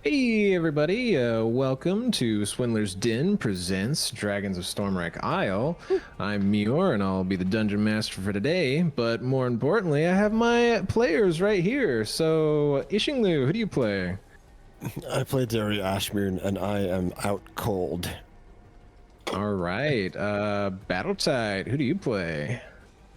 Hey everybody, welcome to Swindler's Den presents Dragons of Stormwreck Isle. I'm Meyore and I'll be the dungeon master for today, but more importantly, I have my players right here. So, Ishingloo, who do you play? I play Derry Ashmere and I am out cold. All right, Battletight, who do you play?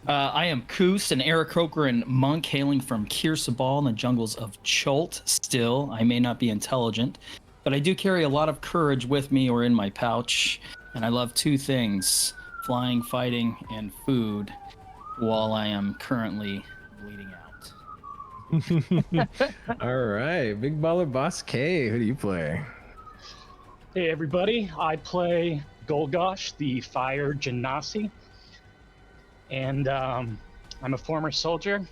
I am Koos, an Aarakocran monk hailing from Kirsabal in the jungles of Cholt. Still, I may not be intelligent, but I do carry a lot of courage with me or in my pouch, and I love two things: flying, fighting, and food, while I am currently bleeding out. All right, BigBallerBossk K, who do you play? Hey everybody, I play Golgosh, the Fire Genasi, and I'm a former soldier,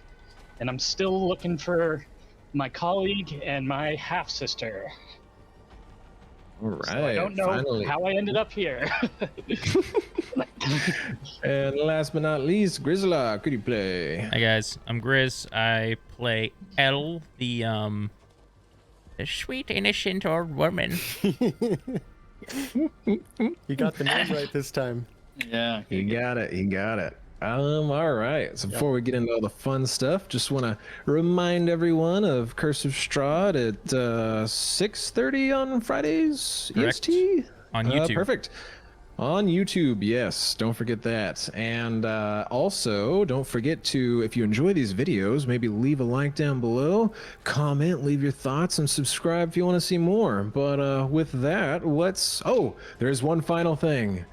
and I'm still looking for my colleague and my half-sister. All right, So I don't know finally. how I ended up here. And last but not least, Grizlocke, who do you play? Hi guys, I'm Grizz. I play Elle, the sweet innocent old woman. You got the name right this time. Yeah, You got it. All right. So before we get into all the fun stuff, just want to remind everyone of Curse of Strahd at 6:30 on Fridays. Correct. EST? On YouTube. Perfect. On YouTube, yes. Don't forget that. And also, don't forget to, if you enjoy these videos, maybe leave a like down below, comment, leave your thoughts, and subscribe if you want to see more. But with that, let's... Oh, there's one final thing.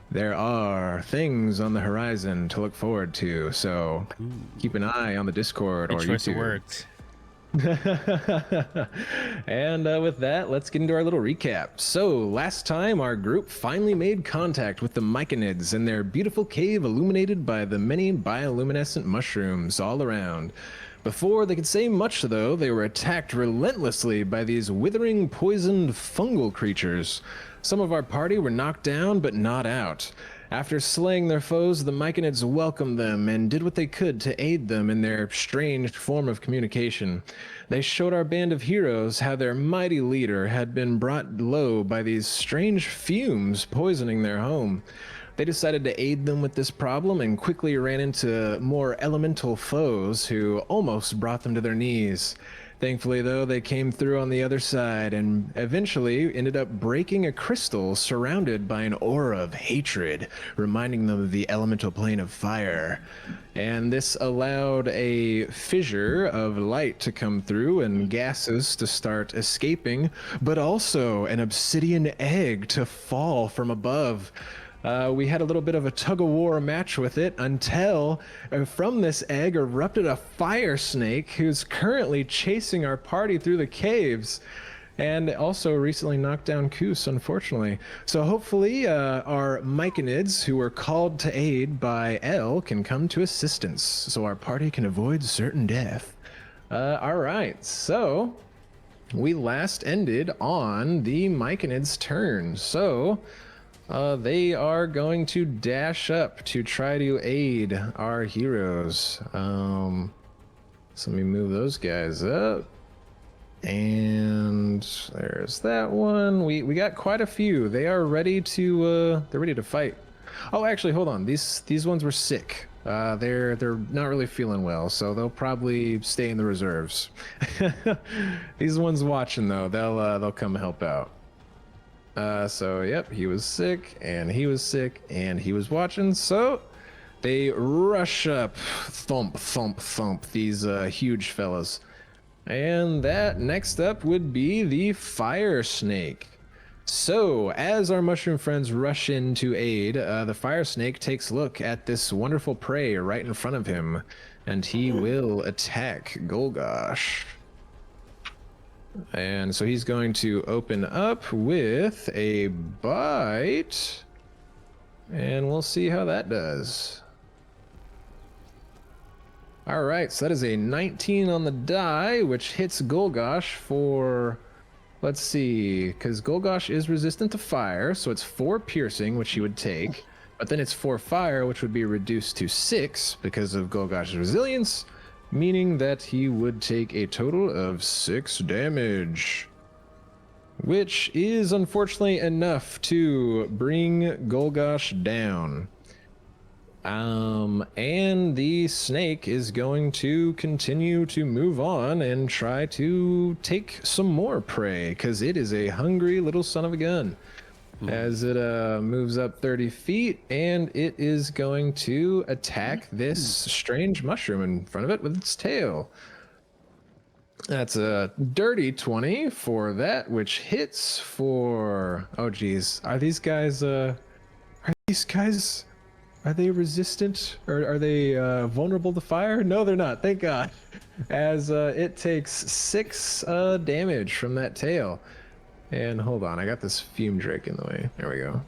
There are things on the horizon to look forward to, so keep an eye on the Discord Good or choice of YouTube. words. And with that, let's get into our little recap. So, last time our group finally made contact with the Myconids in their beautiful cave illuminated by the many bioluminescent mushrooms all around. Before they could say much, though, they were attacked relentlessly by these withering, poisoned, fungal creatures. Some of our party were knocked down, but not out. After slaying their foes, the Myconids welcomed them and did what they could to aid them in their strange form of communication. They showed our band of heroes how their mighty leader had been brought low by these strange fumes poisoning their home. They decided to aid them with this problem and quickly ran into more elemental foes who almost brought them to their knees. Thankfully, though, they came through on the other side and eventually ended up breaking a crystal surrounded by an aura of hatred, reminding them of the elemental plane of fire. And this allowed a fissure of light to come through and gases to start escaping, but also an obsidian egg to fall from above. We had a little bit of a tug-of-war match with it until from this egg erupted a fire snake who's currently chasing our party through the caves and also recently knocked down Koos, unfortunately. So hopefully our Myconids, who were called to aid by Elle, can come to assistance so our party can avoid certain death. All right, so we last ended on the Myconids' turn. So... they are going to dash up to try to aid our heroes. So let me move those guys up. And there's that one. We got quite a few. They are ready to they're ready to fight. Oh, actually, hold on. These ones were sick. They're not really feeling well, so they'll probably stay in the reserves. These ones watching though, they'll come help out. So yep, he was sick, and he was sick, and he was watching, so they rush up, thump, thump, thump, these huge fellas. And that next up would be the fire snake. So, as our mushroom friends rush in to aid, the fire snake takes a look at this wonderful prey right in front of him, and he will attack Golgosh. And so he's going to open up with a bite, and we'll see how that does. All right, so that is a 19 on the die, which hits Golgosh for, let's see, because Golgosh is resistant to fire, so it's 4 piercing, which he would take, but then it's 4 fire, which would be reduced to 6 because of Golgosh's resilience, meaning that he would take a total of 6 damage. which is unfortunately enough to bring Golgosh down. And the snake is going to continue to move on and try to take some more prey, because it is a hungry little son of a gun. As it moves up 30 feet, and it is going to attack this strange mushroom in front of it with its tail. That's a dirty 20 for that, which hits for... Oh, geez. Are these guys... Are they resistant, or are they vulnerable to fire? No, they're not. Thank God. As it takes 6 damage from that tail. And hold on, I got this fume drake in the way. There we go.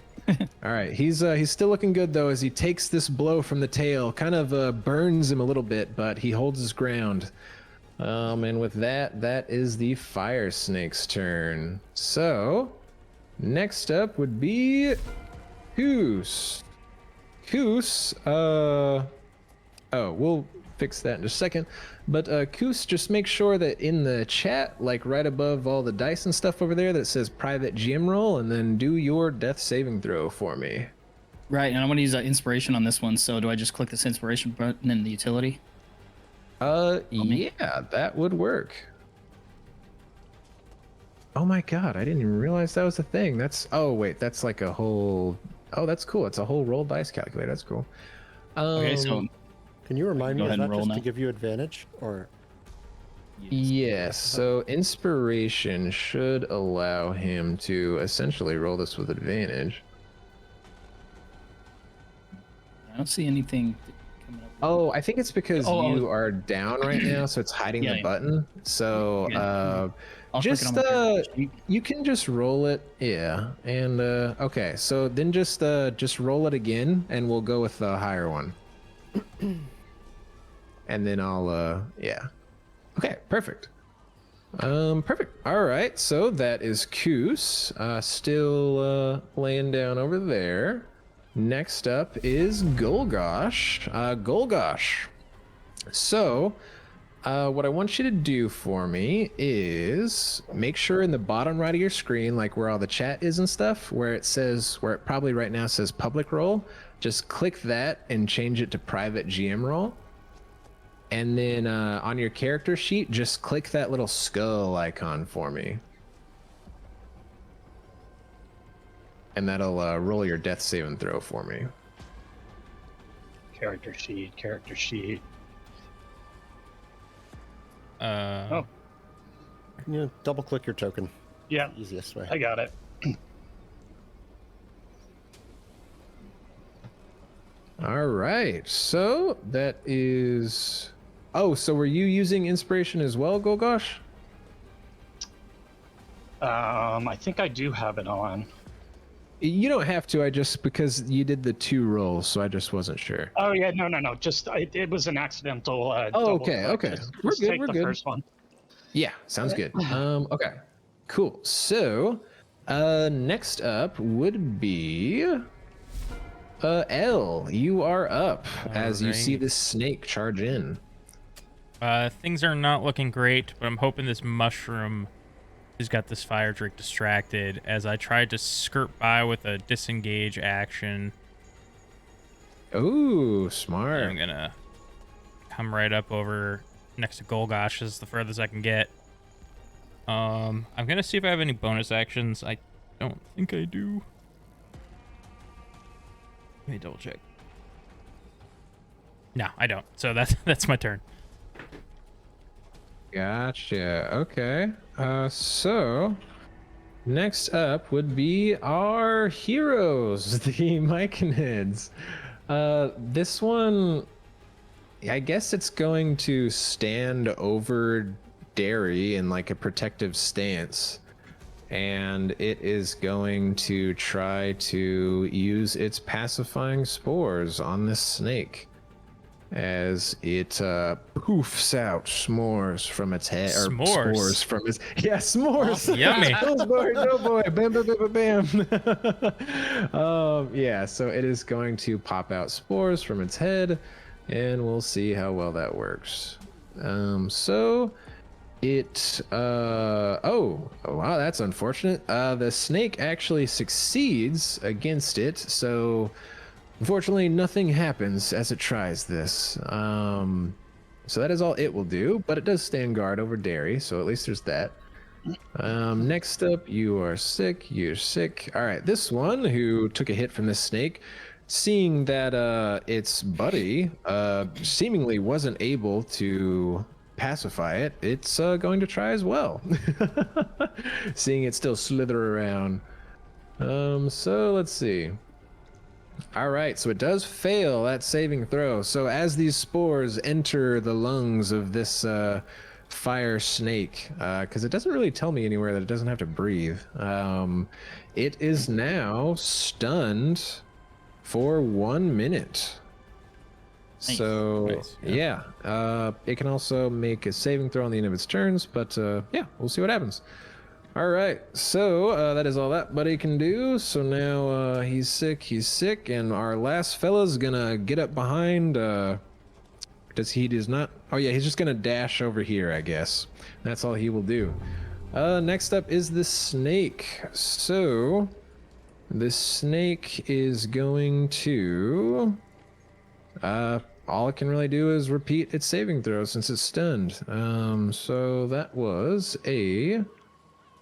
All right, he's still looking good though, as he takes this blow from the tail. Kind of burns him a little bit, but he holds his ground. And with that, that is the fire snake's turn. So, next up would be Koos. Koos, we'll fix that in just a second. But Koos, just make sure that in the chat, like right above all the dice and stuff over there, that says private GM roll, and then do your death saving throw for me. Right, and I want to use inspiration on this one, so do I just click this inspiration button in the utility? Yeah, that would work. Oh my God, I didn't even realize that was a thing. Oh wait, that's like a whole... Oh, that's cool. It's a whole roll dice calculator. That's cool. Okay, so can you remind me of ahead and that roll just now. to give you advantage, or? Yes, so inspiration should allow him to essentially roll this with advantage. I don't see anything coming up. Oh, I think it's because you are down right now, so it's hiding the button. So I'll click it on my character sheet. you can just roll it, yeah. And okay, so then just roll it again, and we'll go with the higher one. And then I'll yeah. Okay, perfect. Perfect. All right, so that is Koos, still laying down over there. Next up is Golgosh. Golgosh. So, what I want you to do for me is make sure in the bottom right of your screen, like where all the chat is and stuff, where it probably right now says public role, just click that and change it to private GM role. And then on your character sheet, just click that little skull icon for me. And that'll roll your death saving throw for me. Character sheet, character sheet. Can you double click your token? Yeah, Easiest way. I got it. All right, so that is... Oh, so were you using inspiration as well, Golgosh? I think I do have it on. You don't have to, because you did the 2 rolls, so I just wasn't sure. Oh yeah, no. Just it was an accidental. Oh, okay. We're good. Take the first one. Yeah, sounds good. Okay, cool. So, next up would be L. You are up as you see this snake charge in. Things are not looking great, but I'm hoping this mushroom has got this fire drake distracted as I tried to skirt by with a disengage action. Ooh, smart. I'm gonna come right up over next to Golgosh. This is the furthest I can get. I'm gonna see if I have any bonus actions. I don't think I do. Let me double check. No, I don't. So that's my turn. Gotcha. Okay. So next up would be our heroes, the Myconids. This one, I guess it's going to stand over Derry in like a protective stance, and it is going to try to use its pacifying spores on this snake as it poofs out s'mores from its head. Or S'mores? Spores from its... Yeah, s'mores! Yummy. Oh boy, oh boy, bam, bam, bam, bam, bam. Yeah, so it is going to pop out spores from its head, and we'll see how well that works. So Oh wow, that's unfortunate. The snake actually succeeds against it, so unfortunately nothing happens as it tries this. So that is all it will do, but it does stand guard over Derry, so at least there's that. Next up, you are sick. You're sick. All right, this one who took a hit from this snake, seeing that its buddy seemingly wasn't able to pacify it, it's going to try as well. Seeing it still slither around. So let's see. All right, so it does fail that saving throw. So as these spores enter the lungs of this fire snake, because it doesn't really tell me anywhere that it doesn't have to breathe, it is now stunned for 1 minute. Nice. So Nice, yeah, it can also make a saving throw on the end of its turns, but yeah, we'll see what happens. All right, so that is all that buddy can do. So now he's sick, and our last fella's gonna get up behind. Does not? Oh yeah, he's just gonna dash over here, I guess. That's all he will do. Next up is the snake. So the snake is going to. All it can really do is repeat its saving throw since it's stunned. So that was a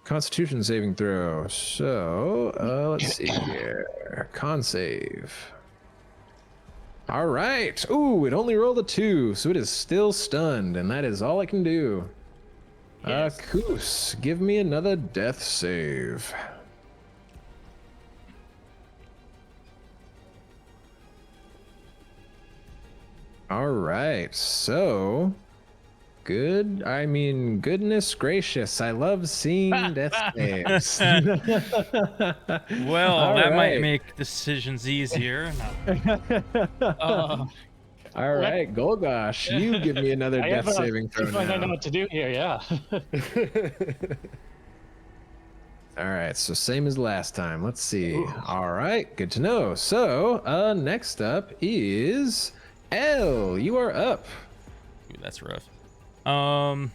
Constitution saving throw. So let's see here. Con save. All right. Ooh, it only rolled a 2, so it is still stunned, and that is all it can do. Yes. Koos, give me another death save. All right, so good. I mean, goodness gracious, I love seeing death saves. Well, All that might right. make decisions easier. Uh, All right, Golgosh, you give me another I death have saving throw I don't know now. what to do here. Yeah. All right, so same as last time. Let's see. All right, good to know. So, next up is L. You are up. Ooh, that's rough. I'm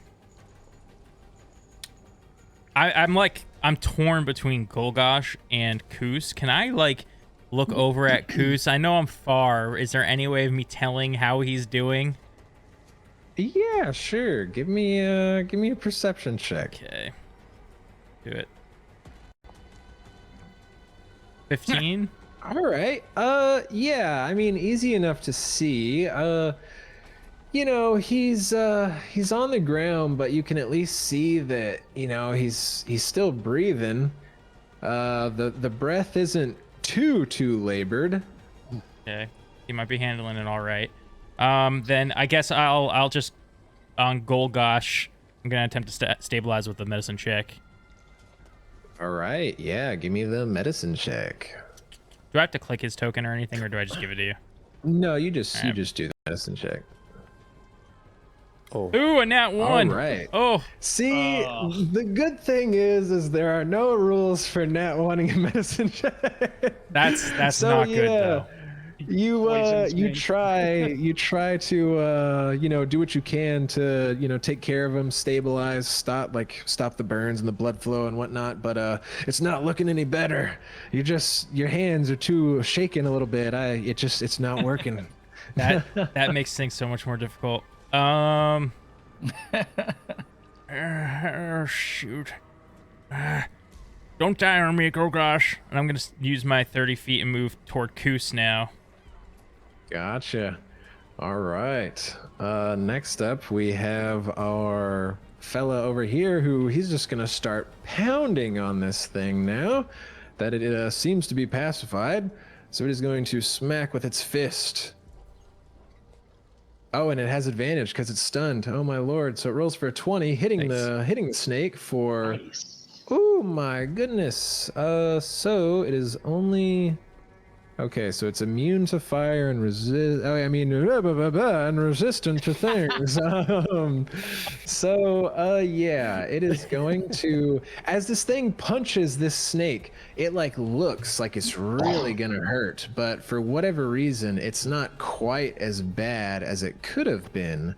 torn between Golgosh and Koos. Can I look over at Koos? I know I'm far. Is there any way of me telling how he's doing? Yeah, sure. Give me a perception check. Okay. Do it. 15? All right. Yeah, I mean, easy enough to see. You know, he's on the ground, but you can at least see that, you know, he's still breathing. The breath isn't too labored. Okay. He might be handling it all right. Then I guess I'll just on Golgosh, I'm gonna attempt to stabilize with the medicine check. All right. Yeah, give me the medicine check. Do I have to click his token or anything, or do I just give it to you? No, you just All right. do the medicine check. Oh, Ooh, a nat 1. All right. Oh, See, the good thing is there are no rules for nat wanting a medicine check. that's So, not good though. Poisons You me. try to you know, do what you can to, you know, take care of him, stabilize, stop the burns and the blood flow and whatnot, but it's not looking any better. Your hands are too shaking a little bit. It's not working. That makes things so much more difficult. Shoot. Don't die on me, Golgosh. And I'm gonna use my 30 feet and move toward Koos now. Gotcha. All right. Next up, we have our fella over here who he's just going to start pounding on this thing now that it seems to be pacified. So it is going to smack with its fist. Oh, and it has advantage because it's stunned. Oh my lord! So it rolls for a 20, hitting the snake for. Nice. Oh my goodness. So it is only. Okay, so it's immune to fire and and resistant to things. Yeah, it is going to, as this thing punches this snake, it looks like it's really gonna hurt, but for whatever reason, it's not quite as bad as it could have been.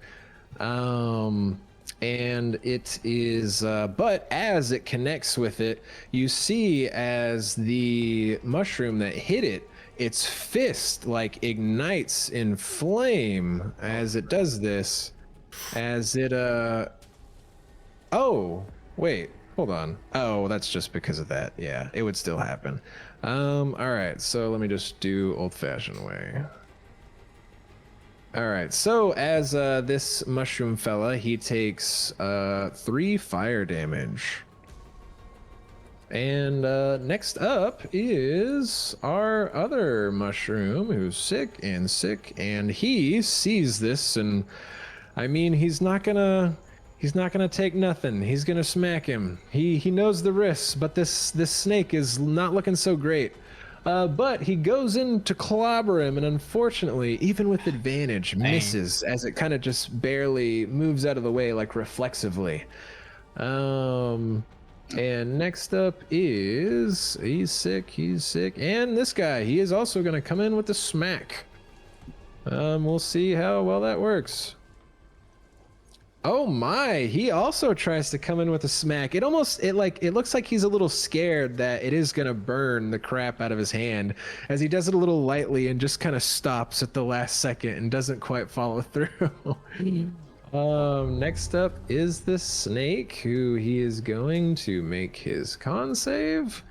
and it is but as it connects with it, you see as the mushroom that hit it, its fist like ignites in flame as it does this, as it oh wait, hold on. Oh, that's just because of that. Yeah, it would still happen. All right, so let me just do old-fashioned way. All right, so as this mushroom fella, he takes 3 fire damage. And next up is our other mushroom who's sick, and he sees this, and I mean, he's not gonna take nothing. He's gonna smack him. He knows the risks, but this snake is not looking so great. But he goes in to clobber him, and unfortunately, even with advantage, misses as it kind of just barely moves out of the way, like reflexively. And next up is he's sick, and this guy, he is also going to come in with a smack. We'll see how well that works. Oh my, he also tries to come in with a smack. It looks like he's a little scared that it is gonna burn the crap out of his hand, as he does it a little lightly and just kind of stops at the last second and doesn't quite follow through. Next up is the snake, who he is going to make his con save.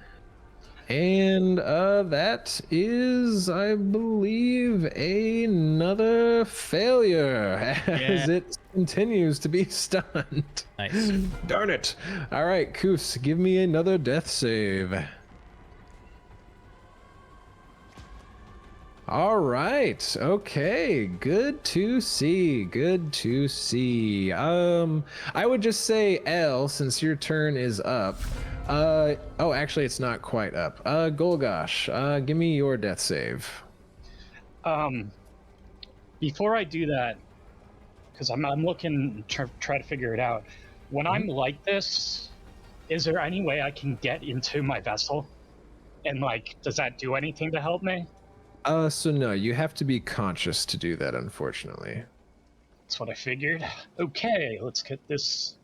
And that is, I believe, another failure as it continues to be stunned. Nice. Darn it. All right, Koos, give me another death save. All right. Okay. Good to see. I would just say, L, since your turn is up. Oh, actually, it's not quite up. Golgosh, give me your death save. Before I do that, because I'm looking to try to figure it out. When I'm like this, is there any way I can get into my vessel? And like, does that do anything to help me? So no, you have to be conscious to do that, unfortunately. That's what I figured. Okay, let's get this.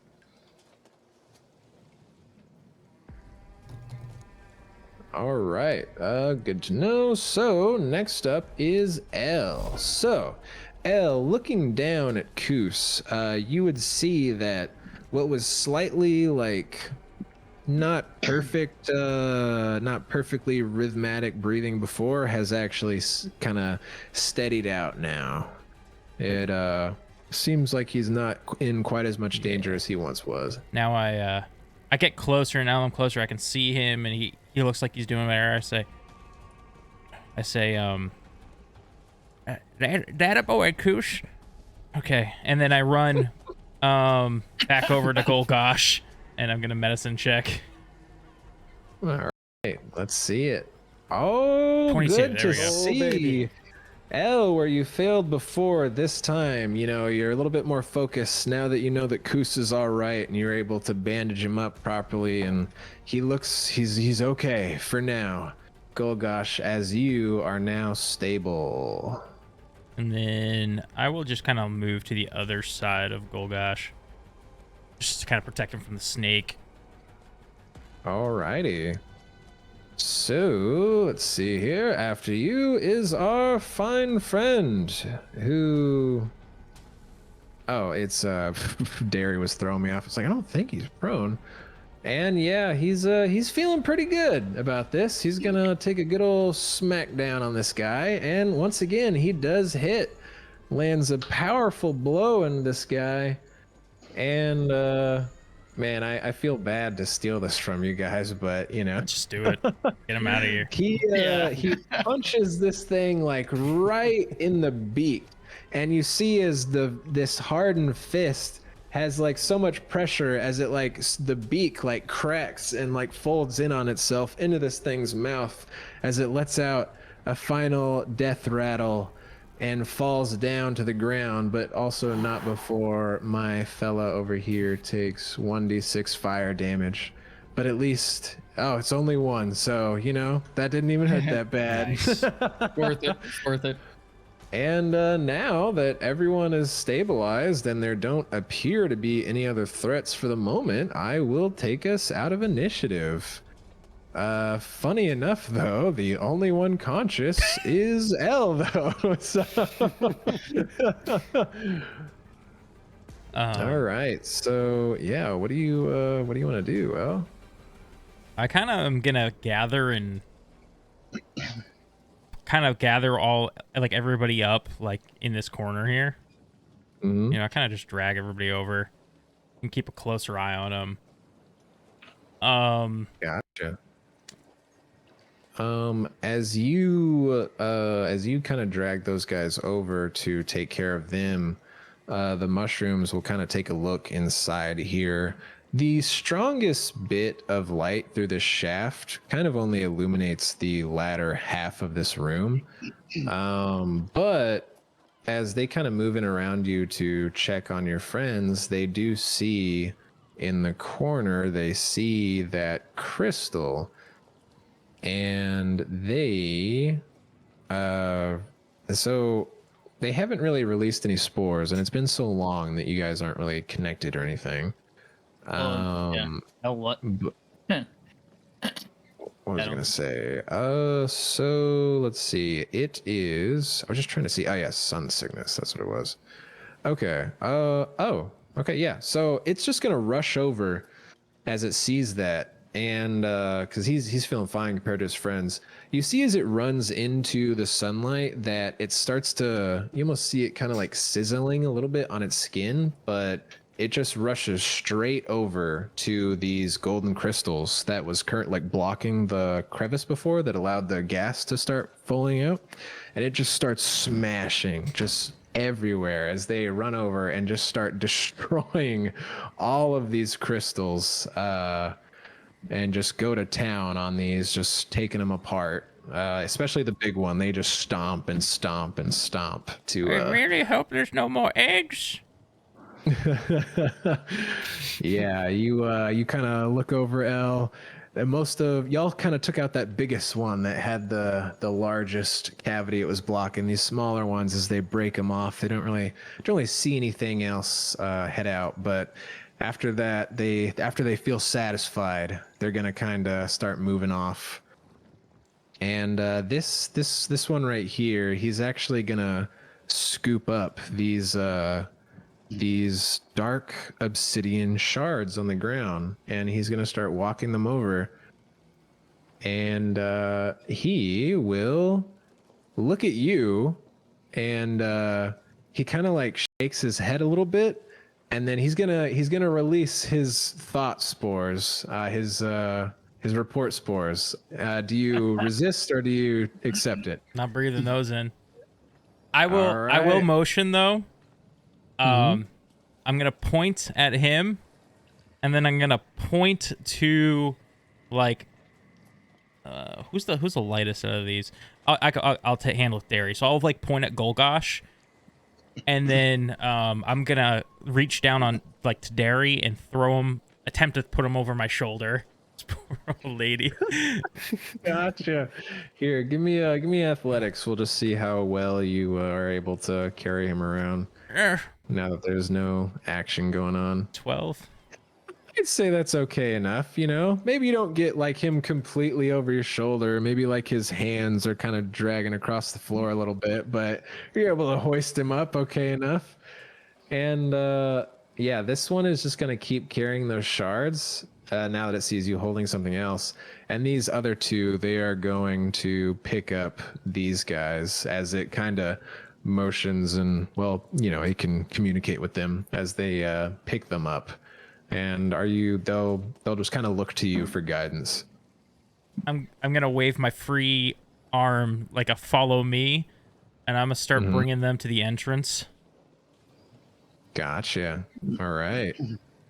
All right, good to know. So next up is L. So L, looking down at Koos, you would see that what was slightly like not perfectly rhythmic breathing before has actually kind of steadied out now. It seems like he's not in quite as much danger as he once was. Now I get closer, and now I'm closer. I can see him, and he looks like he's doing better. I say, that boy, Koosh. Okay, and then I run back over to Golgosh, and I'm gonna medicine check. All right, let's see it. Oh, 22, good to there we go. see. L, where you failed before, this time, you know, you're a little bit more focused now that you know that Koos is all right, and you're able to bandage him up properly, and he's okay for now. Golgosh, as you are now stable. And then I will just kind of move to the other side of Golgosh, just to kind of protect him from the snake. Alrighty. So, let's see here. After you is our fine friend, who... Oh, it's, Derry was throwing me off. It's like, I don't think he's prone. And yeah, he's feeling pretty good about this. He's gonna take a good old smackdown on this guy. And once again, he does hit. Lands a powerful blow into this guy. And, man, I feel bad to steal this from you guys, but you know, Just do it. Get him out of here. he punches this thing like right in the beak, and you see as this hardened fist has like so much pressure as it like the beak like cracks and like folds in on itself into this thing's mouth as it lets out a final death rattle and falls down to the ground, but also not before my fella over here takes 1d6 fire damage. But at least, oh, it's only 1, so, you know, that didn't even hurt that bad. Nice. Worth it. And now that everyone is stabilized and there don't appear to be any other threats for the moment, I will take us out of initiative. Funny enough, though, the only one conscious is L, though. So... All right. So yeah, what do you want to do, L? I kind of am gonna gather and kind of gather all like everybody up like in this corner here. Mm-hmm. You know, I kind of just drag everybody over and keep a closer eye on them. Gotcha. As you kind of drag those guys over to take care of them, the mushrooms will kind of take a look inside here. The strongest bit of light through this shaft kind of only illuminates the latter half of this room. But as they kind of move in around you to check on your friends, they do see in the corner, they see that crystal, and so they haven't really released any spores, and it's been so long that you guys aren't really connected or anything. Yeah. Oh, what? What was I gonna say? So let's see. It is. I was just trying to see. Oh yeah, sun sickness. That's what it was. Okay. Oh. Okay. Yeah. So it's just gonna rush over as it sees that, and because he's feeling fine compared to his friends. You see as it runs into the sunlight that it starts to. You almost see it kind of like sizzling a little bit on its skin, but it just rushes straight over to these golden crystals that was like blocking the crevice before that allowed the gas to start falling out, and it just starts smashing just everywhere as they run over and just start destroying all of these crystals, and just go to town on these, just taking them apart. Especially the big one, they just stomp and stomp and stomp to I really hope there's no more eggs. Yeah, you kind of look over L, and most of y'all kind of took out that biggest one that had the largest cavity it was blocking. These smaller ones, as they break them off, they don't really see anything else head out. But after that, after they feel satisfied, they're gonna kind of start moving off. And this one right here, he's actually gonna scoop up these dark obsidian shards on the ground, and he's going to start walking them over, and he will look at you, and he kind of like shakes his head a little bit, and then he's gonna release his thought spores, his report spores. Do you resist or do you accept it? Not breathing those in. I will. All I will right. motion though. I'm gonna point at him, and then I'm gonna point to, like, who's the lightest out of these? I'll handle Derry. So I'll like point at Golgosh, and then I'm gonna reach down on like to Derry and attempt to put him over my shoulder. This poor old lady. Gotcha. Here, give me athletics. We'll just see how well you are able to carry him around now that there's no action going on. 12. I'd say that's okay enough, you know? Maybe you don't get like him completely over your shoulder. Maybe like his hands are kind of dragging across the floor a little bit, but you're able to hoist him up okay enough. And yeah, this one is just going to keep carrying those shards now that it sees you holding something else. And these other two, they are going to pick up these guys as it kind of motions, and, well, you know, it can communicate with them as they pick them up. And they'll just kind of look to you for guidance. I'm gonna wave my free arm like a follow me, and I'm gonna start bringing them to the entrance. Gotcha. All right.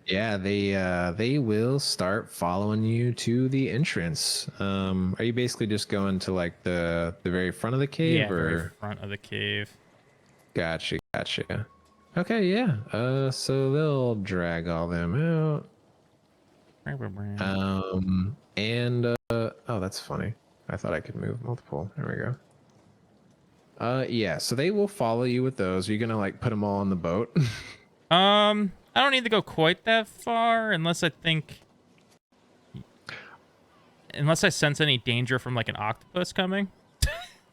Yeah, they will start following you to the entrance. Are you basically just going to like the very front of the cave, Yeah, or very front of the cave. Gotcha. Okay, yeah. So they'll drag all them out. And oh, that's funny. I thought I could move multiple. There we Yeah, so they will follow you with those. Are you gonna like put them all on the boat? I don't need to go quite that far unless I sense any danger from like an octopus coming.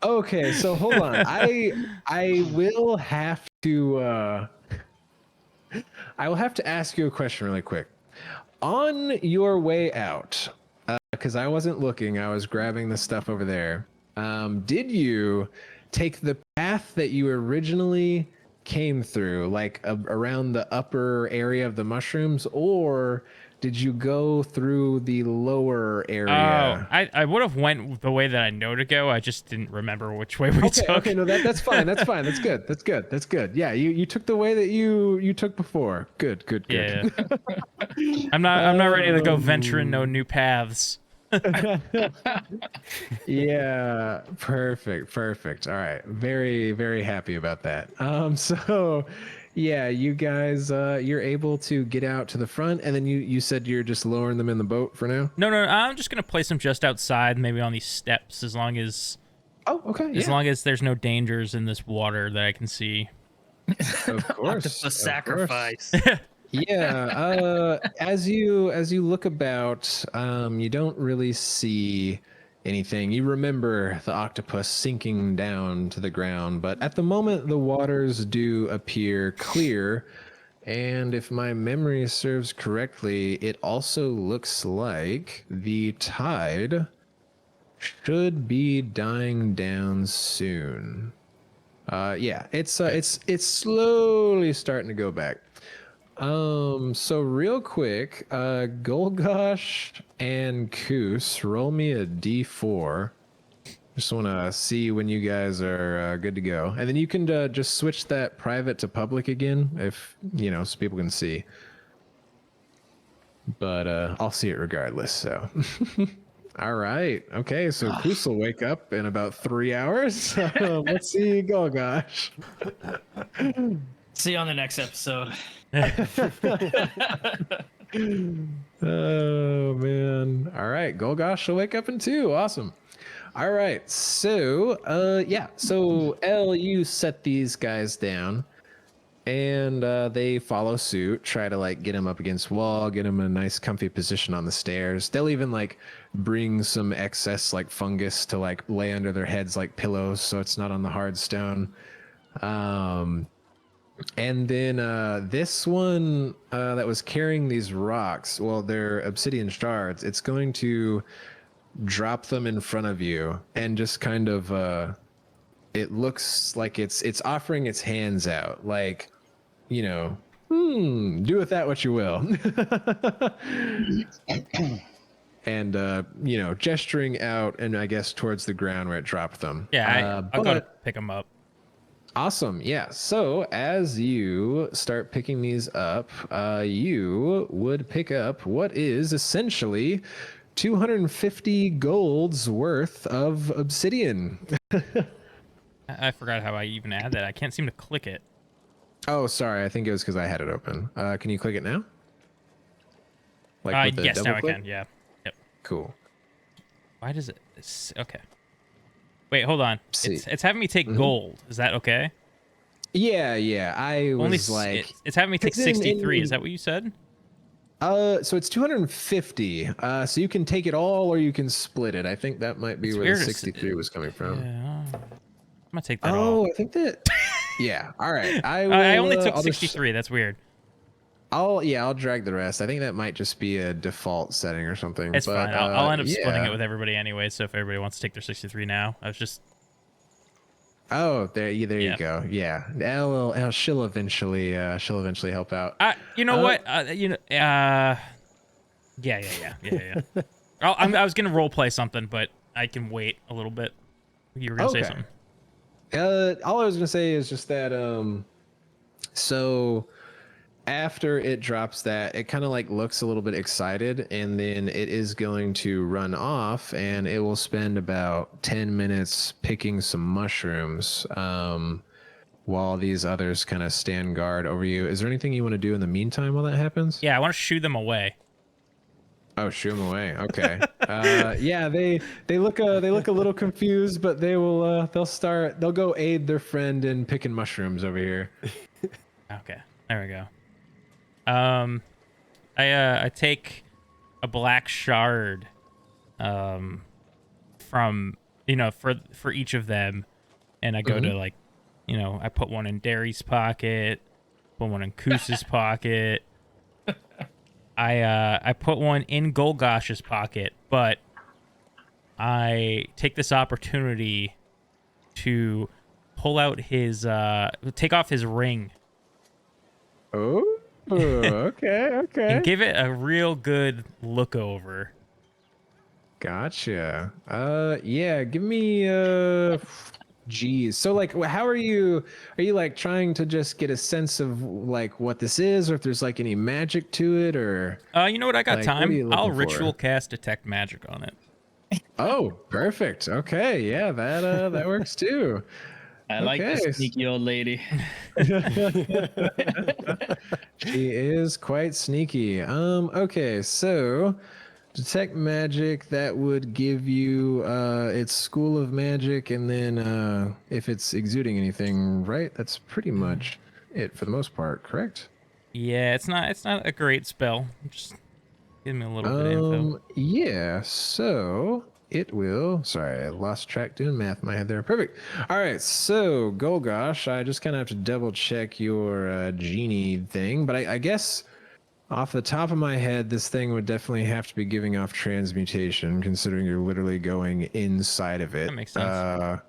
Okay, so hold on. I will have to I will have to ask you a question really quick. On your way out, because I wasn't looking, I was grabbing the stuff over there. Did you take the path that you originally came through, like around the upper area of the mushrooms, or did you go through the lower area? Oh, I would have went the way that I know to go. I just didn't remember which way we took. Okay, no, that's fine. That's fine. That's good. That's good. That's good. Yeah, you took the way that you took before. Good. Yeah. I'm not ready to go venturing no new paths. Yeah, perfect. All right, very, very happy about that. So yeah, you guys, you're able to get out to the front, and then you said you're just lowering them in the boat for now. No, I'm just gonna place them just outside, maybe on these steps, as long as long as there's no dangers in this water that I can see. Of course, Octopus sacrifice. Yeah, as you look about, you don't really see anything. You remember the octopus sinking down to the ground, but at the moment the waters do appear clear, and if my memory serves correctly, it also looks like the tide should be dying down soon. Yeah, it's slowly starting to go back. So real quick, Golgosh and Koos, roll me a d4. Just want to see when you guys are good to go. And then you can just switch that private to public again, if, so people can see. But I'll see it regardless, so. All right. Okay, so Koos will wake up in about 3 hours. Let's see Golgosh. See you on the next episode. Oh man. All right, Golgosh will wake up in 2. Awesome. All right. So so L, you set these guys down, and they follow suit, try to like get him up against wall, get him in a nice comfy position on the stairs. They'll even like bring some excess like fungus to like lay under their heads like pillows, so it's not on the hard stone. And then this one that was carrying these rocks, well, they're obsidian shards. It's going to drop them in front of you and just kind of, it looks like it's offering its hands out, like, do with that what you will. And, gesturing out and I guess towards the ground where it dropped them. Yeah, I'll go to pick them up. Awesome. Yeah. So as you start picking these up, you would pick up what is essentially 250 gold's worth of obsidian. I forgot how I even add that. I can't seem to click it. Oh, sorry. I think it was because I had it open. Can you click it now? Like with the yes, double now click? I can. Yeah. Yep. Cool. Why does it? Okay. Wait, hold on. It's having me take gold. Is that okay? Yeah. I was it's having me take 63. Is that what you said? So it's 250. So you can take it all or you can split it. I think that might be where the 63 was coming from. Yeah. I'm gonna take that Oh, all. I think that. Yeah. All right. I only took 63. That's weird. I'll drag the rest. I think that might just be a default setting or something. It's fine. I'll end up splitting yeah. it with everybody anyway. So if everybody wants to take their 63 now, I was just. Oh, there you go. Yeah, she'll eventually help out. You know what? Yeah. I was gonna role play something, but I can wait a little bit. You were gonna say something. All I was gonna say is just that so after it drops that, it kind of like looks a little bit excited, and then it is going to run off, and it will spend about 10 minutes picking some mushrooms while these others kind of stand guard over you. Is there anything you want to do in the meantime while that happens? Yeah, I want to shoo them away. Oh, shoo him away. Okay. Yeah, they look a little confused, but they'll go aid their friend in picking mushrooms over here. Okay, there we go. I take a black shard, from for each of them, and I go to like, I put one in Derry's pocket, put one in Koos's pocket. I put one in Golgosh's pocket, but I take this opportunity to pull out take off his ring Oh, okay. and give it a real good look over. Gotcha. Yeah, give me geez. So like how are you like trying to just get a sense of like what this is, or if there's like any magic to it, or You know what? I got like, what are you time. I'll looking for? ritual cast detect magic on it. Oh, perfect. Okay, yeah, that works too. I like this Okay. sneaky old lady. She is quite sneaky. Okay, so detect magic, that would give you its school of magic, and then if it's exuding anything, right? That's pretty much it for the most part, correct? Yeah, it's not a great spell. Just give me a little bit of info. Yeah, so it will. Sorry, I lost track doing math in my head there. Perfect. All right, so Golgosh, I just kind of have to double check your genie thing, but I guess off the top of my head, this thing would definitely have to be giving off transmutation, considering you're literally going inside of it. That makes sense.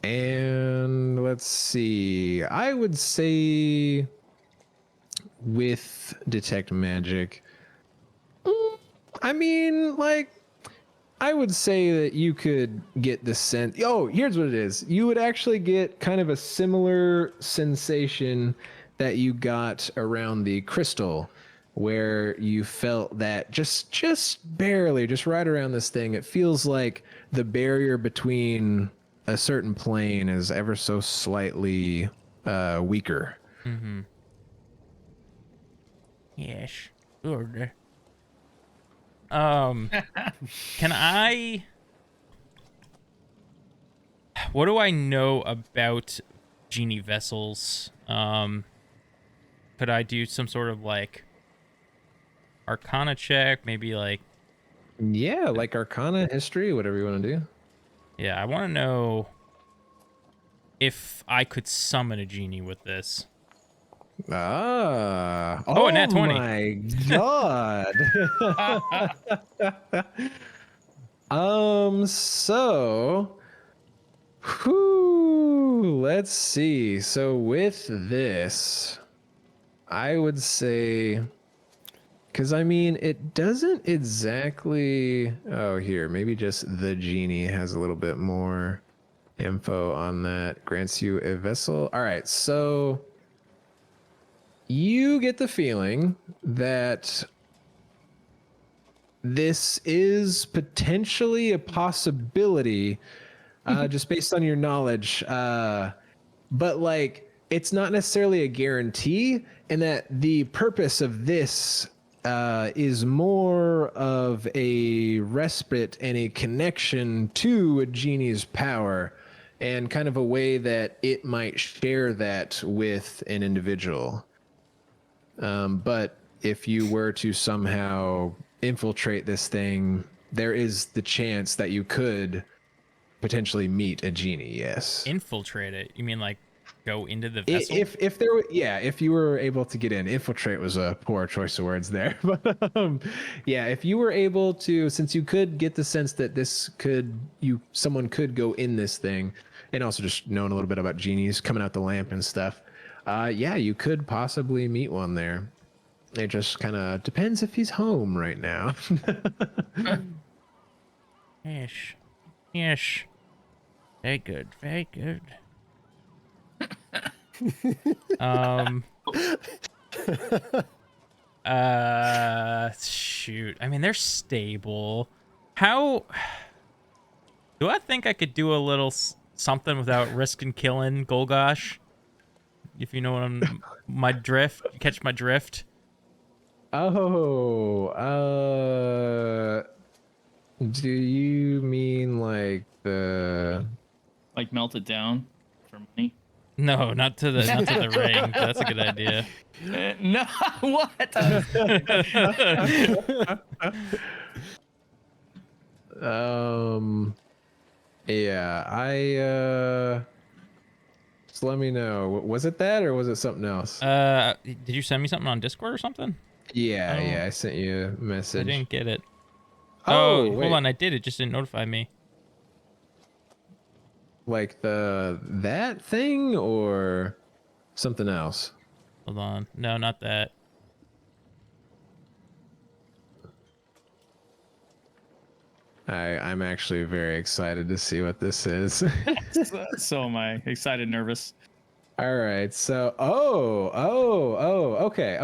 And let's see. I would say with detect magic, I mean, like, I would say that you could get the sense. Oh, here's what it is. You would actually get kind of a similar sensation that you got around the crystal, where you felt that just barely, just right around this thing. It feels like the barrier between a certain plane is ever so slightly weaker. Mm-hmm. Yes. Good. Can I... What do I know about genie vessels? Could I do some sort of, like, Arcana check? Maybe, like... Yeah, like Arcana, history, whatever you want to do. Yeah, I want to know if I could summon a genie with this. Ah. Oh, a nat 20. My God. So, let's see. So with this, I would say, because I mean, it doesn't exactly. Oh, here, maybe just the genie has a little bit more info on that. Grants you a vessel. All right, so you get the feeling that this is potentially a possibility, just based on your knowledge. But like, it's not necessarily a guarantee, and that the purpose of this is more of a respite and a connection to a genie's power, and kind of a way that it might share that with an individual. But if you were to somehow infiltrate this thing, there is the chance that you could potentially meet a genie. Yes. Infiltrate it? You mean, like, go into the vessel? If there were, yeah, if you were able to get in. Infiltrate was a poor choice of words there, but yeah, if you were able to, since you could get the sense that someone could go in this thing, and also just knowing a little bit about genies coming out the lamp and stuff, yeah, you could possibly meet one there. It just kind of depends if he's home right now. Yes. Yes. Very good. Very good. Shoot. I mean, they're stable. How do I think I could do a little something without risking killing Golgosh? If you know what my drift, catch my drift. Oh, do you mean like the? Like melt it down for money? No, not to the ring. That's a good idea. No, what? Yeah, just let me know. Was it that or was it something else? Did you send me something on Discord or something? Yeah, Oh, yeah, I sent you a I message. didn't get it. Oh, Oh, wait. hold on, I did. It just didn't notify me. Like that thing or something else? Hold on. No, not that. I'm actually very excited to see what this is. So am I. Excited, nervous. All right. So, okay.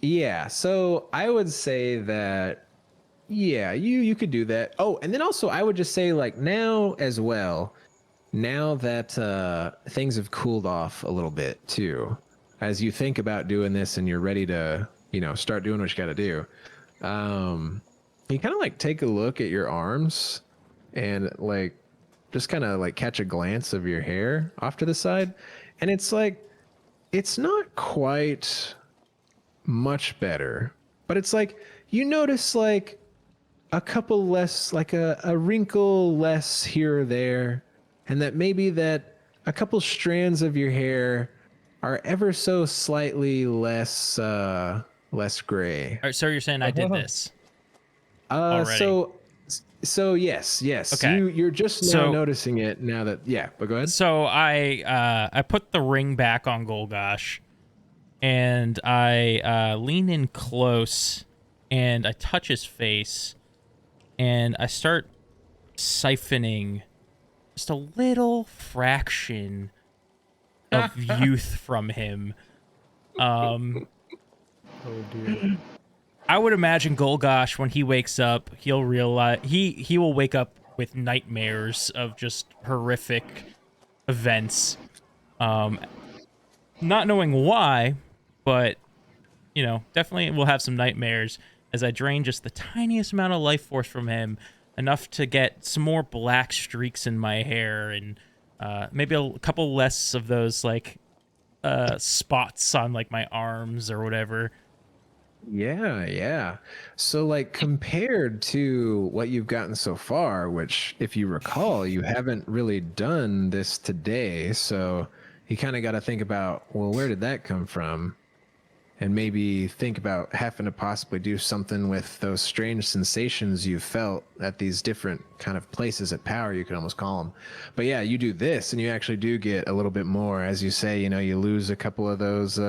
Yeah. So I would say that, yeah, you could do that. Oh, and then also I would just say like now as well, now that things have cooled off a little bit too, as you think about doing this and you're ready to, start doing what you got to do. You kind of like take a look at your arms and like just kind of like catch a glance of your hair off to the side, and it's like it's not quite much better, but it's like you notice like a couple less, like a wrinkle less here or there, and that maybe that a couple strands of your hair are ever so slightly less gray. All right, so you're saying I did this already? So yes, Okay. you're just now So- noticing it now that, yeah, but go ahead. So I put the ring back on Golgosh, and I lean in close, and I touch his face, and I start siphoning just a little fraction of youth from him. Oh dear. I would imagine Golgosh, when he wakes up, he'll realize he will wake up with nightmares of just horrific events. Not knowing why, but definitely will have some nightmares as I drain just the tiniest amount of life force from him, enough to get some more black streaks in my hair and maybe a couple less of those like spots on like my arms or whatever. Yeah. So like compared to what you've gotten so far, which if you recall, you haven't really done this today. So you kind of got to think about, well, where did that come from? And maybe think about having to possibly do something with those strange sensations you felt at these different kind of places at power, you could almost call them. But yeah, you do this and you actually do get a little bit more. As you say, you lose a couple of those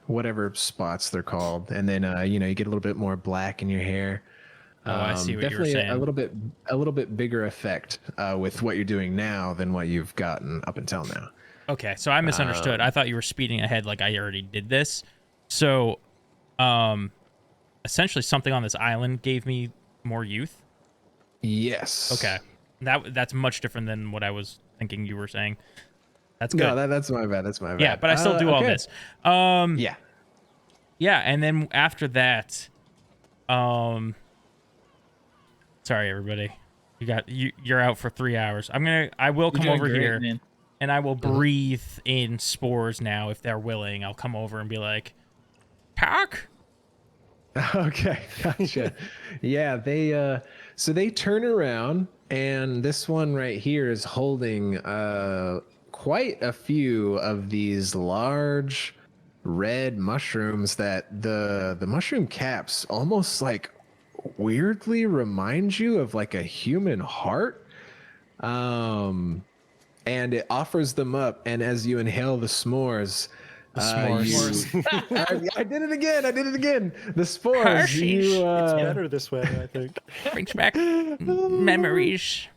whatever spots they're called, and then you get a little bit more black in your hair. Oh, I see what you were Definitely saying. a little bit bigger effect with what you're doing now than what you've gotten up until now. Okay, so I misunderstood. I thought you were speeding ahead like I already did this. So, essentially something on this island gave me more youth. Yes. Okay. That's much different than what I was thinking you were saying. That's good. No, that's my bad. That's my bad. Yeah, but I still do all okay. this. Yeah. Yeah, and then after that, sorry everybody. You're out for 3 hours. I will come over here man. and I will breathe in spores now if they're willing. I'll come over and be like, talk. Okay, gotcha. Yeah, so they turn around, and this one right here is holding quite a few of these large red mushrooms that the mushroom caps almost like weirdly remind you of like a human heart. And it offers them up, and as you inhale the s'mores, I did it again. The spores. Hershey's. It's better this way, I think. Brings back memories.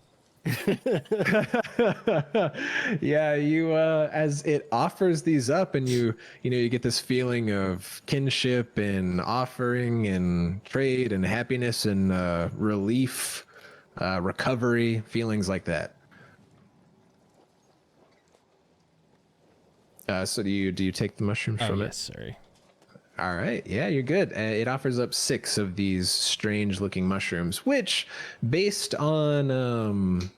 Yeah, you as it offers these up, and you get this feeling of kinship and offering and trade and happiness and relief, recovery, feelings like that. So do you take the mushrooms Oh, from yes, sorry. All right. Yeah, you're good. It offers up 6 of these strange looking mushrooms, which, based on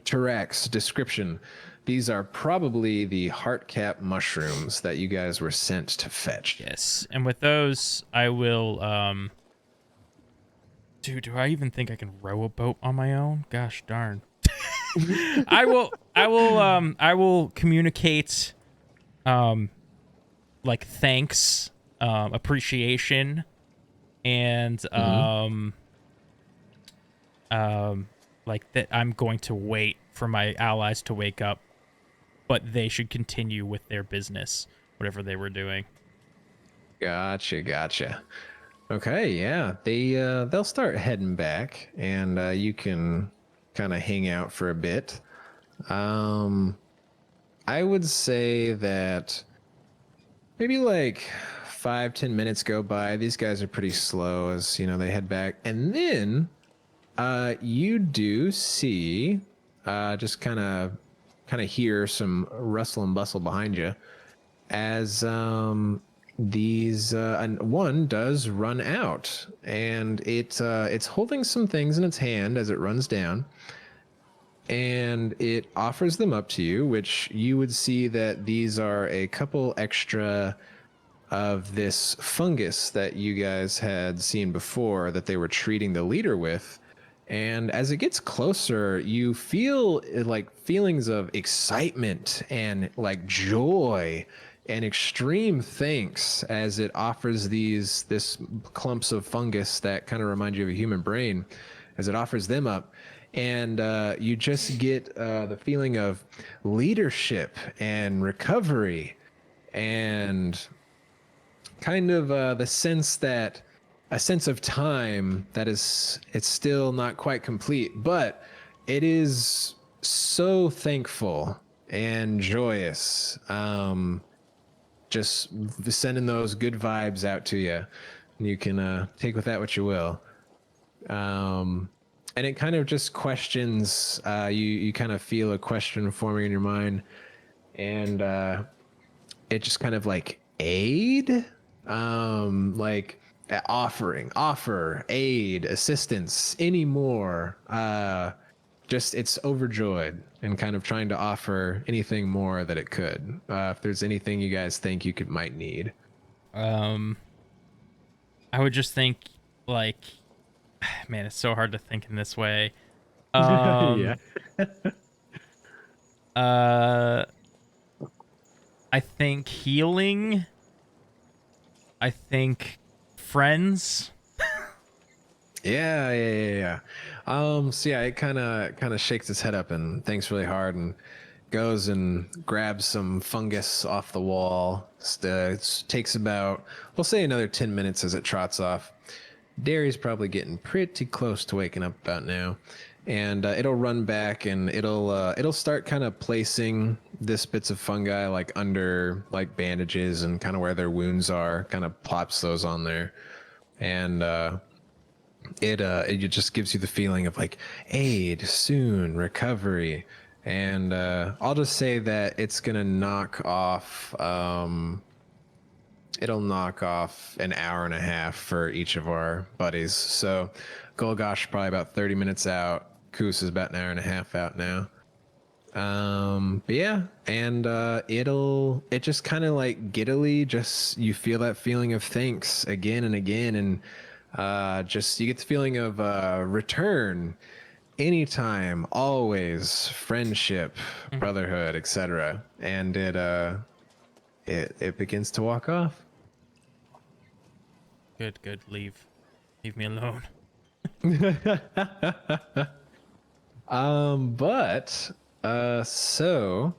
Tarak's description, these are probably the heartcap mushrooms that you guys were sent to fetch. Yes, and with those, I will. Dude, do I even think I can row a boat on my own? Gosh darn. I will. I will communicate. Like thanks, appreciation, and like that I'm going to wait for my allies to wake up, but they should continue with their business, whatever they were doing. Gotcha. Okay, yeah. They'll start heading back, and you can kind of hang out for a bit. I would say that maybe like 5-10 minutes go by. These guys are pretty slow as they head back, and then you do see just kind of hear some rustle and bustle behind you as these and one does run out, and it's holding some things in its hand as it runs down, and it offers them up to you, which you would see that these are a couple extra of this fungus that you guys had seen before that they were treating the leader with. And as it gets closer, you feel like feelings of excitement and like joy and extreme thanks as it offers this clumps of fungus that kind of remind you of a human brain, as it offers them up. And you just get the feeling of leadership and recovery, and kind of the sense that a sense of time that it's still not quite complete, but it is so thankful and joyous. Just sending those good vibes out to you. You can take with that what you will. And it kind of just questions, you kind of feel a question forming in your mind, and it just kind of like aid, like offer aid, assistance, any more. Just it's overjoyed and kind of trying to offer anything more that it could. If there's anything you guys think you might need. I would just think like, man, it's so hard to think in this way. Yeah. I think healing. I think friends. Yeah. So yeah, it kind of shakes its head up and thinks really hard and goes and grabs some fungus off the wall. It takes about, we'll say, another 10 minutes as it trots off. Derry's probably getting pretty close to waking up about now, and it'll run back and it'll start kind of placing this bits of fungi like under like bandages and kind of where their wounds are, kind of plops those on there, and it just gives you the feeling of like aid soon, recovery, and I'll just say that it's gonna knock off. It'll knock off an hour and a half for each of our buddies. So Golgosh probably about 30 minutes out. Koos is about an hour and a half out now. But yeah, and it just kind of like giddily, just you feel that feeling of thanks again and again, and just you get the feeling of return, anytime, always, friendship, brotherhood, etc. And it begins to walk off. Good. Leave me alone. But so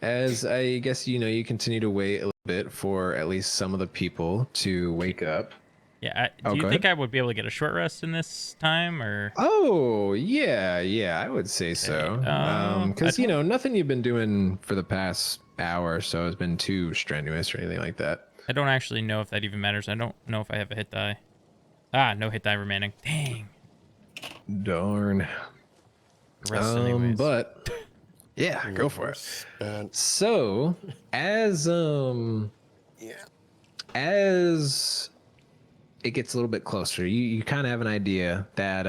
as I guess you continue to wait a little bit for at least some of the people to wake up. Yeah. Do you go think ahead. I would be able to get a short rest in this time, or? Oh, yeah, I would say so. Because I don't- nothing you've been doing for the past hour or so has been too strenuous or anything like that. I don't actually know if that even matters. I don't know if I have a hit die. Ah, no hit die remaining. Dang. Darn. Rest anyways. But yeah, go for it. And So as yeah. as it gets a little bit closer, you kind of have an idea that,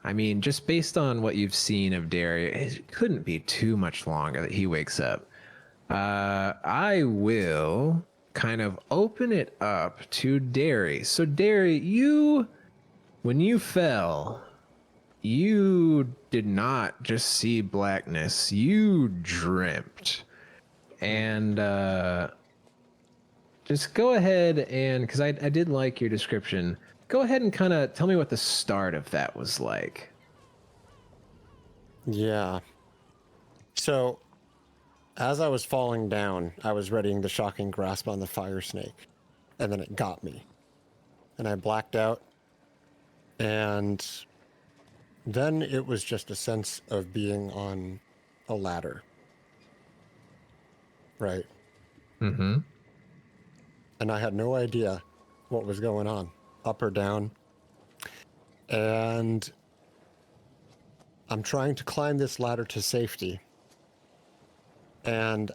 I mean, just based on what you've seen of Derry, it couldn't be too much longer that he wakes up. I will kind of open it up to Derry. So, Derry, when you fell, you did not just see blackness, you dreamt. And just go ahead and, because I did like your description, go ahead and kind of tell me what the start of that was like. Yeah. So, as I was falling down, I was readying the shocking grasp on the fire snake, and then it got me. And I blacked out, and then it was just a sense of being on a ladder. Right. Mm-hmm. And I had no idea what was going on, up or down. And I'm trying to climb this ladder to safety. And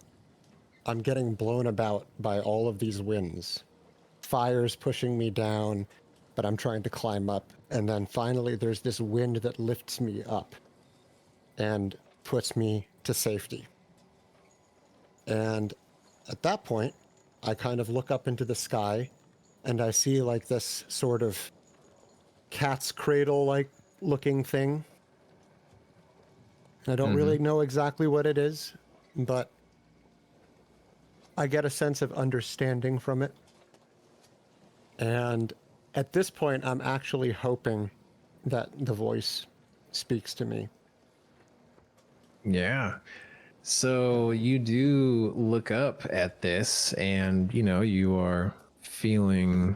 I'm getting blown about by all of these winds. Fire's pushing me down, but I'm trying to climb up. And then finally there's this wind that lifts me up and puts me to safety. And at that point, I kind of look up into the sky and I see like this sort of cat's cradle like looking thing. I don't really know exactly what it is, but I get a sense of understanding from it. And at this point, I'm actually hoping that the voice speaks to me. Yeah. So you do look up at this and, you are feeling,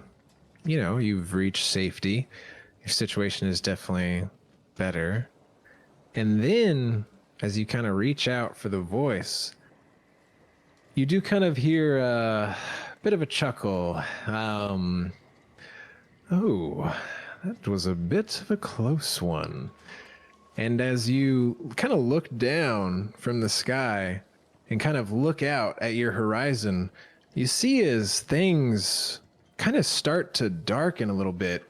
you've reached safety. Your situation is definitely better. And then as you kind of reach out for the voice, you do kind of hear a bit of a chuckle. Oh, that was a bit of a close one. And as you kind of look down from the sky and kind of look out at your horizon, you see as things kind of start to darken a little bit,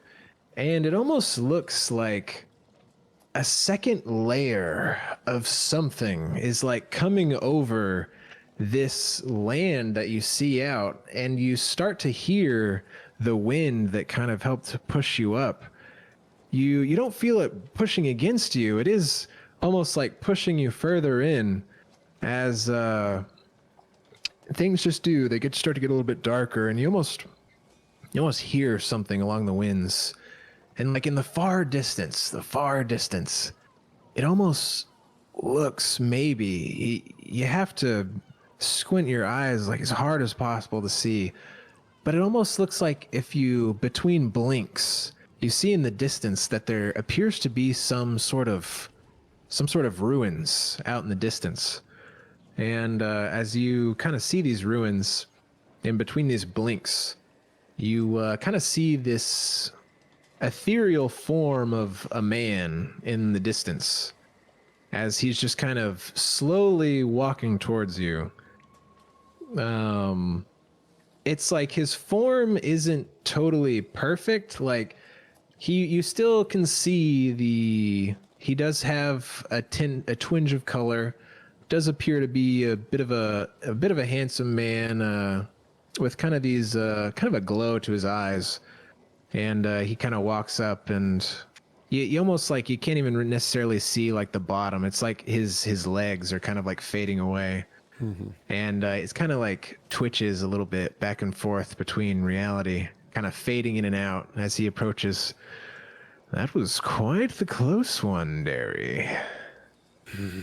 and it almost looks like a second layer of something is like coming over this land that you see out, and you start to hear the wind that kind of helped push you up. You don't feel it pushing against you. It is almost like pushing you further in as things just do. They start to get a little bit darker, and you almost hear something along the winds. And like in the far distance, it almost looks, maybe you have to squint your eyes like as hard as possible to see, but it almost looks like if you, between blinks, you see in the distance that there appears to be some sort of ruins out in the distance. And as you kind of see these ruins, in between these blinks, you kind of see this ethereal form of a man in the distance as he's just kind of slowly walking towards you. It's like his form isn't totally perfect. Like you still can see he does have a twinge of color, does appear to be a bit of a handsome man, with kind of these kind of a glow to his eyes. And he kind of walks up, and you almost like you can't even necessarily see like the bottom. It's like his legs are kind of like fading away. Mm-hmm. And it's kind of like twitches a little bit back and forth between reality, kind of fading in and out as he approaches. That was quite the close one, Derry. Mm-hmm.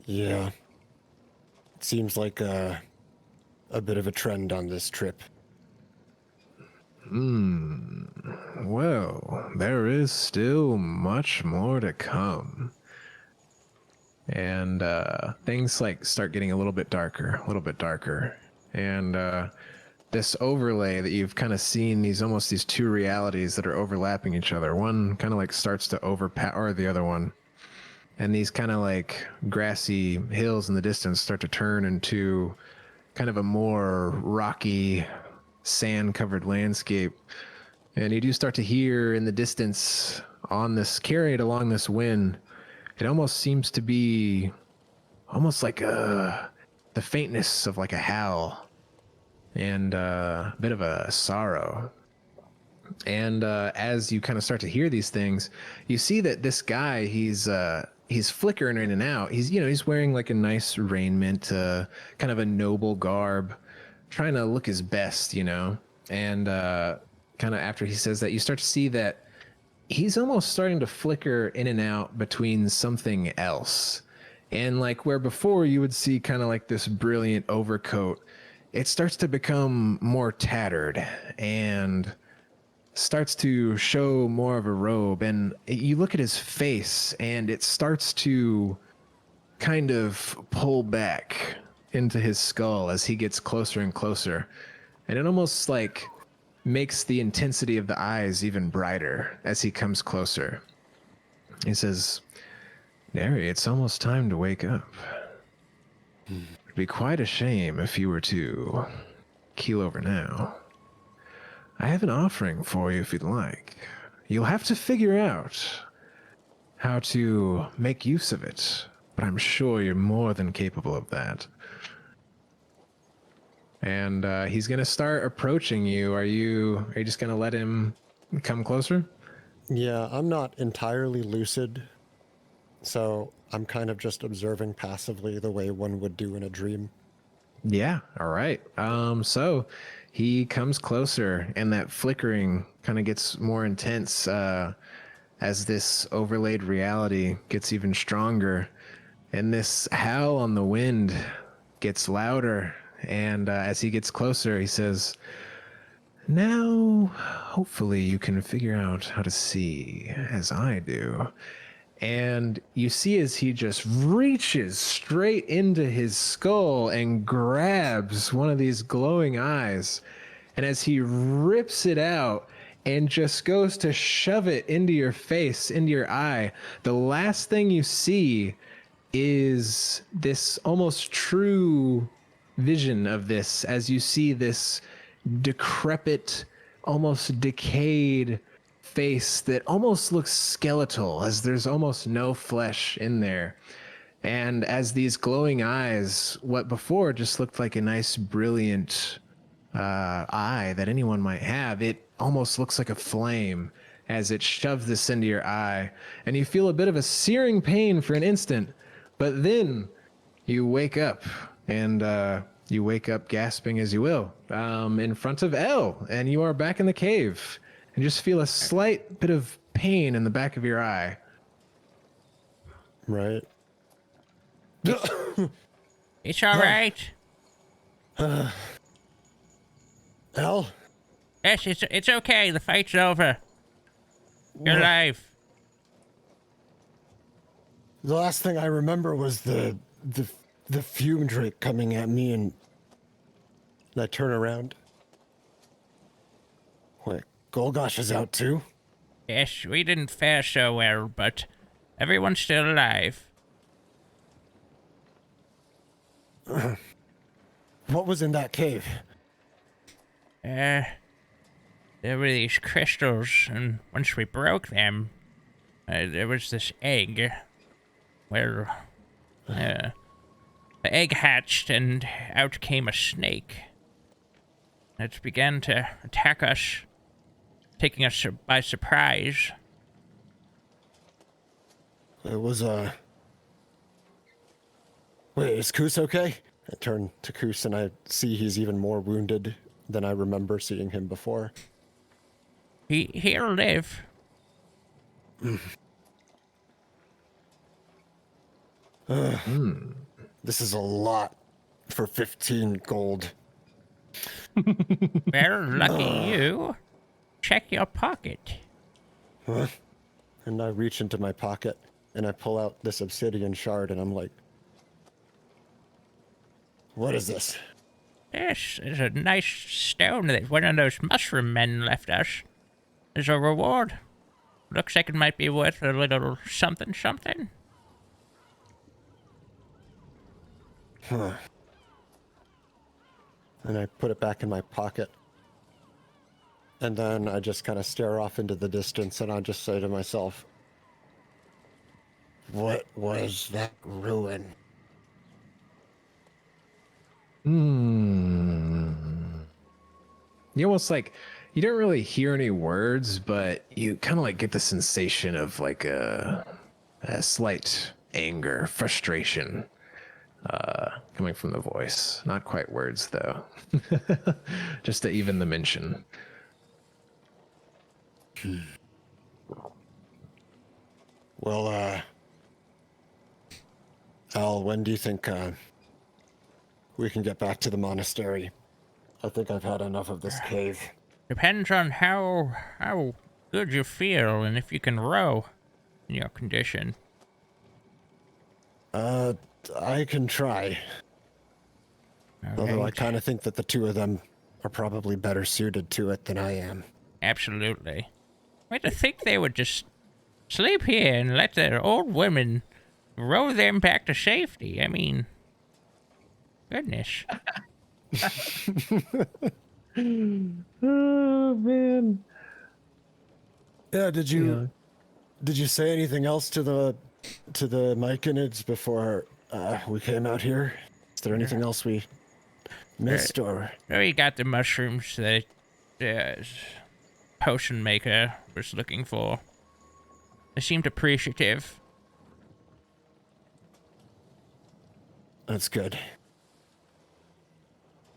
Yeah. It seems like a bit of a trend on this trip. Well, there is still much more to come. And things like start getting a little bit darker. And this overlay that you've kind of seen, these two realities that are overlapping each other. One kind of like starts to overpower the other one. And these kind of like grassy hills in the distance start to turn into kind of a more rocky, sand-covered landscape. And you do start to hear in the distance, carried along this wind, it almost seems to be almost like the faintness of like a howl and a bit of a sorrow. And as you kind of start to hear these things, you see that this guy, he's flickering in and out. He's wearing like a nice raiment, kind of a noble garb, trying to look his best, And kind of after he says that, you start to see that he's almost starting to flicker in and out between something else. And like where before you would see kind of like this brilliant overcoat, it starts to become more tattered and starts to show more of a robe. And you look at his face and it starts to kind of pull back into his skull as he gets closer and closer. And it almost like makes the intensity of the eyes even brighter as he comes closer. He says, "Neri, it's almost time to wake up. It'd be quite a shame if you were to keel over now. I have an offering for you if you'd like. You'll have to figure out how to make use of it, but I'm sure you're more than capable of that." And he's going to start approaching you. Are you just going to let him come closer? Yeah, I'm not entirely lucid, so I'm kind of just observing passively the way one would do in a dream. Yeah, all right. So he comes closer, and that flickering kind of gets more intense as this overlaid reality gets even stronger. And this howl on the wind gets louder. And as he gets closer, he says, "Now, hopefully you can figure out how to see as I do." And you see as he just reaches straight into his skull and grabs one of these glowing eyes. And as he rips it out and just goes to shove it into your face, into your eye, the last thing you see is this almost true vision of this, as you see this decrepit, almost decayed face that almost looks skeletal, as there's almost no flesh in there. And as these glowing eyes, what before just looked like a nice, brilliant eye that anyone might have, it almost looks like a flame as it shoves this into your eye. And you feel a bit of a searing pain for an instant, but then you wake up, and you wake up gasping as you will, in front of Elle, and you are back in the cave, and just feel a slight bit of pain in the back of your eye. Right. It's all right. Elle? Yes, it's okay. The fight's over. You're alive. The last thing I remember was the fume drake coming at me, and I turn around. Wait, Golgosh is out too? Yes, we didn't fare so well, but everyone's still alive. What was in that cave? There were these crystals, and once we broke them, there was this egg where the egg hatched and out came a snake. It began to attack us, taking us by surprise. It was, Wait, is Koos okay? I turn to Koos and I see he's even more wounded than I remember seeing him before. He'll live. This is a lot for 15 gold. Well, lucky you. Check your pocket. Huh? And I reach into my pocket and I pull out this obsidian shard and I'm like, what is this? This is a nice stone that one of those mushroom men left us. As a reward. Looks like it might be worth a little something something. Huh. And I put it back in my pocket. And then I just kind of stare off into the distance and I just say to myself, what was that ruin? You almost like you don't really hear any words, but you kind of like get the sensation of like a slight anger, frustration coming from the voice. Not quite words though, just to even the mention. Well, Al, when do you think we can get back to the monastery? I think I've had enough of this cave. Depends on how good you feel and if you can row in your condition. I can try. Although I Okay. kind of think that the two of them are probably better suited to it than I am. Absolutely. Wait, to think they would just sleep here and let their old women row them back to safety. I mean, goodness. Oh man. Yeah, did you say anything else to the Myconids before we came out here? Is there anything else we missed or? Oh, you got the mushrooms that the potion maker was looking for. They seemed appreciative. That's good.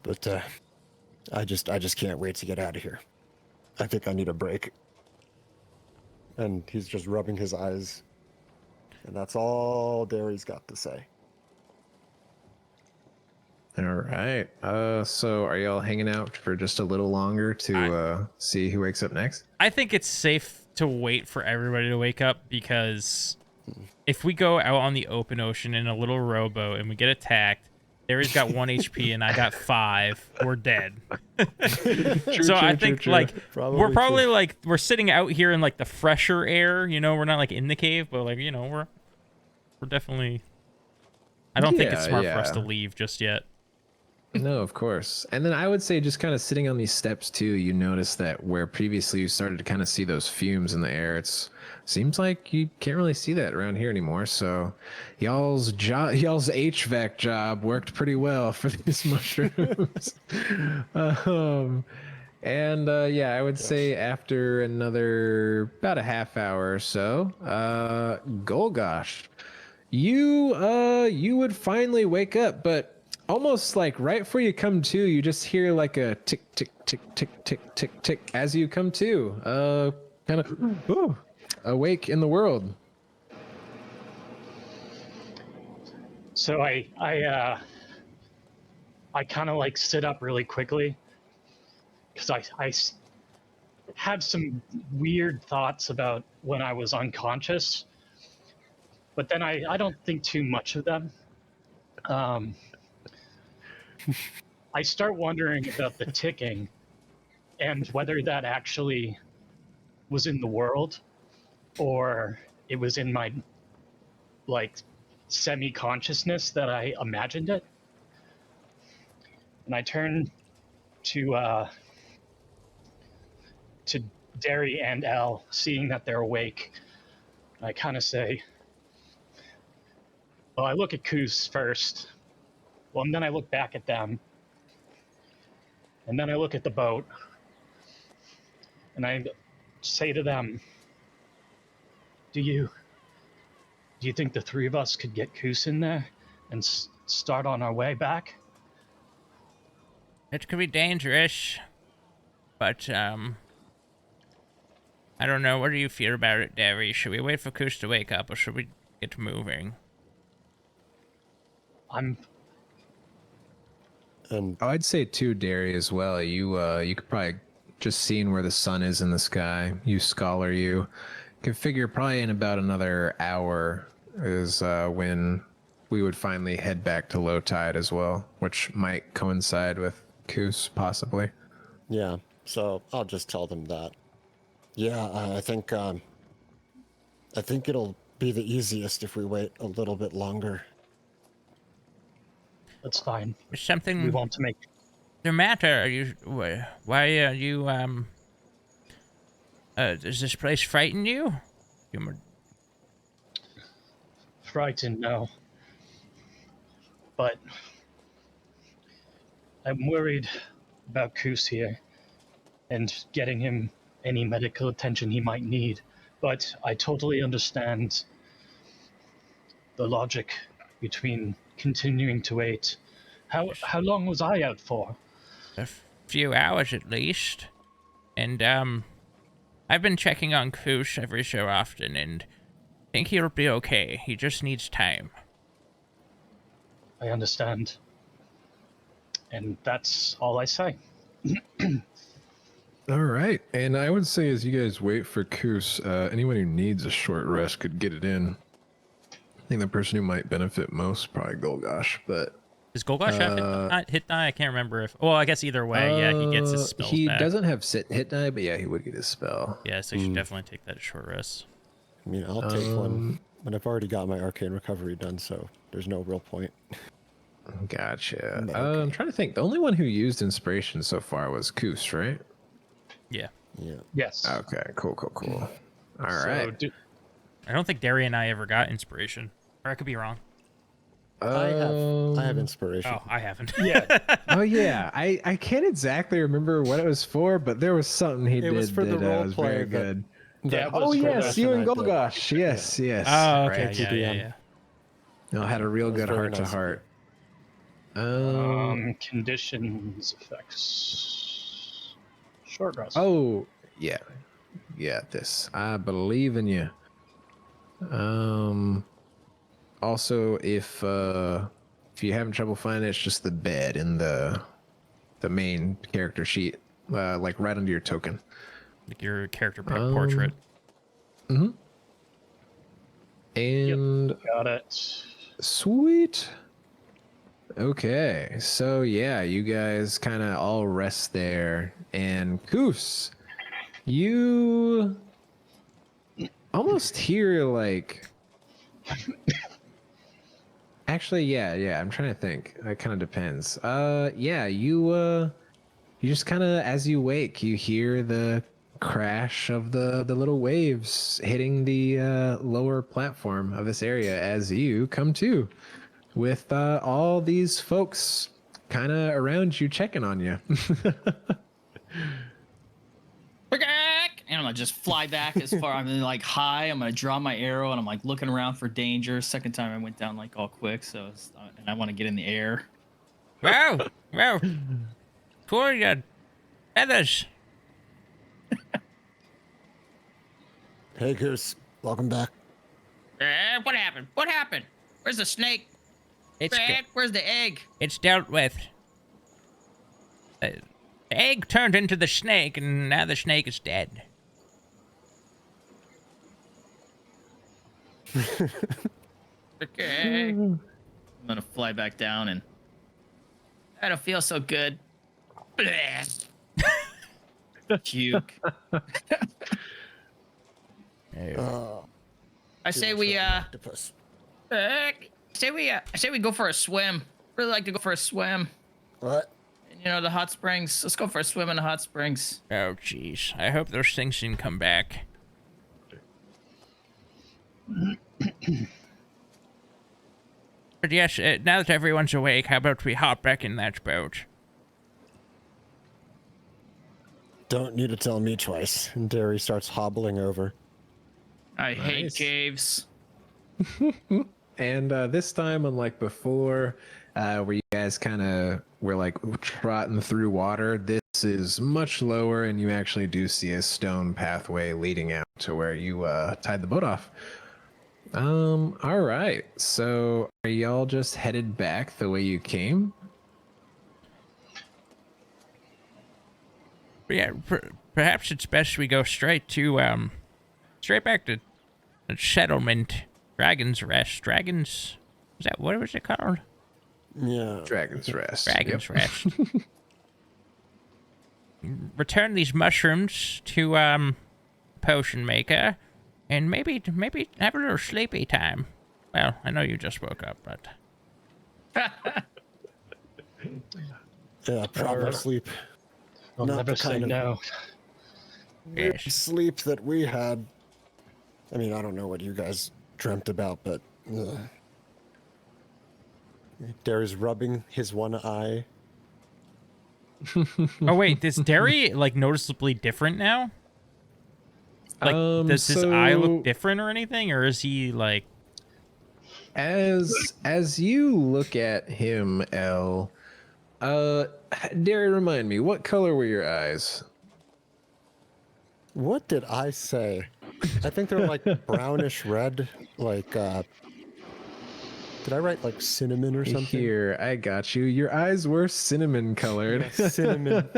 But I just can't wait to get out of here. I think I need a break. And he's just rubbing his eyes. And that's all Derry's got to say. All right. So are y'all hanging out for just a little longer to see who wakes up next? I think it's safe to wait for everybody to wake up, because if we go out on the open ocean in a little rowboat and we get attacked, Derry's got 1 HP and I got 5, we're dead. So I think like we're probably like we're sitting out here in like the fresher air, you know, we're not like in the cave, but like, you know, we're definitely, I don't think it's smart for us to leave just yet. No, of course. And then I would say just kind of sitting on these steps too, you notice that where previously you started to kind of see those fumes in the air, it's seems like you can't really see that around here anymore. So y'all's HVAC job worked pretty well for these mushrooms. Yeah, I would say after another about a half hour or so, Golgosh, you would finally wake up, but almost like right before you come to, you just hear like a tick, tick, tick, tick, tick, tick, tick as you come to. Kind of awake in the world. So I kind of like sit up really quickly because I have some weird thoughts about when I was unconscious, but then I don't think too much of them. I start wondering about the ticking and whether that actually was in the world or it was in my like semi-consciousness that I imagined it. And I turn to Derry and Elle, seeing that they're awake. I kind of say, well, I look at Koos first. Well, and then I look back at them. And then I look at the boat. And I say to them, do you think the three of us could get Koos in there and start on our way back? It could be dangerous, but I don't know. What do you feel about it, Derry? Should we wait for Koos to wake up, or should we get moving? I'd say too, Derry, as well. You could probably just seeing where the sun is in the sky. You scholar, you can figure probably in about another hour is when we would finally head back to low tide as well, which might coincide with Koos possibly. Yeah, so I'll just tell them that. Yeah, I think it'll be the easiest if we wait a little bit longer. That's fine. There's something We want to make the matter? Why are you, does this place frighten you? Frightened, no. But I'm worried about Koos here and getting him any medical attention he might need. But I totally understand the logic between continuing to wait. How long was I out for? A few hours at least. And, I've been checking on Koosh every so often, and I think he'll be okay. He just needs time. I understand. And that's all I say. All right. And I would say as you guys wait for Koos, anyone who needs a short rest could get it in. I think the person who might benefit most, probably Golgosh, but... Does Golgosh have hit die? I can't remember if... Well, I guess either way, yeah, he gets his spells He back. doesn't have hit die, but yeah, he would get his spell. Yeah, so you should definitely take that short rest. I mean, I'll take one, but I've already got my arcane recovery done, so there's no real point. Gotcha. Okay. I'm trying to think. The only one who used inspiration so far was Koos, right? Yeah. Yeah. Yes. Okay, cool. All right. I don't think Derry and I ever got inspiration. Or I could be wrong. I have inspiration. Oh, I haven't. Yeah. Oh yeah, I can't exactly remember what it was for, but there was something he did was for the that role was play very that- good. Yeah, it Oh was for yes, the- you and I did. Golgosh. Yes. Oh, okay. Right. Yeah. Y'all had a real That was good very heart to nice of heart. Conditions effects. Short rest. Oh yeah, this. I believe in you. Also, if you're having trouble finding it, it's just the bed in the main character sheet, like right under your token. Like your character portrait. And Got it. sweet. Okay, so yeah, you guys kind of all rest there, and Koos, you almost hear like. Actually, yeah. I'm trying to think. It kind of depends. Yeah, you just kind of as you wake, you hear the crash of the little waves hitting the lower platform of this area as you come to, with all these folks kind of around you checking on you. And I'm gonna just fly back as far. I'm like high. I'm gonna draw my arrow and I'm like looking around for danger. Second time I went down like all quick, so and I want to get in the air. Wow. Cool, you feathers. Hey, Goose. Welcome back. What happened? What happened? Where's the snake? It's Where's the egg? It's dealt with. The egg turned into the snake, and now the snake is dead. Okay. I'm gonna fly back down and I don't feel so good. Puke. I say we Octopus. I say we go for a swim. Really like to go for a swim. What? You know, the hot springs. Let's go for a swim in the hot springs. Oh, jeez. I hope those things didn't come back. But yes, now that everyone's awake, how about we hop back in that boat? Don't need to tell me twice. And Derry starts hobbling over. I hate Nice. caves. And this time, unlike before, where you guys kind of were like trotting through water, this is much lower, and you actually do see a stone pathway leading out to where you tied the boat off. All right. So are y'all just headed back the way you came? Yeah, perhaps it's best we go straight back to the settlement. Dragon's Rest. Is that, what was it called? Yeah. Dragon's Rest. Dragon's Yep. Rest. Return these mushrooms to, potion maker, and maybe have a little sleepy time. Well, I know you just woke up, but... Yeah, proper Or- sleep. I'll Not never the say kind of no. weird Yes. sleep that we had. I mean, I don't know what you guys dreamt about, but Derry's rubbing his one eye. Oh wait, is Derry like noticeably different now? Like, does his eye look different or anything, or is he like? As you look at him, L, Derry, remind me, what color were your eyes? What did I say? I think they're like brownish red. Like, did I write like cinnamon or something? Here, I got you. Your eyes were cinnamon colored. Yeah, cinnamon.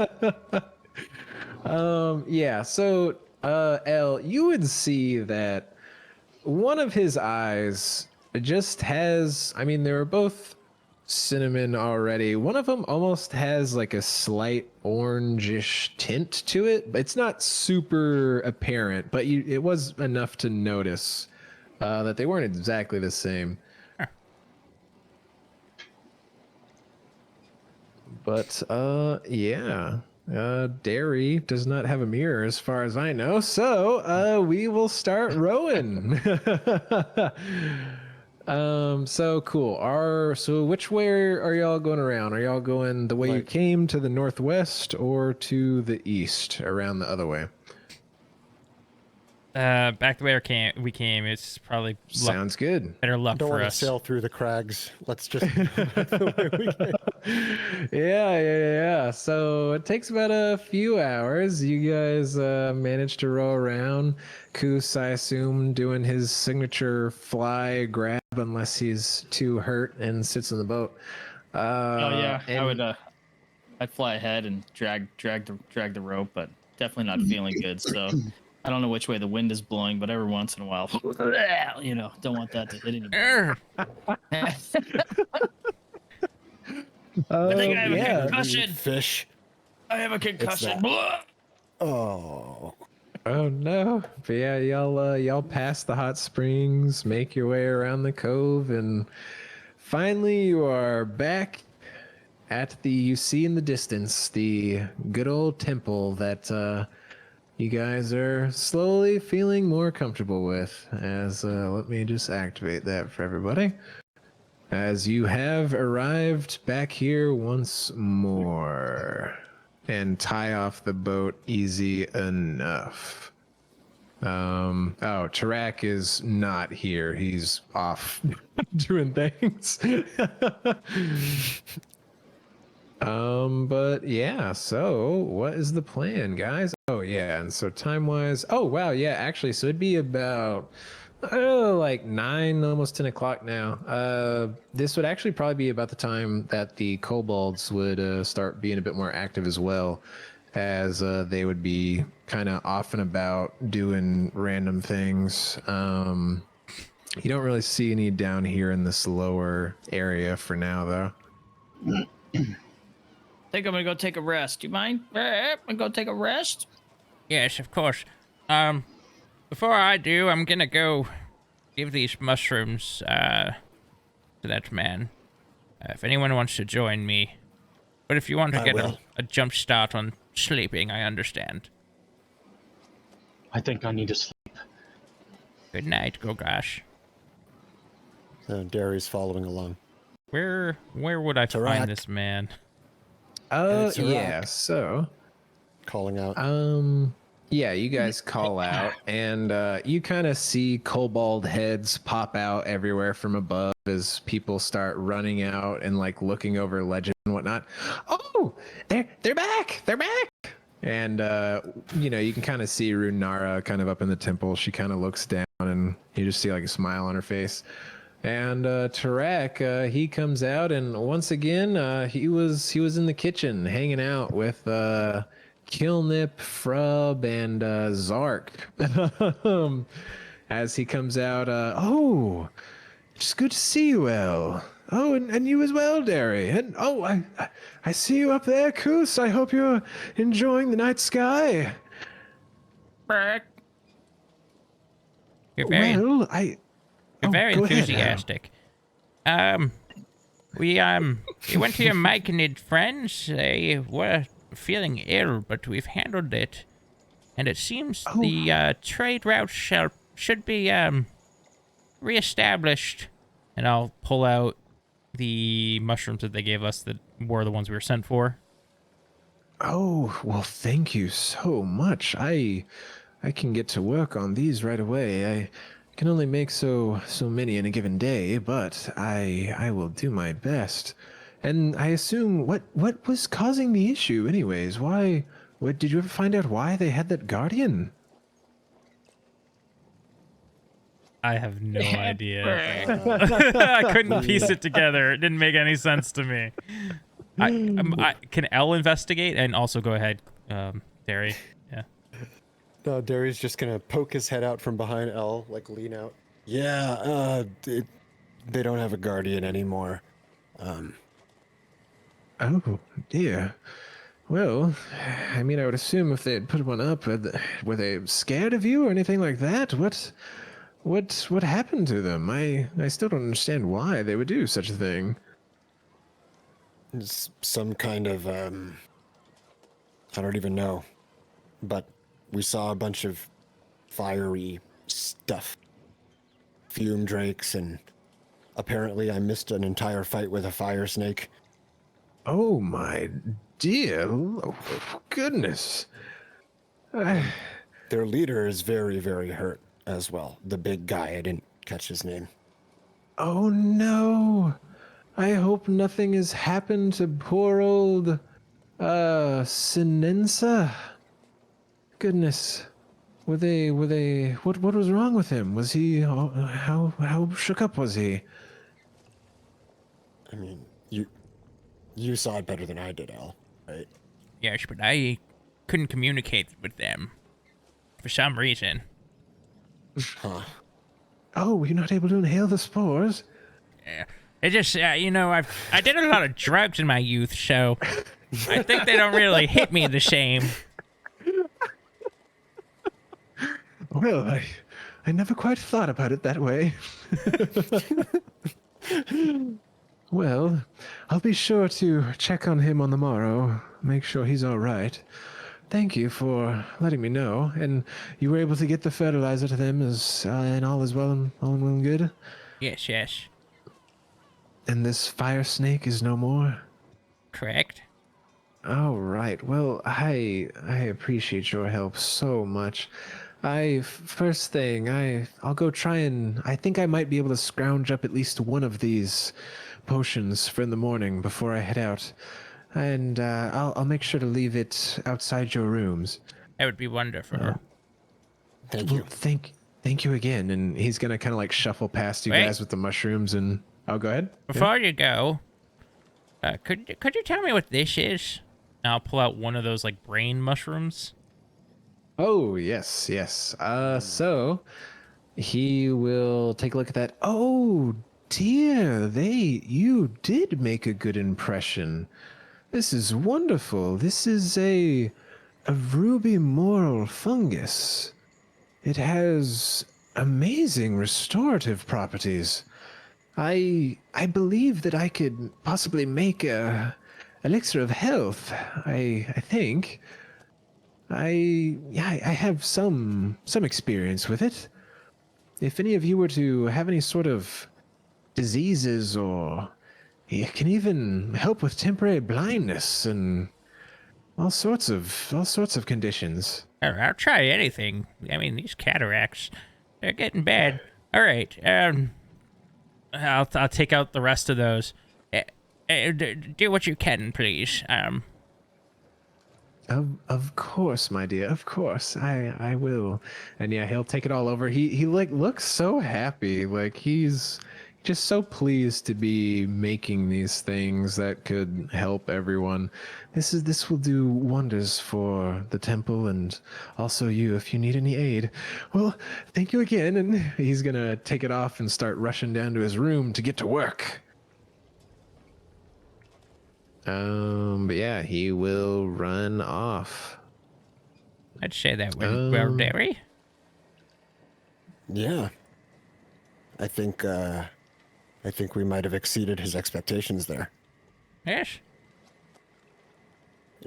Yeah, so L, you would see that one of his eyes just has, I mean, they were both cinnamon already. One of them almost has like a slight orangish tint to it. It's not super apparent, but it was enough to notice that they weren't exactly the same. But yeah. Derry does not have a mirror as far as I know, so we will start rowing. So cool. So which way are y'all going around? Are y'all going the way you Like- came, to the northwest, or to the east, around the other way? Back the way we came. It's probably Sounds good. better luck Don't for want to us. sail through the crags. Let's just the way we came. Yeah. So it takes about a few hours. You guys managed to row around. Koos, I assume, doing his signature fly grab, unless he's too hurt and sits in the boat. Oh yeah, I would. and- I'd fly ahead and drag the rope, but definitely not feeling good. So I don't know which way the wind is blowing, but every once in a while, don't want that to hit anybody. I think I have yeah. a concussion. Fish. I have a concussion. that. Oh. Oh no! But yeah, y'all pass the hot springs, make your way around the cove, and finally you are back at you see in the distance the good old temple that you guys are slowly feeling more comfortable with. As let me just activate that for everybody. As you have arrived back here once more, and tie off the boat easy enough. Tarak is not here. He's off doing things. But yeah, so what is the plan, guys? Oh yeah, and so time-wise, oh wow, yeah, actually, so it'd be about like 9, almost 10 o'clock now. This would actually probably be about the time that the kobolds would start being a bit more active as well, as they would be kind of off and about doing random things. You don't really see any down here in this lower area for now, though. Think I'm gonna go take a rest. Do you mind? I'm gonna go take a rest. Yes, of course. Before I do, I'm gonna go give these mushrooms to that man. If anyone wants to join me, but if you want to I get will. a jump start on sleeping, I understand. I think I need to sleep. Good night, Gogash. Derry's following along. Where would I Tarak. find this man? It's a Yeah, rock. so Calling out. yeah, you guys call out, and you kind of see kobold heads pop out everywhere from above as people start running out and like looking over legend and whatnot. Oh, they're back! They're back! And you can kind of see Runara kind of up in the temple. She kind of looks down, and you just see like a smile on her face. And Tarak, he comes out, and once again, he was in the kitchen hanging out with Kilnip, Frub, and Zark. As he comes out, oh, it's good to see you, El. Oh, and you as well, Derry. And oh, I see you up there, Koos. I hope you're enjoying the night sky. You're very, Well, you're very go ahead, Al. enthusiastic. We went to your Myconid friends. They were feeling ill, but we've handled it. And it seems the trade route should be reestablished. And I'll pull out the mushrooms that they gave us that were the ones we were sent for. Oh, well, thank you so much. I can get to work on these right away. I can only make so many in a given day, but I will do my best. And I assume what was causing the issue anyways? Why did you ever find out why they had that guardian? I have no idea. I couldn't piece it together. It didn't make any sense to me. Can Elle investigate and also go ahead, Derry? Yeah. No, Derry's just gonna poke his head out from behind Elle, like lean out. Yeah, they don't have a guardian anymore. Oh dear. Well, I mean, I would assume if they had put one up, were they scared of you or anything like that? What happened to them? I still don't understand why they would do such a thing. It's some kind of, I don't even know. But we saw a bunch of fiery stuff. Fume drakes, and apparently I missed an entire fight with a fire snake. Oh my dear, oh, goodness. Their leader is very, very hurt as well. The big guy, I didn't catch his name. Oh no. I hope nothing has happened to poor old, Sinensa. Goodness. What was wrong with him? Was he, how shook up was he? I mean, you saw it better than I did, Al, right? Yes, but I couldn't communicate with them for some reason. Huh. Oh, were you not able to inhale the spores? Yeah. It just, you know, I did a lot of drugs in my youth, so I think they don't really hit me the same. Well, I never quite thought about it that way. Well, I'll be sure to check on him on the morrow, make sure he's all right. Thank you for letting me know, and you were able to get the fertilizer to them and all is well and good? Yes, yes. And this fire snake is no more? Correct. All right. Well, I appreciate your help so much. First thing, I'll go try and I think I might be able to scrounge up at least one of these potions for in the morning before I head out, and I'll make sure to leave it outside your rooms. That would be wonderful. Thank you. Well, thank you again. And he's gonna kind of like shuffle past you Wait. guys with the mushrooms, and I'll go ahead. Before you go, could you tell me what this is? And I'll pull out one of those like brain mushrooms. Oh, yes. So he will take a look at that. Oh, dear. You did make a good impression. This is wonderful. This is a ruby moral fungus. It has amazing restorative properties. I believe that I could possibly make a elixir of health. I think. I have some experience with it. If any of you were to have any sort of diseases, or it can even help with temporary blindness and all sorts of conditions. I'll try anything. I mean, these cataracts, they're getting bad. All right. I'll take out the rest of those. Do what you can, please. Of course, my dear. Of course, I will. And yeah, he'll take it all over. He like looks so happy. Like he's just so pleased to be making these things that could help everyone. This will do wonders for the temple and also you if you need any aid. Well, thank you again. And he's gonna take it off and start rushing down to his room to get to work. But yeah, he will run off. I'd say that went well, Derry. Yeah. I think I think we might have exceeded his expectations there. Yes.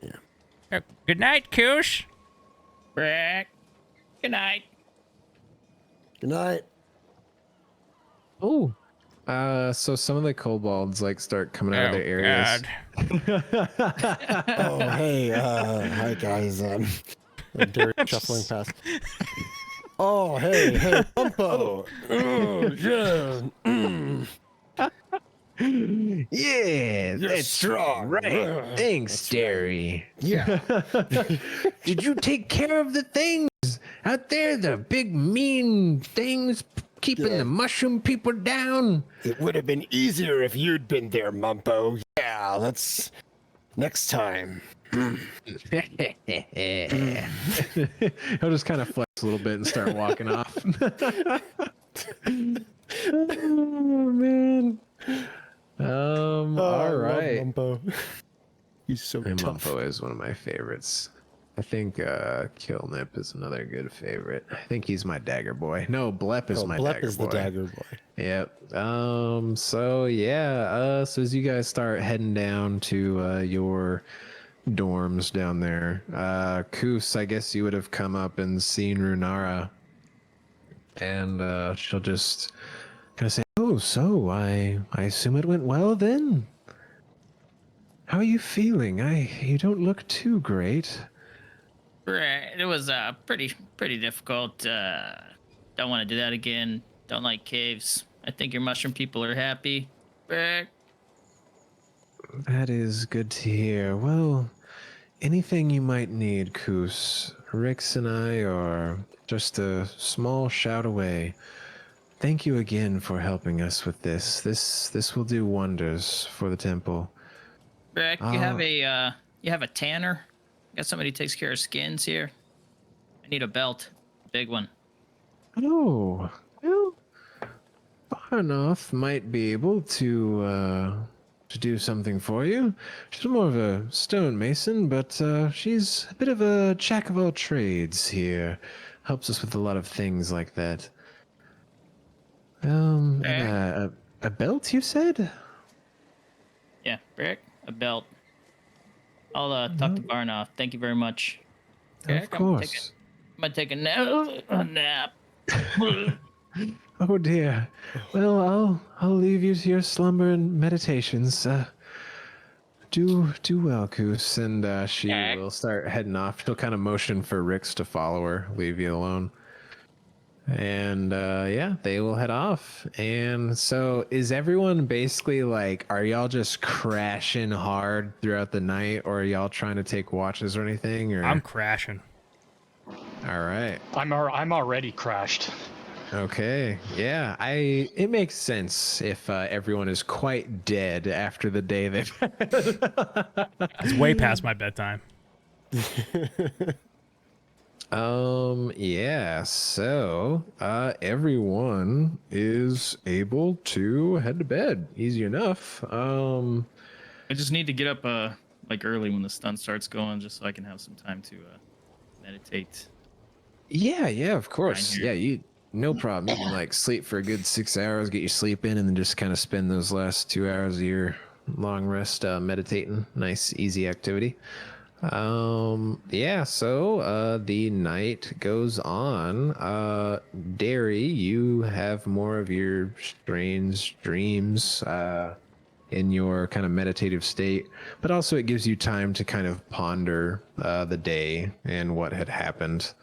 Yeah. Good night, Koosh. Brick. Good night. Good night. Oh. So some of the kobolds like start coming out of their areas. Oh, hey, hi guys. Derry shuffling past. Oh, hey, Bumpo. Oh, yeah. Yeah, You're that's strong. right. Thanks, That's Derry. Yeah. Did you take care of the things out there? The big mean things keeping Yeah. the mushroom people down? It would have been easier if you'd been there, Mumpo. Yeah, let's next time. He'll just kind of flex a little bit and start walking off. Oh man. All right. Mumpo. He's so And tough. Mumpo is one of my favorites. I think Killnip is another good favorite. I think he's my dagger boy. No, Blep is my Blep dagger is boy. the dagger boy. Yep. So yeah. So as you guys start heading down to your dorms down there, Koos, I guess you would have come up and seen Runara, and she'll just kind of say, "Oh, so I assume it went well then. How are you feeling? You don't look too great." Right. It was pretty difficult. Don't want to do that again. Don't like caves. I think your mushroom people are happy. Brick. That is good to hear. Well, anything you might need, Koos, Rix and I are just a small shout away. Thank you again for helping us with this. This will do wonders for the temple. Brick, you have a tanner? Got somebody who takes care of skins here? I need a belt. A big one. Oh, well, Barnoth might be able to do something for you. She's more of a stonemason, but she's a bit of a jack of all trades here. Helps us with a lot of things like that. And a belt, you said? Yeah, Brick, a belt. I'll talk to Barnoff. Thank you very much. Of course. I'm gonna take a nap. Oh dear. Well, I'll leave you to your slumber and meditations. Do well, Koos, and she will start heading off. She'll kind of motion for Rix to follow her, leave you alone. And yeah, they will head off. And so is everyone basically like, are y'all just crashing hard throughout the night, or are y'all trying to take watches or anything? Or I'm crashing. all right. I'm already crashed. Okay. Yeah, it makes sense if everyone is quite dead after the day they've had. It's way past my bedtime. Yeah, so everyone is able to head to bed. Easy enough. I just need to get up like early when the sun starts going, just so I can have some time to meditate. Yeah, of course. Fine here. Yeah, no problem. You can like sleep for a good 6 hours, get your sleep in, and then just kind of spend those last 2 hours of your long rest meditating. Nice, easy activity. Yeah, so the night goes on. Derry, you have more of your strange dreams in your kind of meditative state, but also it gives you time to kind of ponder the day and what had happened.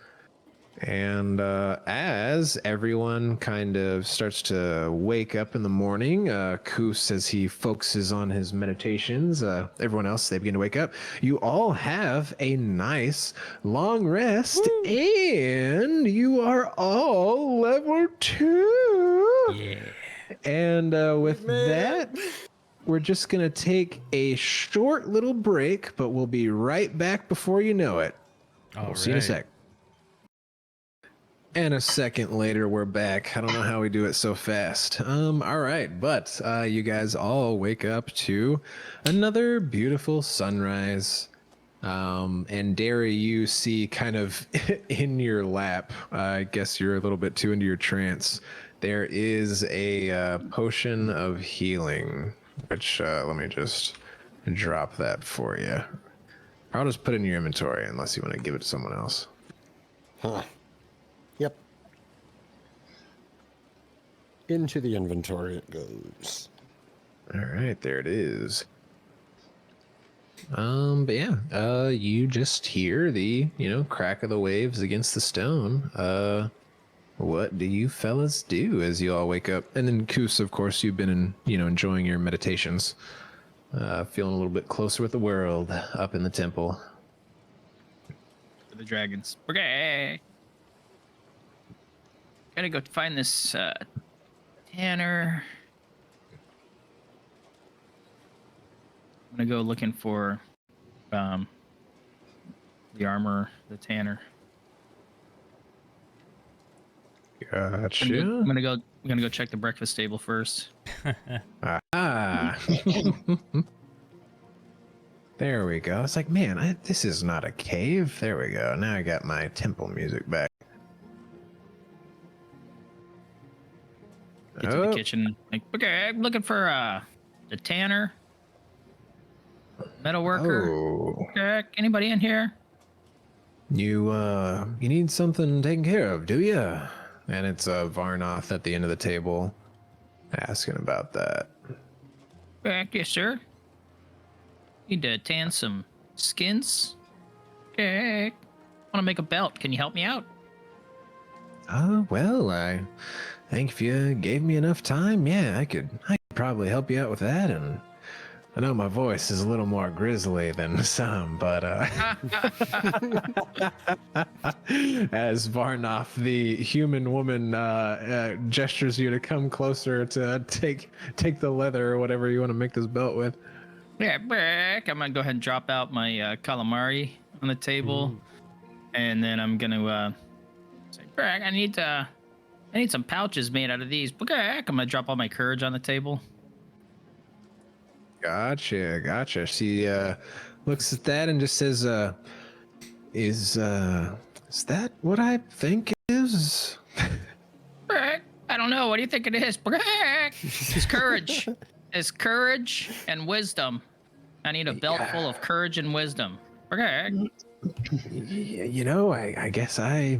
And as everyone kind of starts to wake up in the morning, Koos, as he focuses on his meditations, everyone else, they begin to wake up. You all have a nice long rest, and you are all level 2. Yeah. And with that, we're just going to take a short little break, but we'll be right back before you know it. We'll see you in a sec. And a second later, we're back. I don't know how we do it so fast. All right, but you guys all wake up to another beautiful sunrise. And Derry, you see kind of in your lap, I guess you're a little bit too into your trance. There is a potion of healing, which let me just drop that for you. I'll just put it in your inventory unless you want to give it to someone else. Huh. Yep. Into the inventory it goes. All right, there it is. But yeah, you just hear the, crack of the waves against the stone. What do you fellas do as you all wake up? And then Koos, of course, you've been enjoying your meditations. Feeling a little bit closer with the world up in the temple. For the dragons. Okay. Gotta go find this Tanner. I'm gonna go looking for the armor, the Tanner. Gotcha. I'm gonna go check the breakfast table first. Ah. There we go. It's like, man, this is not a cave. There we go. Now I got my temple music back. Get to the kitchen. Like, okay, I'm looking for the Tanner. Metal worker. Oh. Okay, anybody in here? You need something taken care of, do you? And it's Varnoth at the end of the table asking about that. Yes, sir. Need to tan some skins. Okay. Want to make a belt. Can you help me out? Well, I think if you gave me enough time, yeah, I could probably help you out with that. And I know my voice is a little more grisly than some, but as Varnoth, the human woman, gestures you to come closer to take the leather or whatever you want to make this belt with. Yeah, I'm gonna go ahead and drop out my calamari on the table, and then I'm gonna say, I need some pouches made out of these. I'm gonna drop all my courage on the table. Gotcha. She looks at that and just says, is that what I think it is? I don't know. What do you think it is? It's courage. It's courage and wisdom. I need a belt full of courage and wisdom. I guess I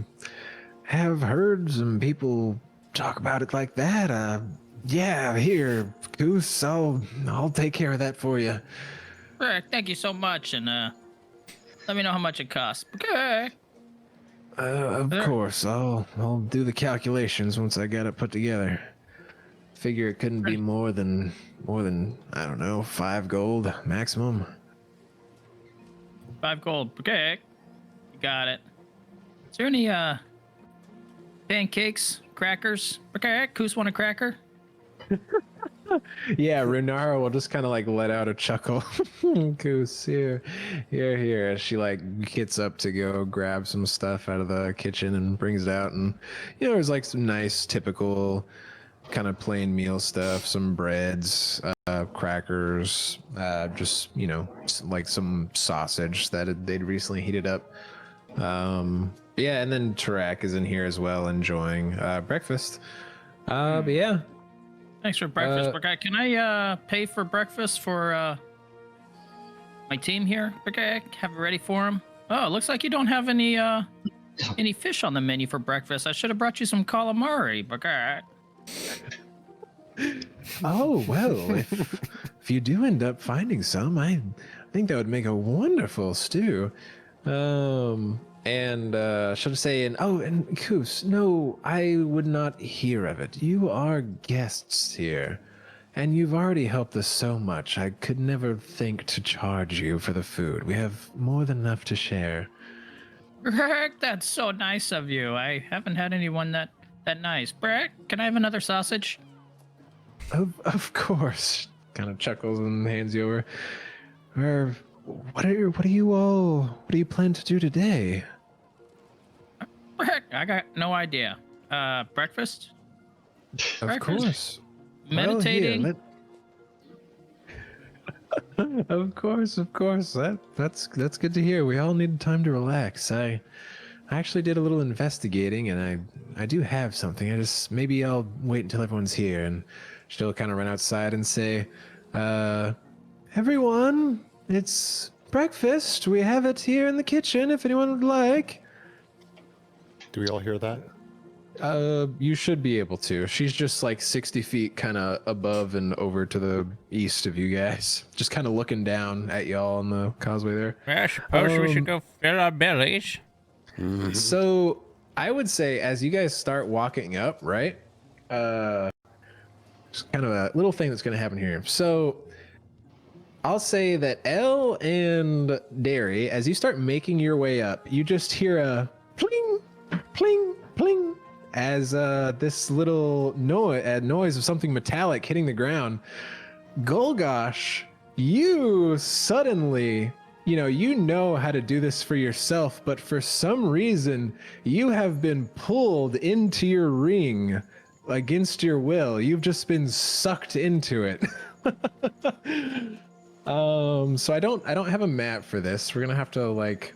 have heard some people talk about it like that. Yeah, here, Goose, I'll take care of that for you. Thank you so much, and let me know how much it costs. Okay. Of course, I'll do the calculations once I got it put together. Figure it couldn't be more than I don't know, 5 gold maximum. 5 gold. Okay. You got it. Is there any pancakes, crackers? Okay, Koos want a cracker? Yeah, Runara will just kind of like let out a chuckle. Goose, here. As she gets up to go grab some stuff out of the kitchen and brings it out, and there's like some nice typical kind of plain meal stuff, some breads, crackers, just like some sausage that they'd recently heated up. Yeah, and then Tarak is in here as well, enjoying breakfast. But yeah. Thanks for breakfast. Okay, can I pay for breakfast for my team here? Okay, have it ready for them. Oh, it looks like you don't have any fish on the menu for breakfast. I should have brought you some calamari. Okay. Oh well, if you do end up finding some, I think that would make a wonderful stew. And should I say, and Koos, no, I would not hear of it. You are guests here, and you've already helped us so much. I could never think to charge you for the food. We have more than enough to share. That's so nice of you. I haven't had anyone that nice. Can I have another sausage? Of course. Kind of chuckles and hands you over. What do you plan to do today? I got no idea. Breakfast? Of course. Meditating. Well, Of course, of course. That's good to hear. We all need time to relax. I actually did a little investigating, and I do have something. Maybe I'll wait until everyone's here, and she'll kind of run outside and say, "Everyone, it's breakfast. We have it here in the kitchen. If anyone would like." Do we all hear that? You should be able to. She's just like 60 feet kind of above and over to the east of you guys. Just kind of looking down at y'all on the causeway there. I suppose we should go fill our bellies. So I would say as you guys start walking up, right? Just kind of a little thing that's going to happen here. So I'll say that Elle and Derry, as you start making your way up, you just hear a pling, pling, pling, as this little noise of something metallic hitting the ground. Golgosh, you suddenly, you know how to do this for yourself, but for some reason, you have been pulled into your ring against your will. You've just been sucked into it. So I don't have a map for this. We're gonna have to like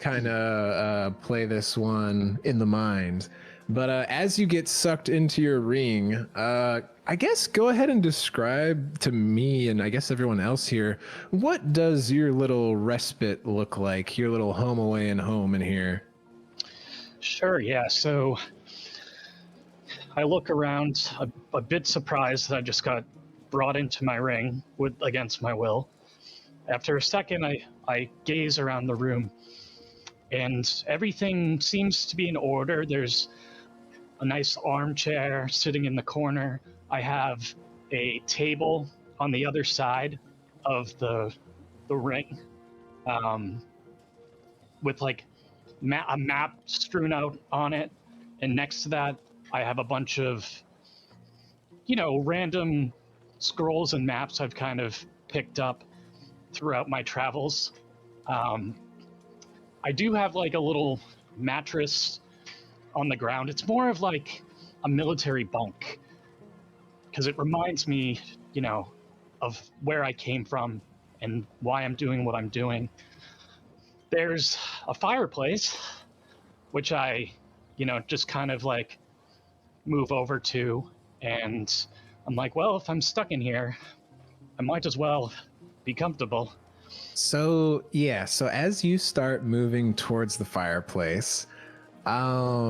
kind of play this one in the mind. But as you get sucked into your ring, I guess go ahead and describe to me and I guess everyone else here, what does your little respite look like? Your little home away and home in here? Sure, yeah. So I look around, a bit surprised that I just got brought into my ring against my will. After a second, I gaze around the room, and everything seems to be in order. There's a nice armchair sitting in the corner. I have a table on the other side of the ring, with like a map strewn out on it, and next to that, I have a bunch of random scrolls and maps I've kind of picked up throughout my travels. I do have like a little mattress on the ground. It's more of like a military bunk because it reminds me, of where I came from and why I'm doing what I'm doing. There's a fireplace, which I, just kind of like move over to, and I'm like, well, if I'm stuck in here, I might as well be comfortable. So as you start moving towards the fireplace, let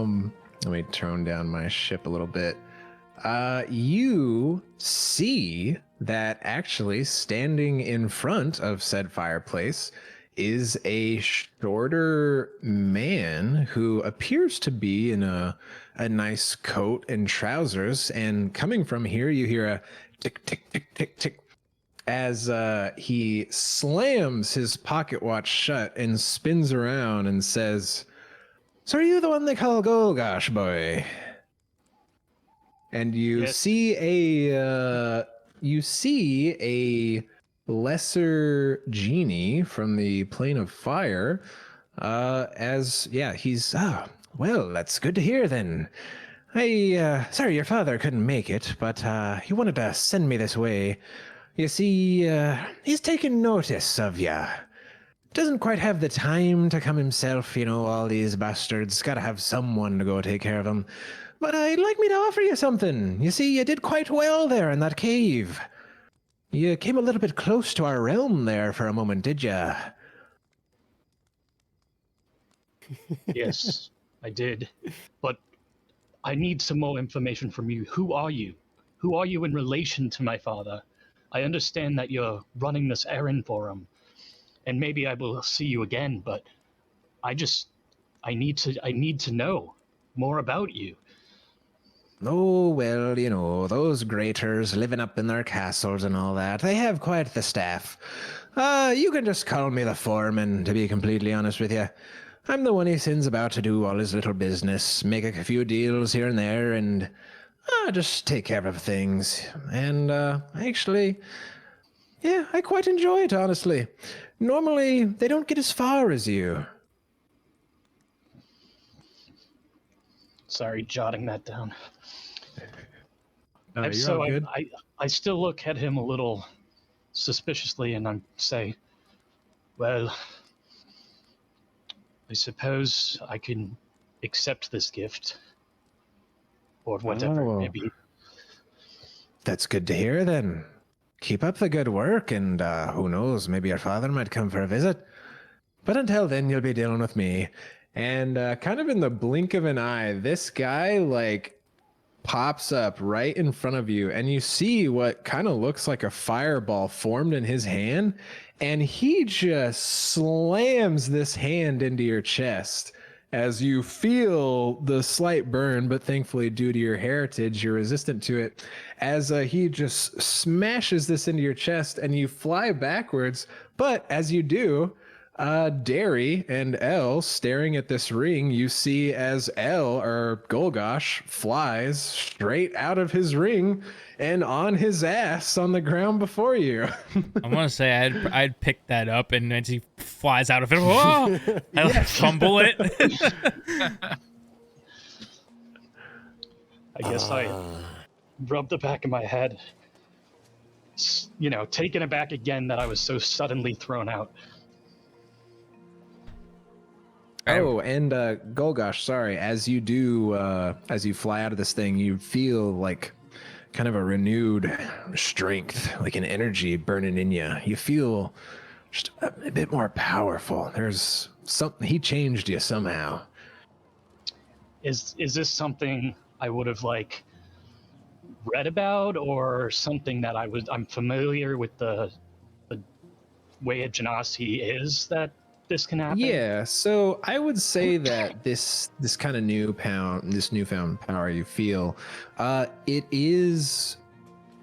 me tone down my ship a little bit. You see that actually standing in front of said fireplace is a shorter man who appears to be in a nice coat and trousers. And coming from here, you hear a tick, tick, tick, tick, tick, as he slams his pocket watch shut and spins around and says, "So are you the one they call Golgosh Boy?" And you Yes. see a lesser genie from the plane of fire. He's well, that's good to hear then. Sorry your father couldn't make it, but he wanted to send me this way. You see, he's taken notice of ya. Doesn't quite have the time to come himself, all these bastards. Gotta have someone to go take care of them. But he'd like me to offer you something. You see, you did quite well there in that cave. You came a little bit close to our realm there for a moment, did ya? Yes, I did. But I need some more information from you. Who are you? Who are you in relation to my father? I understand that you're running this errand for him, and maybe I will see you again, but I need to know more about you. Oh, well, those graters living up in their castles and all that, they have quite the staff. You can just call me the foreman, to be completely honest with you. I'm the one he sends about to do all his little business, make a few deals here and there, and just take care of things. And actually, yeah, I quite enjoy it, honestly. Normally, they don't get as far as you. Sorry, jotting that down. You're So all good. I still look at him a little suspiciously and I say, well, I suppose I can accept this gift or whatever it may Oh, be. that's good to hear then. Keep up the good work, and who knows, maybe your father might come for a visit. But until then, you'll be dealing with me. And kind of in the blink of an eye, this guy, like, pops up right in front of you, and you see what kind of looks like a fireball formed in his hand, and he just slams this hand into your chest as you feel the slight burn, but thankfully due to your heritage you're resistant to it, as he just smashes this into your chest and you fly backwards. But as you do, Derry and Elle staring at this ring, you see as Elle, or Golgosh, flies straight out of his ring and on his ass on the ground before you. I want to say I'd pick that up, and as he flies out of it, whoa! I like fumble it. I guess I rubbed the back of my head, you know, taken aback again that I was so suddenly thrown out. Oh, and Golgosh, sorry, as you do, as you fly out of this thing, you feel like kind of a renewed strength, like an energy burning in you. You feel just a bit more powerful. There's something, he changed you somehow. Is this something I would have like read about, or something that I'm familiar with the way a Genasi is that this can happen? Yeah, so I would say that this kind of newfound power you feel, it is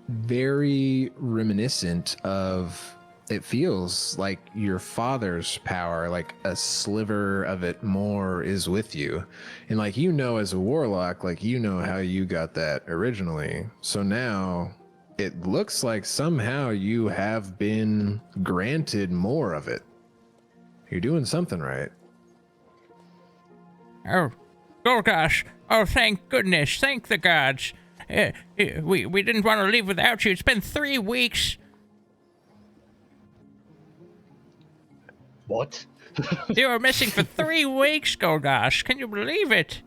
very reminiscent of. It feels like your father's power, like a sliver of it more is with you, and like as a warlock, like how you got that originally. So now it looks like somehow you have been granted more of it. You're doing something right. Oh gosh. Oh, thank goodness. Thank the gods. We didn't want to leave without you. It's been 3 weeks. What? You were missing for 3 weeks, Golgosh. Can you believe it?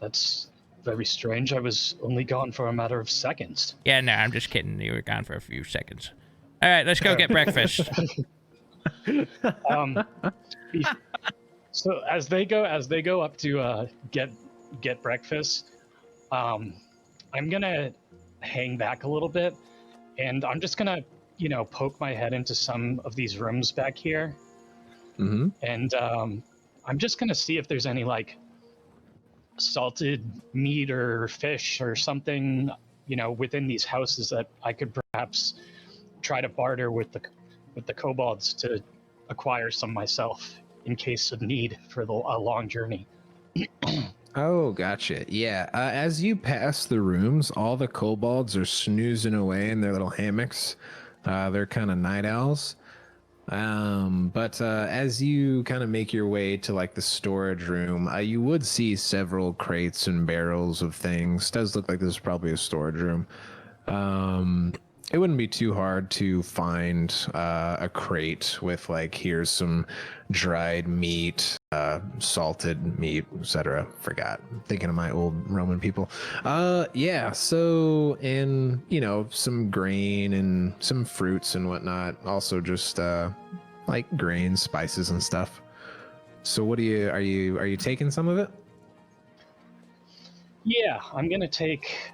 That's very strange. I was only gone for a matter of seconds. Yeah, no, I'm just kidding. You were gone for a few seconds. All right, let's go get breakfast. So as they go up to get breakfast, I'm gonna hang back a little bit, and I'm just gonna poke my head into some of these rooms back here, and I'm just gonna see if there's any like salted meat or fish or something within these houses that I could perhaps try to barter with the kobolds to acquire some myself in case of need for a long journey. Oh, gotcha. Yeah. As you pass the rooms, all the kobolds are snoozing away in their little hammocks. They're kind of night owls. But as you kind of make your way to like the storage room, you would see several crates and barrels of things. Does look like this is probably a storage room. It wouldn't be too hard to find a crate with like, here's some dried meat, salted meat, etc. Forgot. Thinking of my old Roman people. Yeah. So, and some grain and some fruits and whatnot. Also, just like grains, spices, and stuff. So, what are you taking some of it? Yeah, I'm gonna take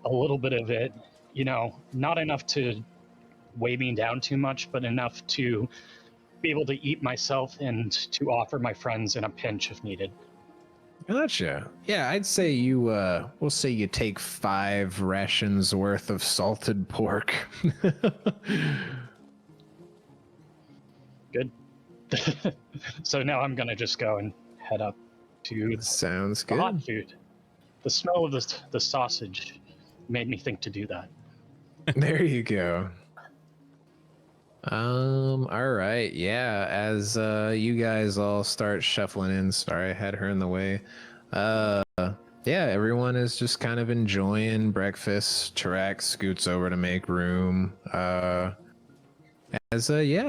a little bit of it. Not enough to weigh me down too much, but enough to be able to eat myself and to offer my friends in a pinch if needed. Gotcha. Yeah, I'd say we'll say you take 5 rations worth of salted pork. Good. So now I'm gonna just go and head up to Sounds the good. hot food. The smell of the sausage made me think to do that. There you go. All right. Yeah, as you guys all start shuffling in, sorry, I had her in the way. Yeah, everyone is just kind of enjoying breakfast. Tarak scoots over to make room. Yeah,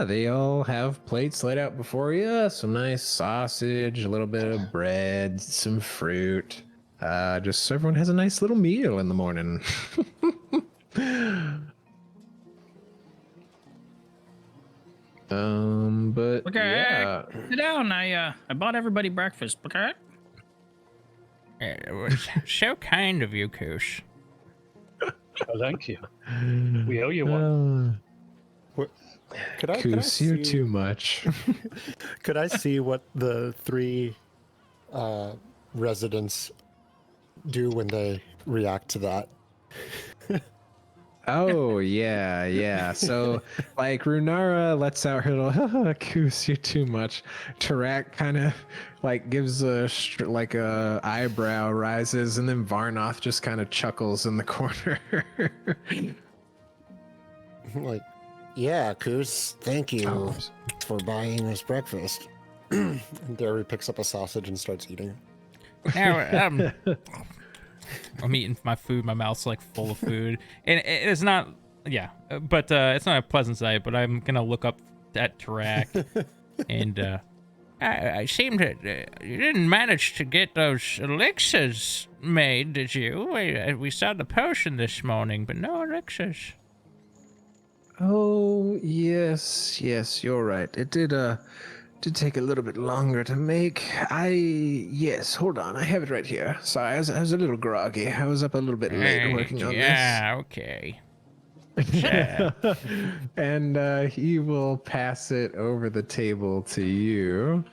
they all have plates laid out before you. Some nice sausage, a little bit of bread, some fruit. Just so everyone has a nice little meal in the morning. But Okay, yeah. sit down. I bought everybody breakfast. Okay. It was so kind of you, Koos. Oh, thank you. We owe you one. What, could I Koos, you're see? too much. Could I see what the three residents do when they react to that? Oh, yeah, yeah. So, like, Runara lets out her little, Koos, you're too much. Tarak kind of, like, gives like, a eyebrow rises, and then Varnoth just kind of chuckles in the corner. Like, yeah, Koos, thank you Oh, for buying us breakfast. And Derry picks up a sausage and starts eating. Now, I'm eating my food. My mouth's like full of food, and it's not. Yeah, but it's not a pleasant sight. But I'm gonna look up at Tarak, and I seem to. You didn't manage to get those elixirs made, did you? We saw the potion this morning, but no elixirs. Oh, yes, yes, you're right. It did take a little bit longer to make. Yes, hold on, I have it right here. Sorry, I was a little groggy. I was up a little bit late working on Yeah, okay. this. And he will pass it over the table to you.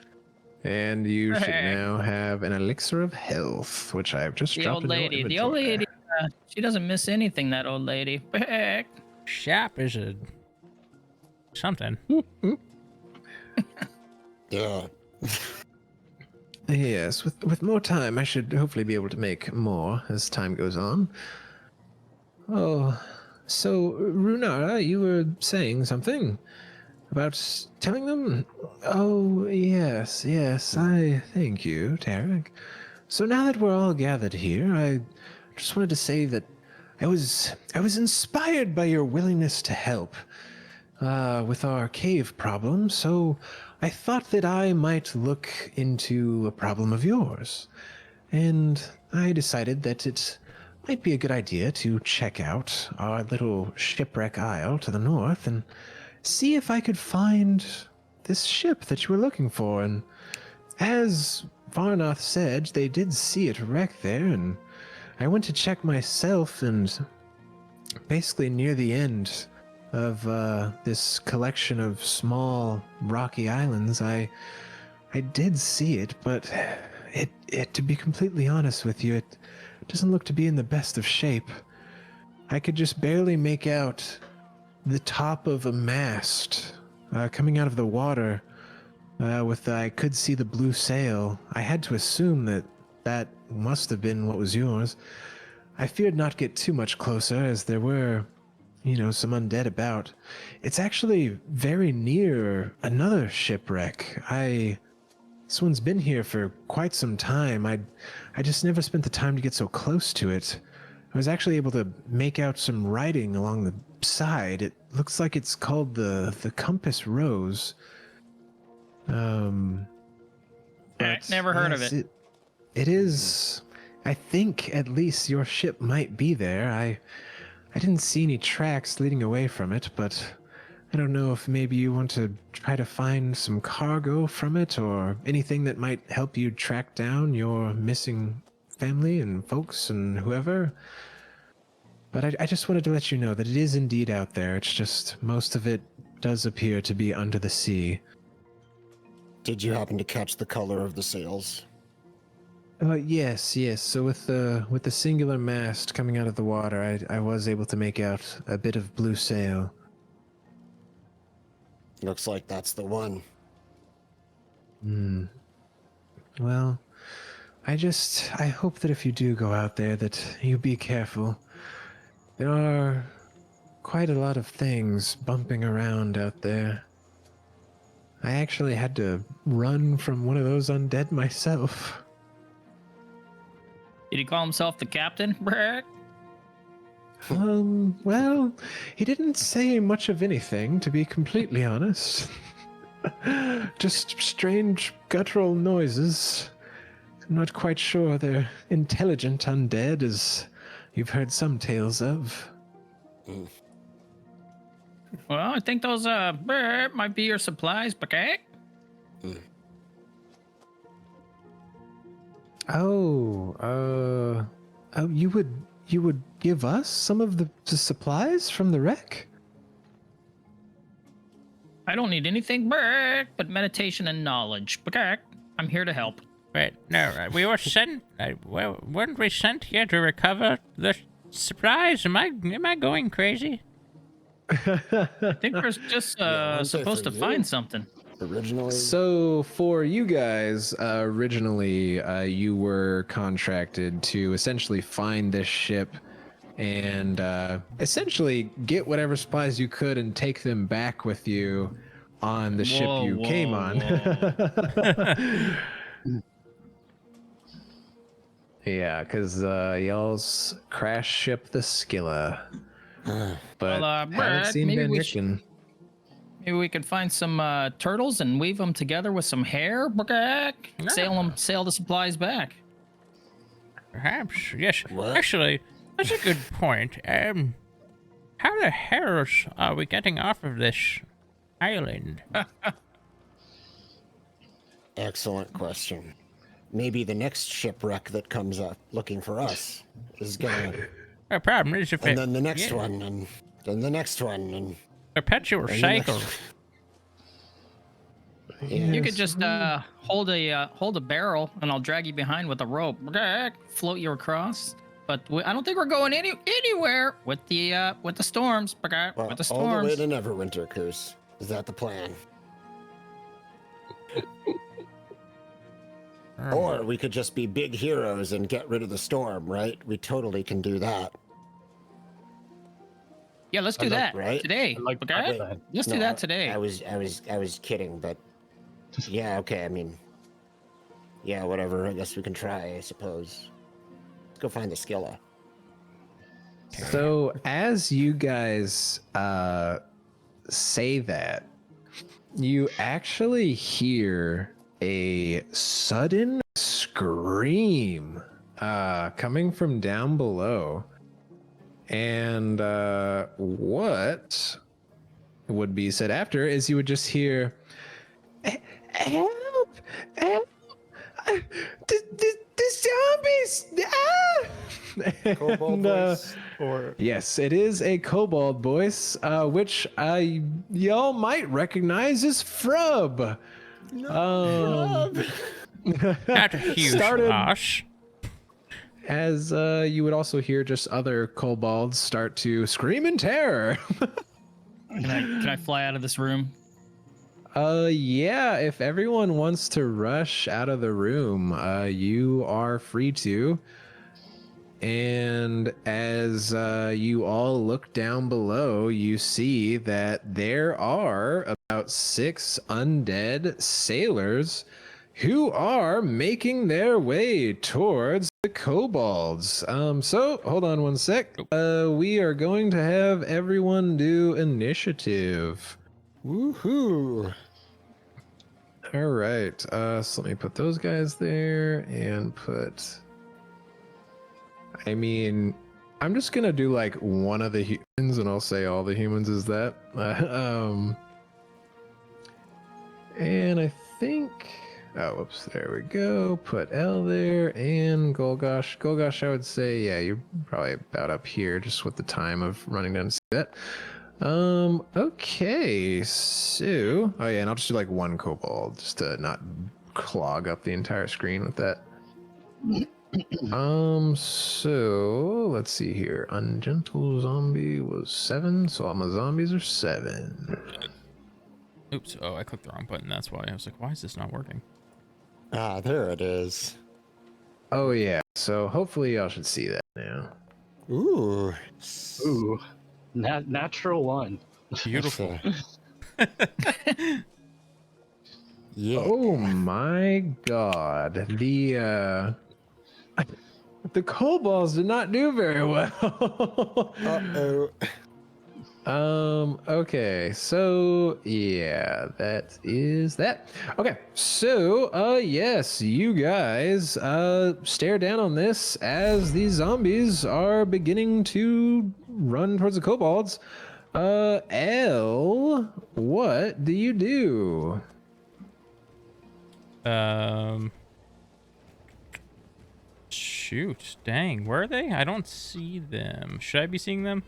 And you should now have an elixir of health, which I've just The dropped old in your lady. inventory. The old lady. She doesn't miss anything. That old lady. Shop is a something. Yeah. Yes, with more time, I should hopefully be able to make more as time goes on. Oh, so Runara, you were saying something about telling them? Oh, yes, yes, I thank you, Tarek. So now that we're all gathered here, I just wanted to say that I was inspired by your willingness to help with our cave problem, so I thought that I might look into a problem of yours. And I decided that it might be a good idea to check out our little shipwreck isle to the north and see if I could find this ship that you were looking for. And as Varnoth said, they did see it wrecked there, and I went to check myself, and basically near the end of this collection of small rocky islands, I did see it, but it to be completely honest with you, it doesn't look to be in the best of shape. I could just barely make out the top of a mast coming out of the water. I could see the blue sail. I had to assume that that must have been what was yours. I feared not get too much closer, as there were, some undead about. It's actually very near another shipwreck. This one's been here for quite some time. I just never spent the time to get so close to it. I was actually able to make out some writing along the side. It looks like it's called the Compass Rose. Never heard of yes, it. It is. I think at least your ship might be there. I didn't see any tracks leading away from it, but I don't know if maybe you want to try to find some cargo from it or anything that might help you track down your missing family and folks and whoever. But I just wanted to let you know that it is indeed out there. It's just most of it does appear to be under the sea. Did you happen to catch the color of the sails? Yes. So with the singular mast coming out of the water, I was able to make out a bit of blue sail. Looks like that's the one. Well, I hope that if you do go out there that you be careful. There are quite a lot of things bumping around out there. I actually had to run from one of those undead myself. Did he call himself the captain? Brrr. Well, he didn't say much of anything, to be completely honest. Just strange guttural noises. I'm not quite sure they're intelligent undead, as you've heard some tales of. Well, I think those brrr, might be your supplies, okay? Oh, you would give us some of the supplies from the wreck? I don't need anything brrr, but meditation and knowledge. Okay? I'm here to help. Wait, no, we were sent. Weren't we sent here to recover the supplies? Am I going crazy? I think we're just Yeah, supposed to for find you. something. Originally, So for you guys, originally you were contracted to essentially find this ship and essentially get whatever supplies you could and take them back with you on the ship Whoa, you came whoa, on. Yeah, because y'all's crash ship the Skilla. But Well, haven't Brett, seen maybe Ben we Ricken. Maybe we could find some turtles and weave them together with some hair. Brrr. Sail the supplies back. Perhaps, yes. What? Actually, that's a good point. How the hairs are we getting off of this island? excellent question. Maybe the next shipwreck that comes up looking for us is gonna, The problem is if and it then the next one, and then the next one, and perpetual the cycle. next- You could just hold a barrel, and I'll drag you behind with a rope. Brrr. Float you across. But I don't think we're going anywhere with the storms. Brrr. well, With the all the way storms. to Neverwinter, Coos. Is that the plan? Or we could just be big heroes and get rid of the storm, right? We totally can do that. Yeah, let's do that right? today. I like Okay? that. Let's do No, that today. I was kidding, but yeah, okay. I mean, yeah, whatever. I guess we can try. I suppose. Let's go find the Skilla. So as you guys say that, you actually hear a sudden scream coming from down below. And what would be said after is you would just hear, "Help! Help! The zombies! Ah!" Kobold And, voice, or yes, it is a kobold voice, which y'all might recognize as Frub. Not a huge Started- loss. As you would also hear just other kobolds start to scream in terror. Can I fly out of this room? Yeah, if everyone wants to rush out of the room, you are free to. And as you all look down below, you see that there are about 6 undead sailors who are making their way towards the kobolds. So hold on one sec. We are going to have everyone do initiative. woohoo! All right. So let me put those guys there and put. I mean, I'm just gonna do like one of the humans, and I'll say all the humans is that. And I think. Oh, whoops. There we go. Put L there and Golgosh. Golgosh, I would say, yeah, you're probably about up here, just with the time of running down to see that. Okay, so, oh yeah, and I'll just do like one kobold, just to not clog up the entire screen with that. So let's see here. Ungentle zombie was 7, so all my zombies are 7. Oops. Oh, I clicked the wrong button. That's why. I was like, why is this not working? Ah, there it is. Oh yeah, so hopefully y'all should see that now. Ooh. Ooh, natural one. Beautiful. Yeah. Oh my god, the The kobolds did not do very well. Uh-oh. Okay, so yeah, that is that. Okay, so yes, you guys stare down on this as these zombies are beginning to run towards the kobolds. L, what do you do? Shoot, dang, where are they? I don't see them. Should I be seeing them?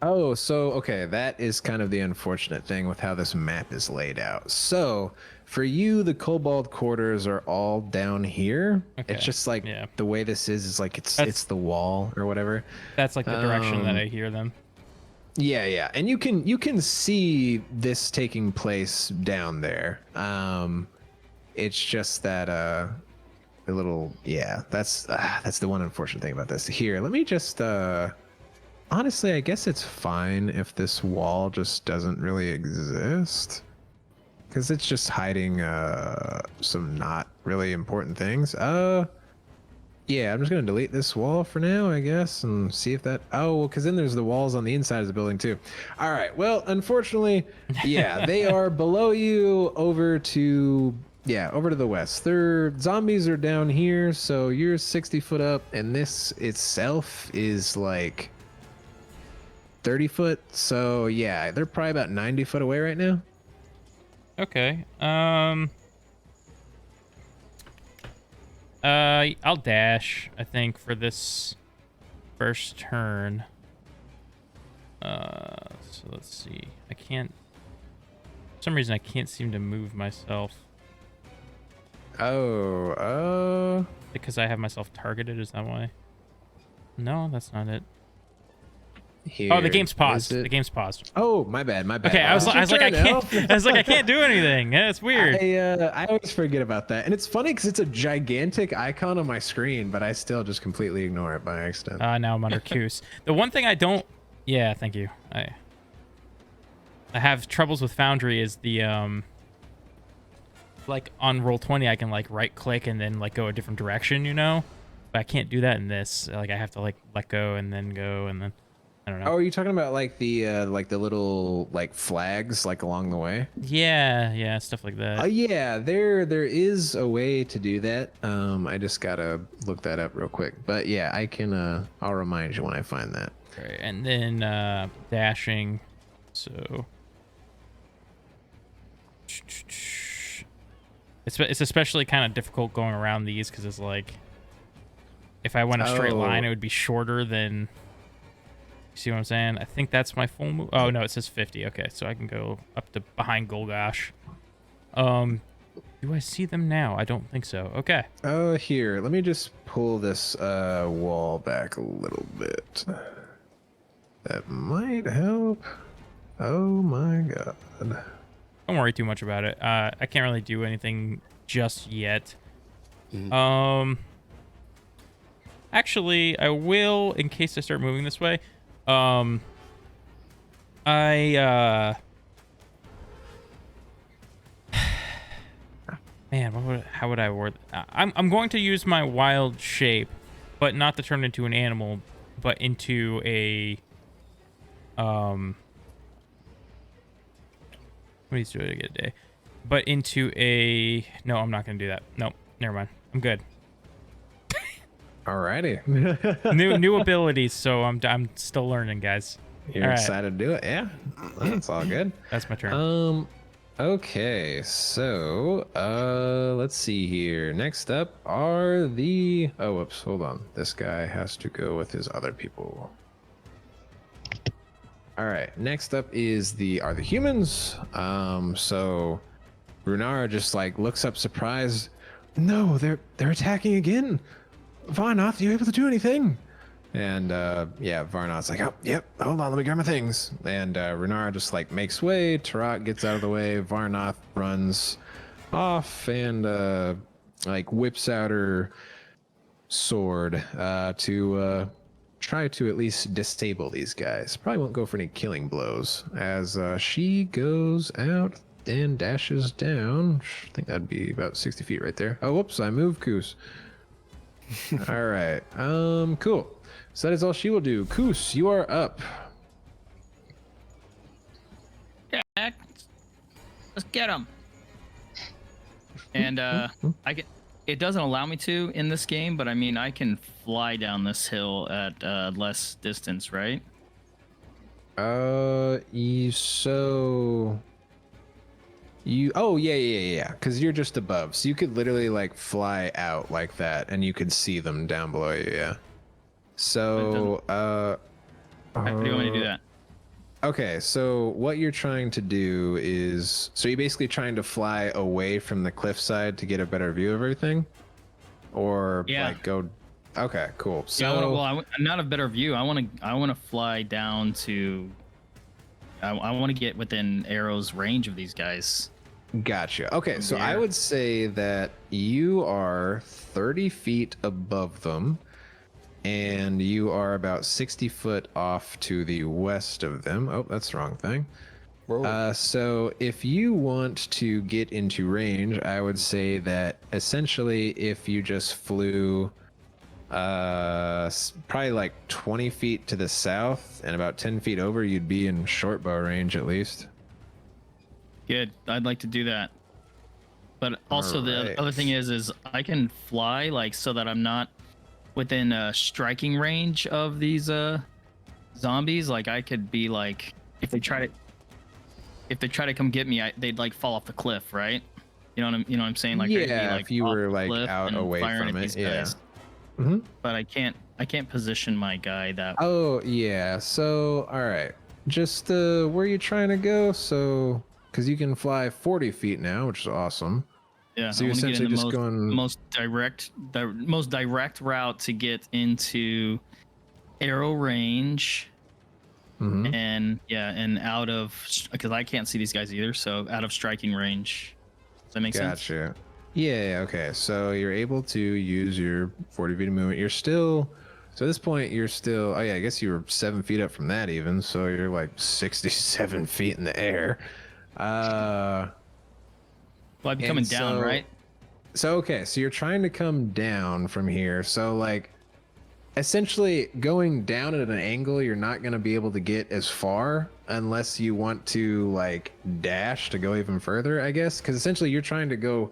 Oh, so okay, that is kind of the unfortunate thing with how this map is laid out. So, for you, the kobold quarters are all down here. Okay, It's just like yeah. the way this is like it's That's- the wall or whatever. That's like the direction that I hear them. Yeah, and you can see this taking place down there. It's just that a little that's the one unfortunate thing about this. Here, let me just honestly, I guess it's fine if this wall just doesn't really exist, because it's just hiding some not really important things. Yeah, I'm just gonna delete this wall for now, I guess, and see if that. Oh, well, because then there's the walls on the inside of the building too. All right. Well, unfortunately, yeah, they are below you, over to the west. Their zombies are down here, so you're 60 foot up, and this itself is like 30 foot. So yeah, they're probably about 90 foot away right now. Okay. I'll dash, I think, for this first turn. So let's see. I can't. For some reason, I can't seem to move myself. Oh, Because I have myself targeted. Is that why? No, that's not it. here. Oh, the game's paused. Is it? The game's paused. Oh, my bad. Okay, I was like, I can't do anything. Yeah, it's weird. I always forget about that, and it's funny because it's a gigantic icon on my screen, but I still just completely ignore it by accident. Now I'm under Coos. The one thing I don't. Yeah, thank you. I have troubles with Foundry is the like on Roll20 I can like right click and then like go a different direction, you know, but I can't do that in this. Like I have to like let go and then go and then I don't know. Oh, are you talking about like the little like flags like along the way? Yeah, stuff like that. Yeah, there is a way to do that. I just gotta look that up real quick. But yeah, I can. I'll remind you when I find that. Okay, and then dashing. So it's especially kind of difficult going around these because it's like if I went a straight line, it would be shorter than. You see what I'm saying? I think that's my full move. Oh no, it says 50. Okay, so I can go up to behind Golgosh. Do I see them now? I don't think so. Okay. Oh, here. Let me just pull this wall back a little bit. That might help. Oh my god. Don't worry too much about it. I can't really do anything just yet. Actually, I will in case I start moving this way. Man, how would I word? I'm going to use my wild shape, but not to turn into an animal, but into a What do you do it a day? But into a no, I'm not gonna do that. Nope, never mind. I'm good. Alrighty. new abilities, so I'm still learning, guys. You're excited to do it? Yeah, that's all good. That's my turn. Okay, so let's see here. Next up are the whoops, hold on. This guy has to go with his other people. All right, next up is the humans. So Runara just like looks up surprised. No, they're attacking again. Varnoth, you able to do anything? And yeah, Varnoth's like, oh, yep, hold on, let me grab my things. And Runara just like makes way. Tarak gets out of the way. Varnoth runs off and like whips out her sword to try to at least disable these guys. Probably won't go for any killing blows as she goes out and dashes down. I think that'd be about 60 feet right there. Oh, whoops, I moved Koos. All right. Cool. So that is all she will do. Koos, you are up. Jack, let's get him. And I can. It doesn't allow me to in this game, but I mean I can fly down this hill at less distance, right? Oh yeah, because you're just above, so you could literally like fly out like that and you could see them down below you. Yeah. So How do you want me to do that? okay, so what you're trying to do is, so you're basically trying to fly away from the cliffside to get a better view of everything, or Yeah. like go. Okay, cool. So Yeah, not a better view. I want to fly down to. I want to get within arrow's range of these guys. gotcha. Okay, so I Yeah. would say that you are 30 feet above them, and you are about 60 foot off to the west of them. Oh, that's the wrong thing. Whoa. So if you want to get into range, I would say that essentially if you just flew probably like 20 feet to the south and about 10 feet over, you'd be in short bow range at least. Good. I'd like to do that. But also Alright. the other thing is I can fly like so that I'm not within striking range of these zombies. Like I could be like if they try to come get me, they'd like fall off the cliff, right? You know what I'm saying? Like I could be, Yeah, like, if you off were the like cliff out and away firing from at it, these yeah. guys. Mhm. But I can't position my guy that. Oh yeah. So all right, just where you trying to go? So because you can fly 40 feet now, which is awesome. Yeah, So I you're want to get in essentially the just going. most direct route to get into arrow range, Mhm. and out of because I can't see these guys either, so out of striking range. Does that make sense? Gotcha. Yeah, okay. So you're able to use your 40 feet of movement. You're still, so at this point, you're still, oh yeah, I guess you were 7 feet up from that even. So you're like 67 feet in the air. Well, I'd be And coming down, so, right? okay, so you're trying to come down from here. So like, essentially going down at an angle, you're not going to be able to get as far unless you want to like dash to go even further, I guess, because essentially you're trying to go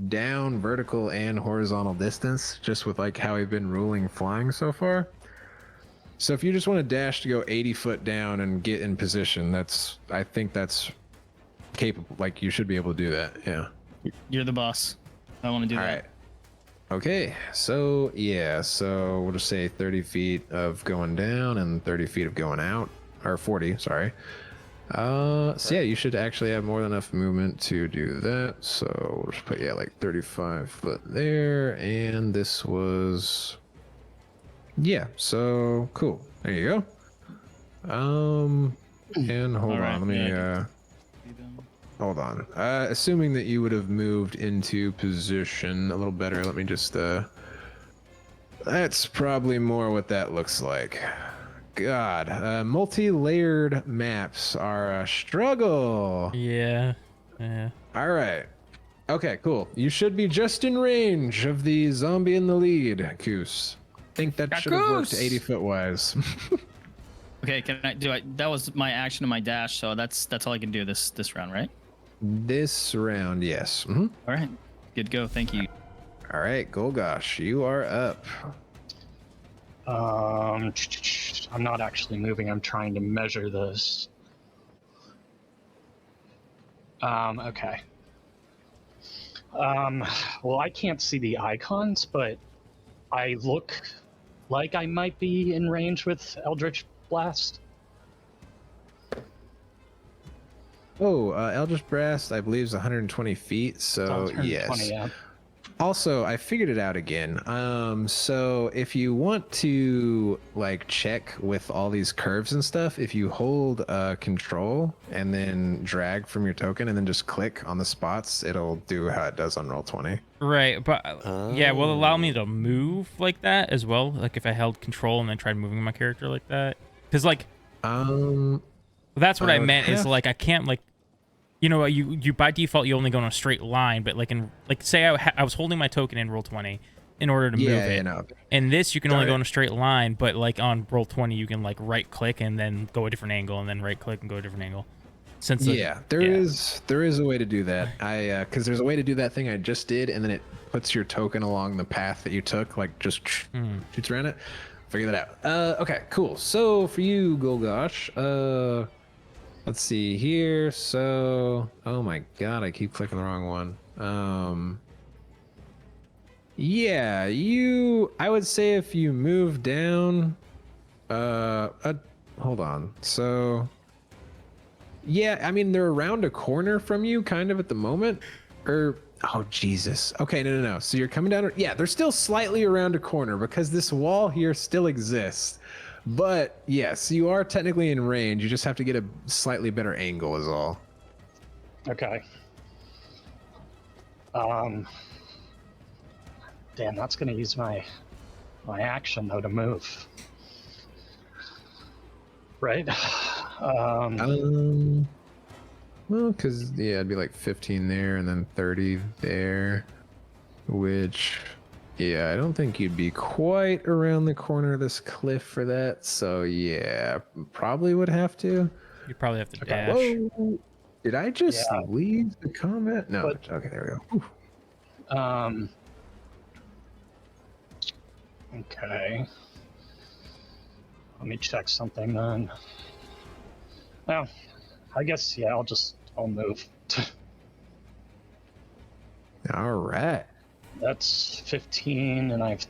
down vertical and horizontal distance just with like how we've been ruling flying so far. So if you just want to dash to go 80 foot down and get in position, I think that's capable. Like you should be able to do that. Yeah. You're the boss. I want to do All that. right. Okay, so yeah, so we'll just say 30 feet of going down and 30 feet of going out, or 40, sorry. So yeah, you should actually have more than enough movement to do that. So we'll just put, yeah, like 35 foot there, and this was, yeah, so cool. There you go. And hold All right, on, let me, yeah, hold on. Assuming that you would have moved into position a little better, let me just, that's probably more what that looks like. God, multi-layered maps are a struggle. Yeah. Yeah. All right. Okay, cool. You should be just in range of the zombie in the lead, Koos. Think that should have worked Koos! 80 foot wise. Okay, can I do it? That was my action and my dash, so that's all I can do this round, right? This round, yes. Mhm. All right, good go. Thank you. All right, Golgosh, you are up. I'm not actually moving. I'm trying to measure this. Okay. Well, I can't see the icons, but I look like I might be in range with Eldritch Blast. Oh, Eldritch Blast, I believe, is 120 feet, so 120, yes. yeah. Also, I figured it out again. So if you want to like check with all these curves and stuff, if you hold control and then drag from your token and then just click on the spots, it'll do how it does on Roll20. Right, but yeah, will it allow me to move like that as well? Like if I held control and then tried moving my character like that? Because like, that's what I meant. Is like I can't like, you know, you by default you only go in a straight line, but like say I was holding my token in Roll20, in order to move it. Yeah, no. And this, you can only Darn go it. in a straight line, but like on Roll20, you can like right click and then go a different angle, and then right click and go a different angle. Since Yeah, there is a way to do that. Because there's a way to do that thing I just did, and then it puts your token along the path that you took, like just shoots around it. Figure that out. Okay, cool. So for you, Golgosh, let's see here. So, oh my god, I keep clicking the wrong one. Yeah, I would say if you move down, hold on. So, yeah, I mean, they're around a corner from you kind of at the moment. Oh, Jesus. Okay, no. So you're coming down. Yeah, they're still slightly around a corner because this wall here still exists. But yes, you are technically in range. You just have to get a slightly better angle is all. Okay. Damn, that's gonna use my action though to move. Right? Well, because, yeah, it'd be like 15 there and then 30 there, which, yeah, I don't think you'd be quite around the corner of this cliff for that. So, yeah, probably would have to. You probably have to dash. Whoa! Did I just leave the combat? No. But- Okay, there we go. Okay. Let me check something then. Well, I guess, yeah, I'll move. All right. That's 15 and I have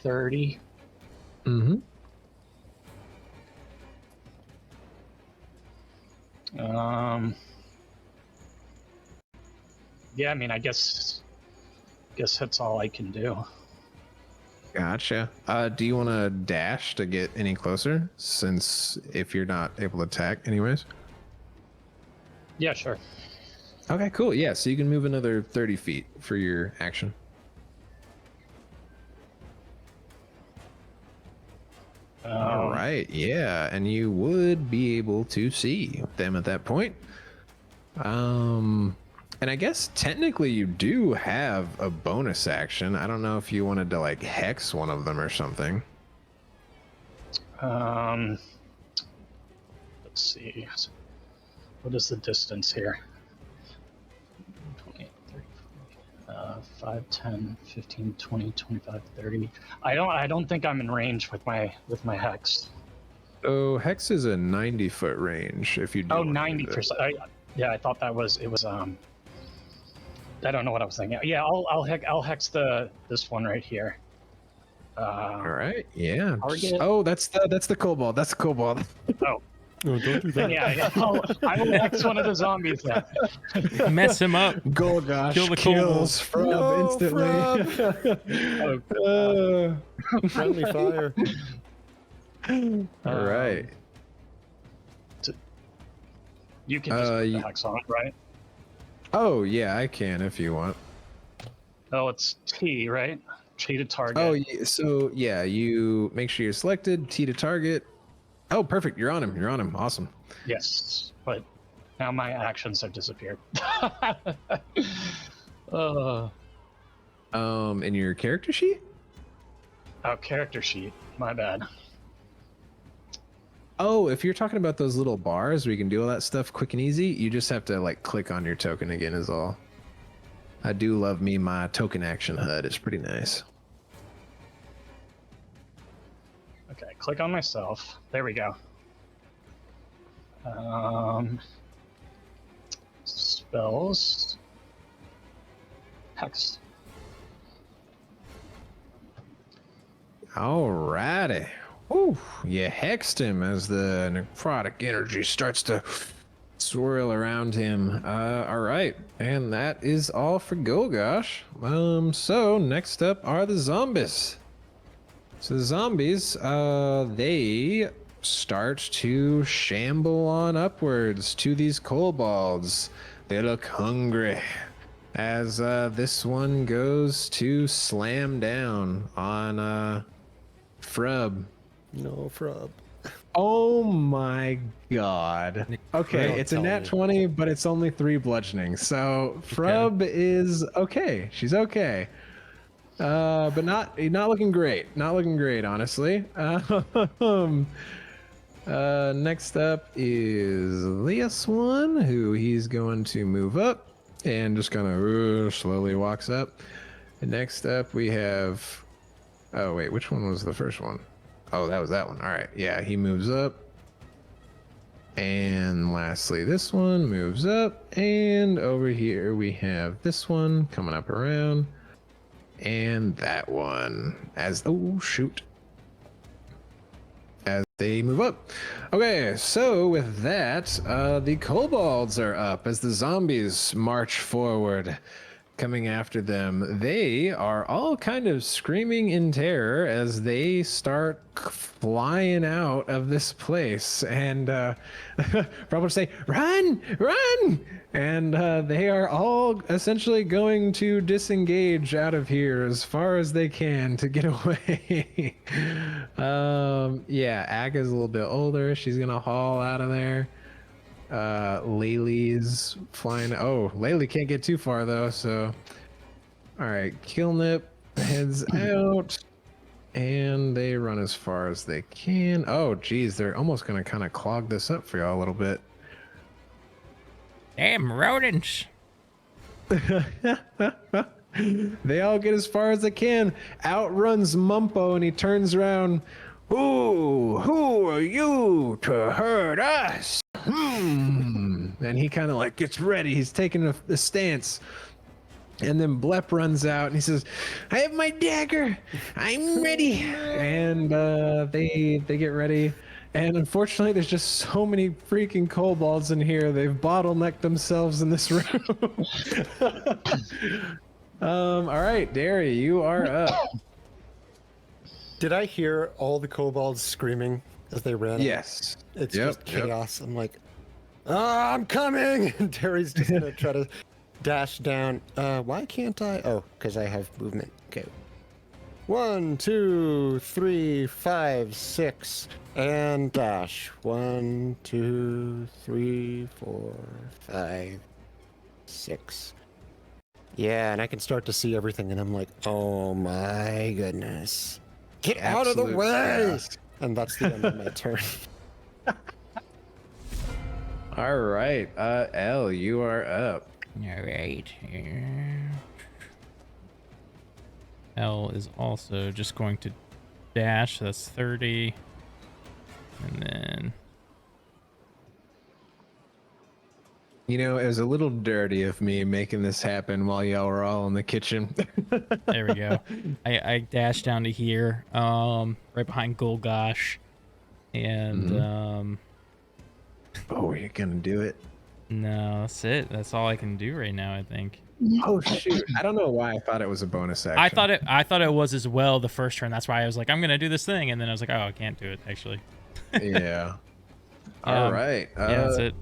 30. Mm-hmm. Yeah, I mean, I guess that's all I can do. Gotcha. Do you want to dash to get any closer? Since if you're not able to attack anyways. Yeah, sure. Okay, cool. Yeah, so you can move another 30 feet for your action. All right, yeah, and you would be able to see them at that point. And I guess technically you do have a bonus action. I don't know if you wanted to like hex one of them or something. Let's see. What is the distance here? 20, 30, 5, 10, 15, 20, 25, 30. I don't think I'm in range with my hex. So hex is a 90-foot range if you do. Oh, want to do that. 90%. Yeah, I thought that was I don't know what I was thinking. Yeah, I'll hex this one right here. All right. Yeah. Target. Oh, that's the kobold. That's the kobold. Oh. No, don't do that. Yeah. I will hex one of the zombies then. Mess him up. Golgosh Kill the kills Frub No, instantly. Friendly fire. All right. You can just put the hex on it, right? Oh yeah, I can if you want. Oh, it's T, right? T to target. Oh, so yeah, you make sure you're selected. T to target. Oh, perfect. You're on him. You're on him. Awesome. Yes, but now my actions have disappeared. In your character sheet. Oh, character sheet. My bad. Oh, if you're talking about those little bars where you can do all that stuff quick and easy, you just have to like click on your token again is all. I do love me my token action HUD. It's pretty nice. Okay, click on myself. There we go. Spells. Hex. Alrighty. Woo, you hexed him as the necrotic energy starts to swirl around him. All right, and that is all for Golgosh. So next up are the zombies. So the zombies, they start to shamble on upwards to these kobolds. They look hungry as this one goes to slam down on Frub. No, Frub. Oh my god. Okay, Don't it's a tell nat me. 20, but it's only 3 bludgeoning. So Frub is okay. She's okay. But not looking great. Not looking great, honestly. Next up is this one, who he's going to move up and just kind of slowly walks up. And next up we have, oh wait, which one was the first one? Oh, that was that one. All right, yeah, he moves up. And lastly, this one moves up, and over here we have this one coming up around, and that one as, oh shoot, as they move up. Okay, so with that, the kobolds are up as the zombies march forward, coming after them. They are all kind of screaming in terror as they start flying out of this place, and probably say, "Run, run!" And they are all essentially going to disengage out of here as far as they can to get away. Yeah, Aga's a little bit older. She's gonna haul out of there. Laylee's flying. Oh, Laylee can't get too far though, so all right, Killnip heads out and they run as far as they can. Oh geez, they're almost gonna kind of clog this up for y'all a little bit. Damn rodents. They all get as far as they can. Outruns Mumpo and he turns around. Who are you to hurt us? And he kind of like gets ready. He's taking a stance. And then Blep runs out and he says, "I have my dagger. I'm ready." And they get ready. And unfortunately, there's just so many freaking kobolds in here. They've bottlenecked themselves in this room. All right, Derry, you are up. Did I hear all the kobolds screaming as they ran? Yes. It's just chaos. I'm like, I'm coming! And Terry's just gonna try to dash down. Why can't I? Oh, because I have movement. Okay. 1, 2, 3, 5, 6, and dash. 1, 2, 3, 4, 5, 6. Yeah, and I can start to see everything, and I'm like, oh my goodness. Get out of the way! Chaos. And that's the end of my turn. All right, Elle, you are up. All right. L is also just going to dash. So that's 30. And then... You know, it was a little dirty of me making this happen while y'all were all in the kitchen. There we go. I dashed down to here, right behind Golgosh. And, Oh, you're gonna do it? no, that's it. That's all I can do right now, I think. Oh shoot! I don't know why I thought it was a bonus action. I thought it was as well the first turn. That's why I was like, I'm gonna do this thing, and then I was like, oh, I can't do it actually. Yeah. All right. Yeah, that's it.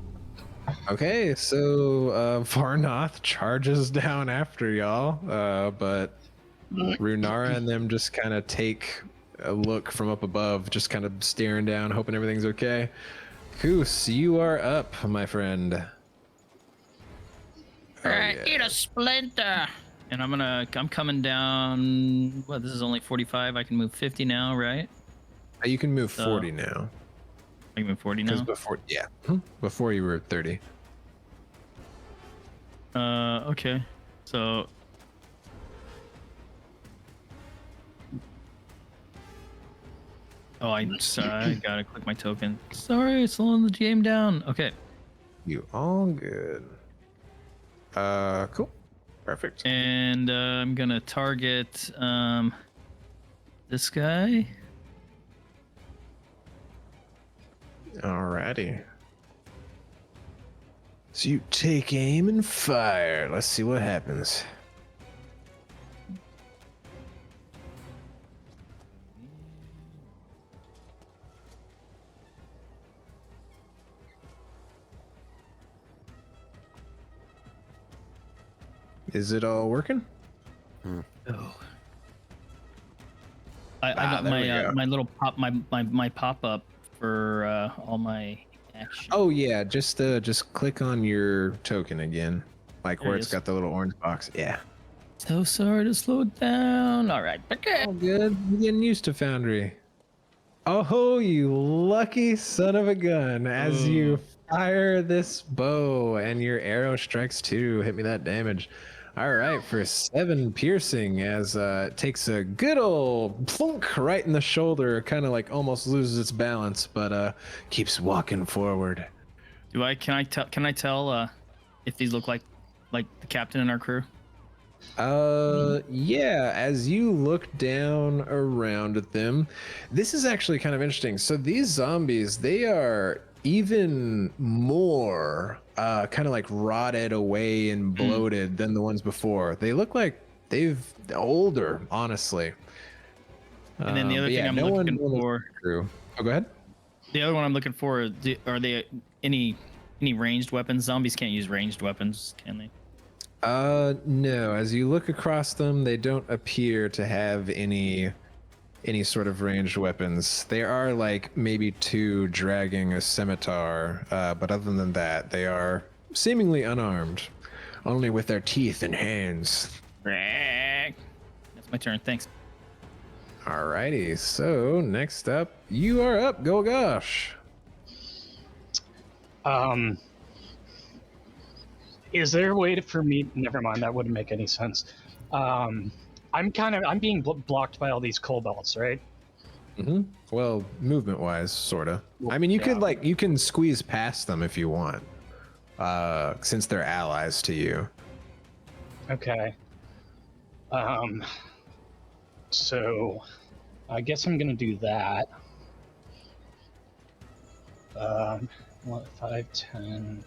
Okay, so Varnoth charges down after y'all, but Runara and them just kind of take a look from up above, just kind of staring down, hoping everything's okay. Koos, you are up, my friend. All right, eat a splinter. And I'm coming down. What? This is only 45. I can move 50 now, right? You can move 40 now. I can move 40 Because now. before you were 30. Okay. So. Oh, I gotta click my token. Sorry, slowing the game down. Okay. You all good. Cool. Perfect. And I'm gonna target this guy. Alrighty. So you take aim and fire. Let's see what happens. Is it all working? Oh. I got there we my go. my little my pop up for all my action. Oh yeah, just click on your token again, like There where it it's is. got the little orange box. Yeah. So sorry to slow down. All right. Okay. All good. You're getting used to Foundry. Oh, you lucky son of a gun. As you fire this bow and your arrow strikes 2, hit me that damage. All right, for 7 piercing, as it takes a good old plunk right in the shoulder, kind of like almost loses its balance, but keeps walking forward. Can I tell if these look like the captain in our crew? Yeah, as you look down around at them, this is actually kind of interesting. So these zombies, they are even more kind of like rotted away and bloated than the ones before. They look like they're older, honestly. And then the other But thing yeah, I'm no looking one for. crew. Oh, go ahead. The other one I'm looking for. Are they any ranged weapons? Zombies can't use ranged weapons, can they? No. As you look across them, they don't appear to have any sort of ranged weapons. There are like maybe 2 dragging a scimitar, but other than that, they are seemingly unarmed, only with their teeth and hands. That's my turn. Thanks. Alrighty, so next up, you are up, Golgosh. Is there a way for me? Never mind, that wouldn't make any sense. I'm being blocked by all these kobolds, right? Mm-hmm. Well, movement-wise, sorta. I mean, you can squeeze past them if you want, since they're allies to you. Okay. So I guess I'm gonna do that. 5, 10,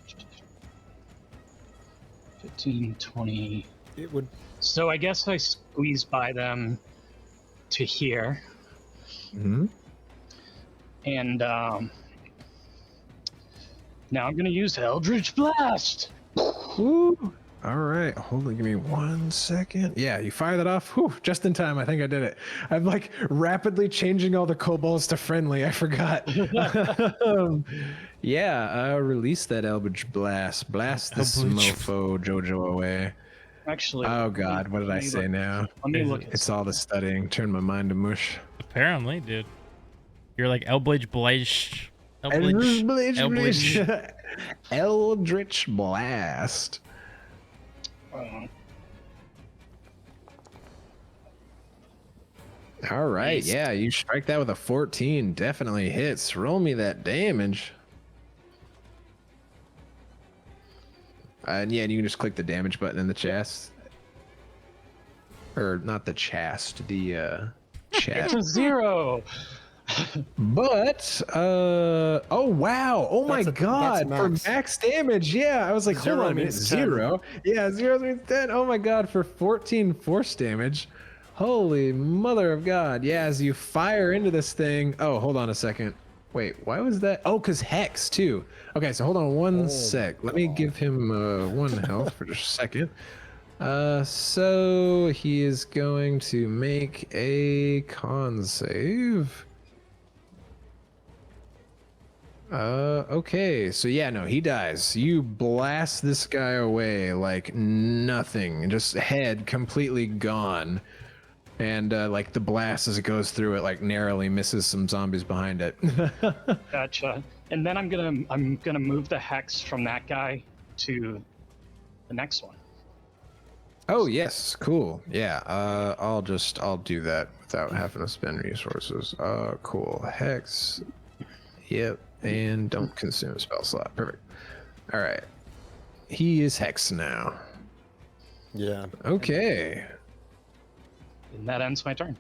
15, 20. It would. So I guess I squeeze by them to here. Mm-hmm. And now I'm gonna use Eldritch Blast. Woo. All right, hold on, give me 1 second. Yeah, you fire that off. Whew, just in time. I think I did it. I'm like rapidly changing all the kobolds to friendly. I forgot. Release that Eldritch Blast. Blast this mofo Jojo away. Actually. Oh God, what did I say now? Let me look. It's all the studying. Turn my mind to mush. Apparently, dude. You're like Eldritch Blast. Eldritch Blast. All right, Nice. yeah, you strike that with a 14. Definitely hits. Roll me that damage. And yeah, you can just click the damage button in the chest. Or not the chest, the chat. It's a 0. But oh wow, oh my That's god, for max. max damage. Yeah, I was like, hold 0 on a minute, means 10. 0. Yeah, 0 means 10. Oh my god, for 14 force damage. Holy mother of God. Yeah, as you fire into this thing. Oh, hold on a second. Wait, why was that? Oh, because Hex too. Okay, so hold on one sec. Let me give him 1 health for just a second. So he is going to make a con save. Okay, so yeah, no, he dies. You blast this guy away like nothing, just head completely gone. And like the blast as it goes through it, like narrowly misses some zombies behind it. Gotcha. And then I'm gonna move the hex from that guy to the next one. Oh yes, cool. Yeah, I'll do that without having to spend resources. Cool. Hex. Yep. And don't consume a spell slot. Perfect. All right. He is Hex now. Yeah. Okay. And that ends my turn.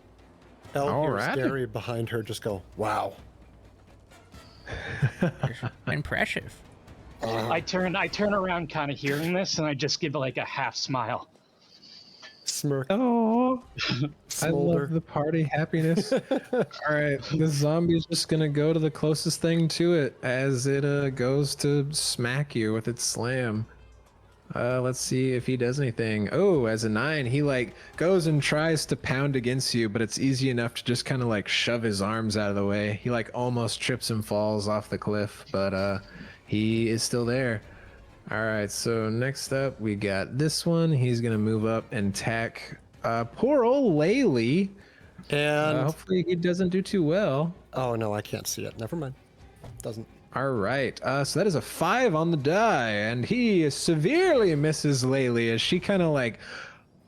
Hears Gary behind her just go, wow. Impressive. I turn around kind of hearing this and I just give like a half smile. Smirk. Oh, I Smolder. love the party happiness. All right, the zombie is just gonna go to the closest thing to it as it goes to smack you with its slam. Let's see if he does anything. Oh, as a 9, he like goes and tries to pound against you, but it's easy enough to just kind of like shove his arms out of the way. He like almost trips and falls off the cliff, but he is still there. All right, so next up we got this one. He's gonna move up and attack poor old Laylee. And Hopefully he doesn't do too well. oh no, I can't see it. Never mind. Doesn't. All right, so that is a 5 on the die, and he severely misses Laylee as she kind of like,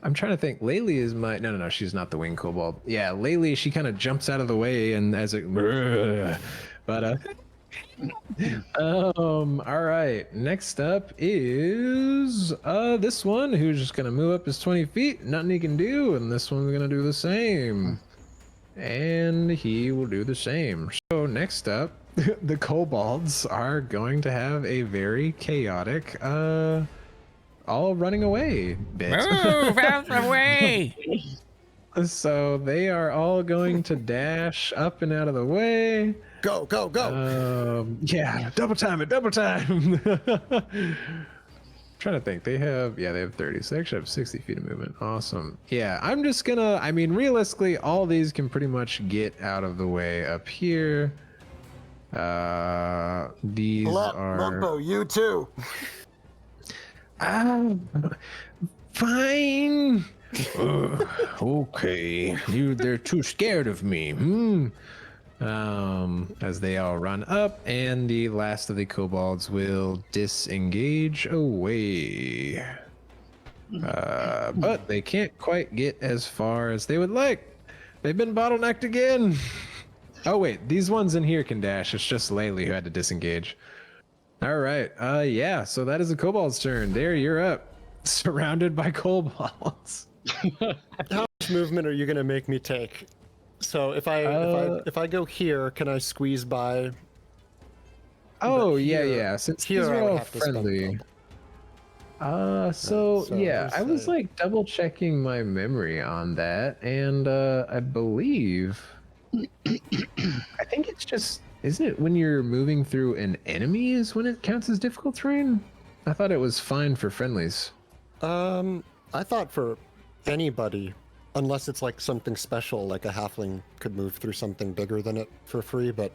I'm trying to think. Laylee is no, she's not the winged kobold. Yeah, Laylee, she kind of jumps out of the way, and as it, but all right. Next up is this one who's just gonna move up his 20 feet. Nothing he can do, and this one's gonna do the same, and he will do the same. So next up. The kobolds are going to have a very chaotic, all running away bit. Move out the way! So they are all going to dash up and out of the way. Go, go, go! Yeah, double time it, double time. Trying to think. They have 30, so they actually have 60 feet of movement. Awesome. Yeah, I'm just gonna, I mean, realistically, all these can pretty much get out of the way up here. These are Mumbo, you too. Fine. Okay, they're too scared of me. As they all run up, and the last of the kobolds will disengage away. But they can't quite get as far as they would like. They've been bottlenecked again. Oh wait, these ones in here can dash. It's just Laylee who had to disengage. All right. Yeah. So that is the kobold's turn. There, you're up. Surrounded by kobolds. How much movement are you gonna make me take? So if I go here, can I squeeze by? Oh here- yeah. Since here these I are would all have to spend friendly. So Yeah, I was let's like double checking my memory on that, and I believe. I think it's just, isn't it when you're moving through an enemy is when it counts as difficult terrain? I thought it was fine for friendlies. I thought for anybody, unless it's like something special, like a halfling could move through something bigger than it for free, but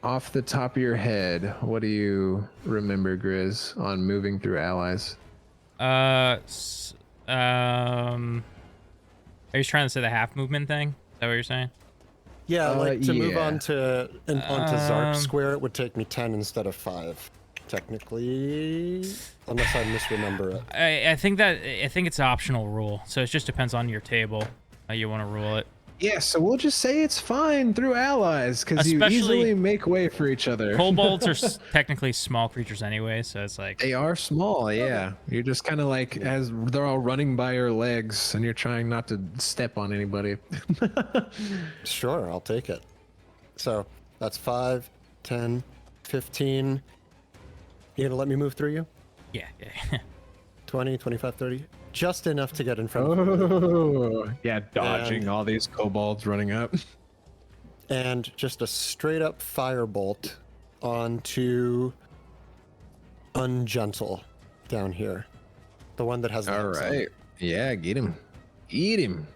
Off the top of your head, what do you remember, Grizz, on moving through allies? Are you trying to say the half movement thing? Is that what you're saying? yeah, like to move yeah. onto Zarp Square, it would take me 10 instead of 5. Technically, unless I misremember it. I think it's an optional rule, so it just depends on your table how you want to rule it. Yeah, so we'll just say it's fine through allies, because you Especially- easily make way for each other. Kobolds are technically small creatures anyway, so it's like They are small, yeah. You're just kind of like, as they're all running by your legs, and you're trying not to step on anybody. Sure, I'll take it. So that's 5, 10, 15. You gonna let me move through you? yeah. 20, 25, 30. Just enough to get in front of you. Oh, yeah, dodging all these kobolds running up. And just a straight up firebolt onto Ungentle down here. The one that has All legs on it. right. Yeah, get him. Eat him.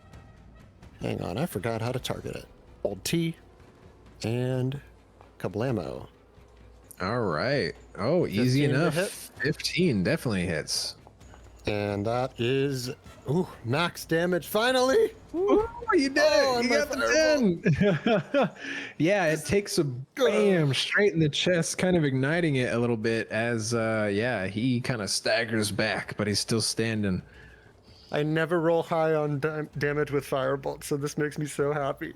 Hang on, I forgot how to target it. Hold T and kablamo. All right. Oh, easy 15 to enough. hit. 15 definitely hits. And that is max damage finally. Ooh, you did Oh, it. and You my got the 10. Yeah, it takes a bam straight in the chest, kind of igniting it a little bit as, he kind of staggers back, but he's still standing. I never roll high on damage with firebolt, so this makes me so happy.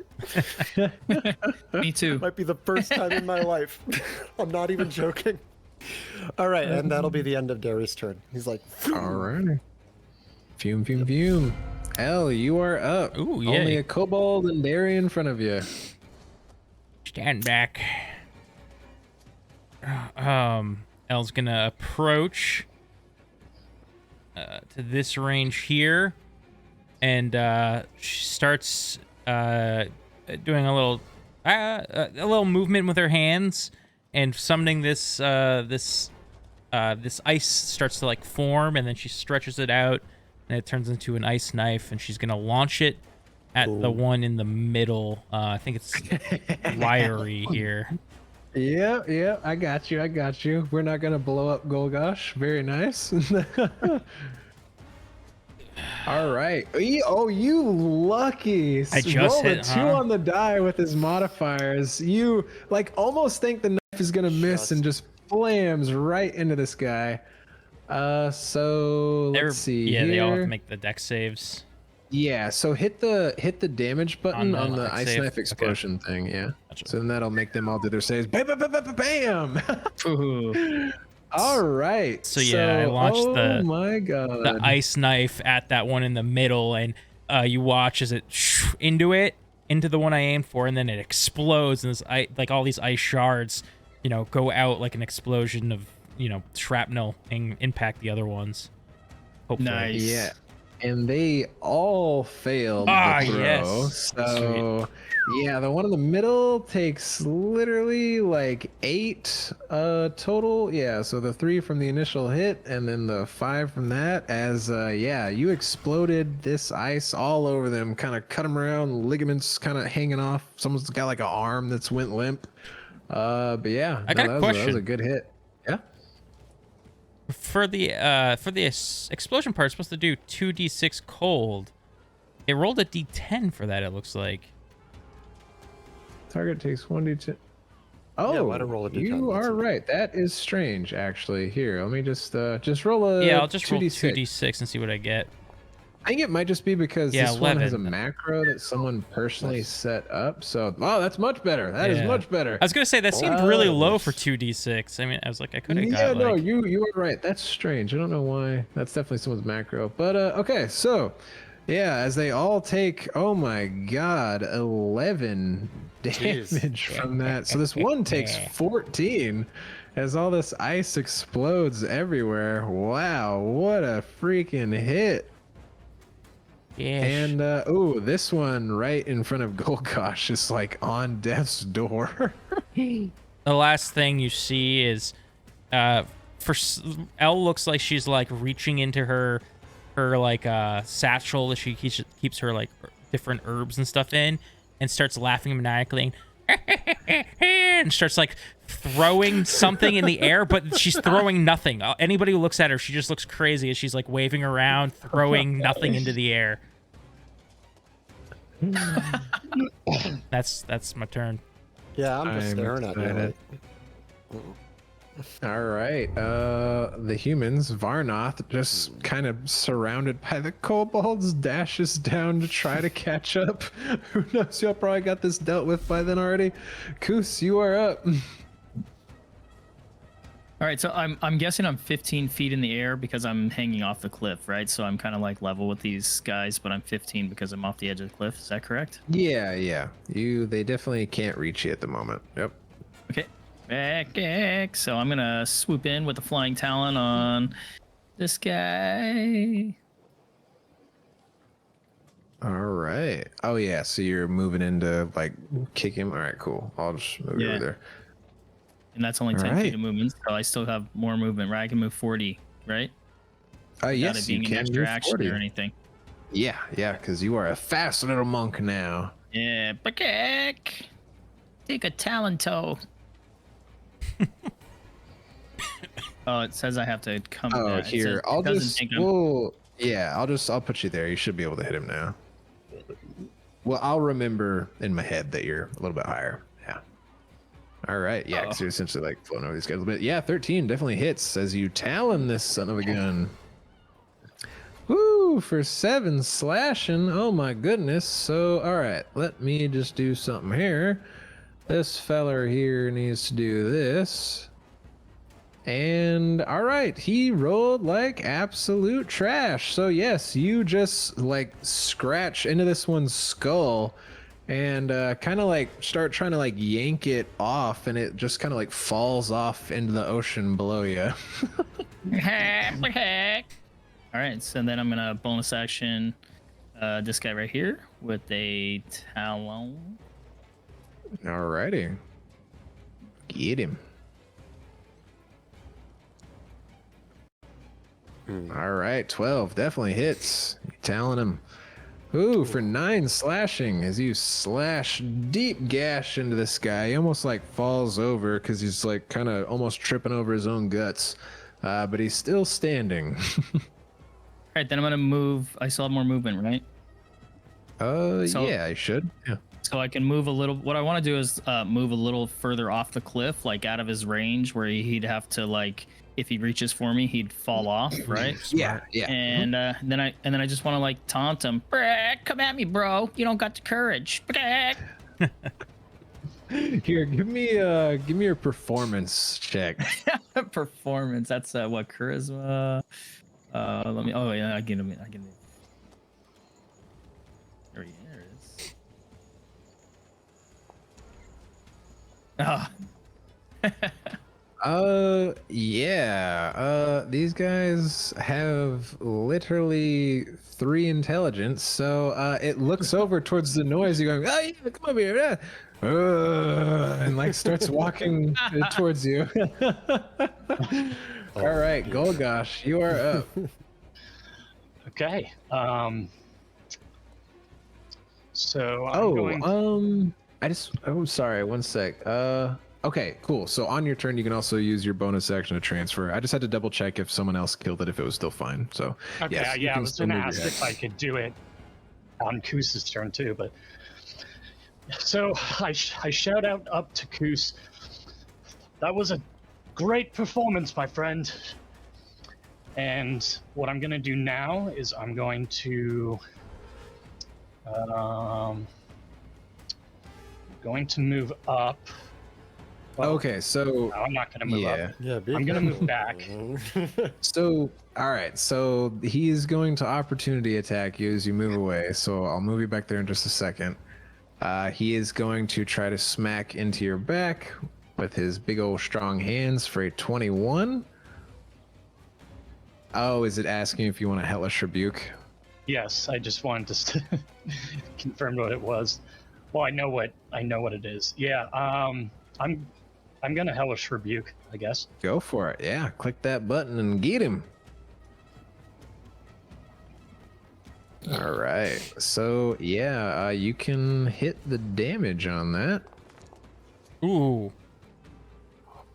Me too. Might be the first time in my life. I'm not even joking. All right, and that'll be the end of Darius' turn. He's like, All right. Fume, fume, fume. Elle, you are up. Ooh, yay. Only a kobold and Derry in front of you. Stand back. Elle's gonna approach to this range here, and she starts doing a little movement with her hands and summoning this ice starts to like form, and then she stretches it out, and it turns into an ice knife, and she's gonna launch it at the one in the middle. I think it's wiry here. Yeah, I got you. I got you. We're not gonna blow up Golgosh. Very nice. All right. Oh, you lucky. I just Roll a hit, 2 huh? on the die with his modifiers. You like almost think the knife is gonna miss and just flams right into this guy. So let's see Yeah, here. they all have to make the dex saves. Yeah, so hit the damage button on the dex ice save? knife Okay. explosion thing. Yeah. Gotcha. So then that'll make them all do their saves. Bam, bam, bam, bam, bam, bam. Ooh. All right. So yeah, I launched oh my god. the ice knife at that one in the middle, and you watch as it into the one I aimed for, and then it explodes, and this like all these ice shards, go out like an explosion of shrapnel and impact the other ones. Hopefully. Nice. Yeah. And they all failed Ah, the throw. yes. So yeah, the one in the middle takes literally like 8 total. Yeah, so the 3 from the initial hit and then the 5 from that as yeah, you exploded this ice all over them, kind of cut them around, ligaments kind of hanging off. Someone's got like an arm that's went limp. But yeah, I got a that was question. a good hit. Yeah. For the explosion part, it's supposed to do 2d6 cold. It rolled a d10 for that, it looks like. Target takes 1d10. Yeah, Oh, let it roll a D10, you that's are it. right. That is strange, actually. Here, let me just roll a Yeah, I'll just roll 2d6. 2d6 and see what I get. I think it might just be because Yeah, this one has a 11. macro that someone personally set up. So, oh, that's much better. That is Yeah. much better. I was gonna say that seemed really low for 2d6. I mean, I was like, I could have Yeah, got no, like... you are right. That's strange. I don't know why. That's definitely someone's macro. But okay, so yeah, as they all take, oh my god, 11 Jeez. damage from that. So this one takes 14 as all this ice explodes everywhere. Wow, what a freaking hit. Yeah. And oh, this one right in front of Golgosh is like on death's door. The last thing you see is Elle looks like she's like reaching into her like satchel that she keeps her like different herbs and stuff in, and starts laughing maniacally and starts like throwing something in the air, but she's throwing nothing. Anybody who looks at her, she just looks crazy as she's like waving around, throwing nothing into the air. That's my turn. Yeah, I'm just I'm staring at you. excited. Like, All right, the humans, Varnoth, just kind of surrounded by the kobolds, dashes down to try to catch up. Who knows? Y'all probably got this dealt with by then already. Koos, you are up. All right, so I'm guessing I'm 15 feet in the air because I'm hanging off the cliff, right? So I'm kind of like level with these guys, but I'm 15 because I'm off the edge of the cliff. Is that correct? Yeah. They definitely can't reach you at the moment. Yep. Okay. Back. So I'm gonna swoop in with the flying talon on this guy. All right. Oh yeah. So you're moving into like kick him. All right. Cool. I'll just move you Yeah. over there. And that's only 10 All right. feet of movement, so I still have more movement, right? I can move 40, right? Without Yes, it being you an can extra move action 40. or anything. Yeah, because you are a fast little monk now. Yeah, back. Take a talon toe. Oh, it says I have to come. Oh, it here. says- I'll it doesn't just. think I'm- Well, yeah. I'll put you there. You should be able to hit him now. Well, I'll remember in my head that you're a little bit higher. Yeah. All right. Yeah, because you're essentially like floating over these guys a little bit. Yeah, 13 definitely hits as you talon this son of a gun. Woo, for 7 slashing. Oh my goodness. So, all right. Let me just do something here. This feller here needs to do this. And all right, he rolled like absolute trash. So yes, you just like scratch into this one's skull and kind of like start trying to like yank it off, and it just kind of like falls off into the ocean below you. All right, so then I'm gonna bonus action this guy right here with a talon. All righty. Get him. All right, 12 definitely hits. You telling him. Ooh, for 9 slashing as you slash deep gash into this guy. He almost like falls over because he's like kind of almost tripping over his own guts. But he's still standing. All right, then I'm gonna move. I still have more movement, right? So- yeah, I should. Yeah. So I can move a little. What I want to do is move a little further off the cliff, like out of his range, where he'd have to like, if he reaches for me, he'd fall off, right? Yeah. And then I just want to like taunt him. "Brah, come at me, bro. You don't got the courage. Brah." Here, give me your performance check. Performance. That's what, charisma. Let me. Oh yeah, I get him. I can. There it is. Ah. Yeah. These guys have literally 3 intelligence, so it looks over towards the noise. You're going, oh yeah, come over here, yeah. And like starts walking towards you. All right, Golgosh, you are up. Okay. So I'm going. Sorry, one sec. Okay, cool. So on your turn, you can also use your bonus action to transfer. I just had to double check if someone else killed it, if it was still fine. So Okay, yes, you yeah, I can was still gonna move your ask if I could do it on Koos's turn too, but so I shout out up to Koos. That was a great performance, my friend. And what I'm gonna do now is I'm going to move up. Well, Okay, so no, I'm not gonna move yeah. up. Yeah, be I'm gonna move careful. back. So, all right. So he's going to opportunity attack you as you move away. So I'll move you back there in just a second. He is going to try to smack into your back with his big old strong hands for a 21. Oh, is it asking if you want a hellish rebuke? Yes, I just wanted to confirm what it was. Well, I know what it is. Yeah, I'm gonna hellish rebuke, I guess. Go for it. Yeah, click that button and get him. All right. So yeah, you can hit the damage on that. Ooh.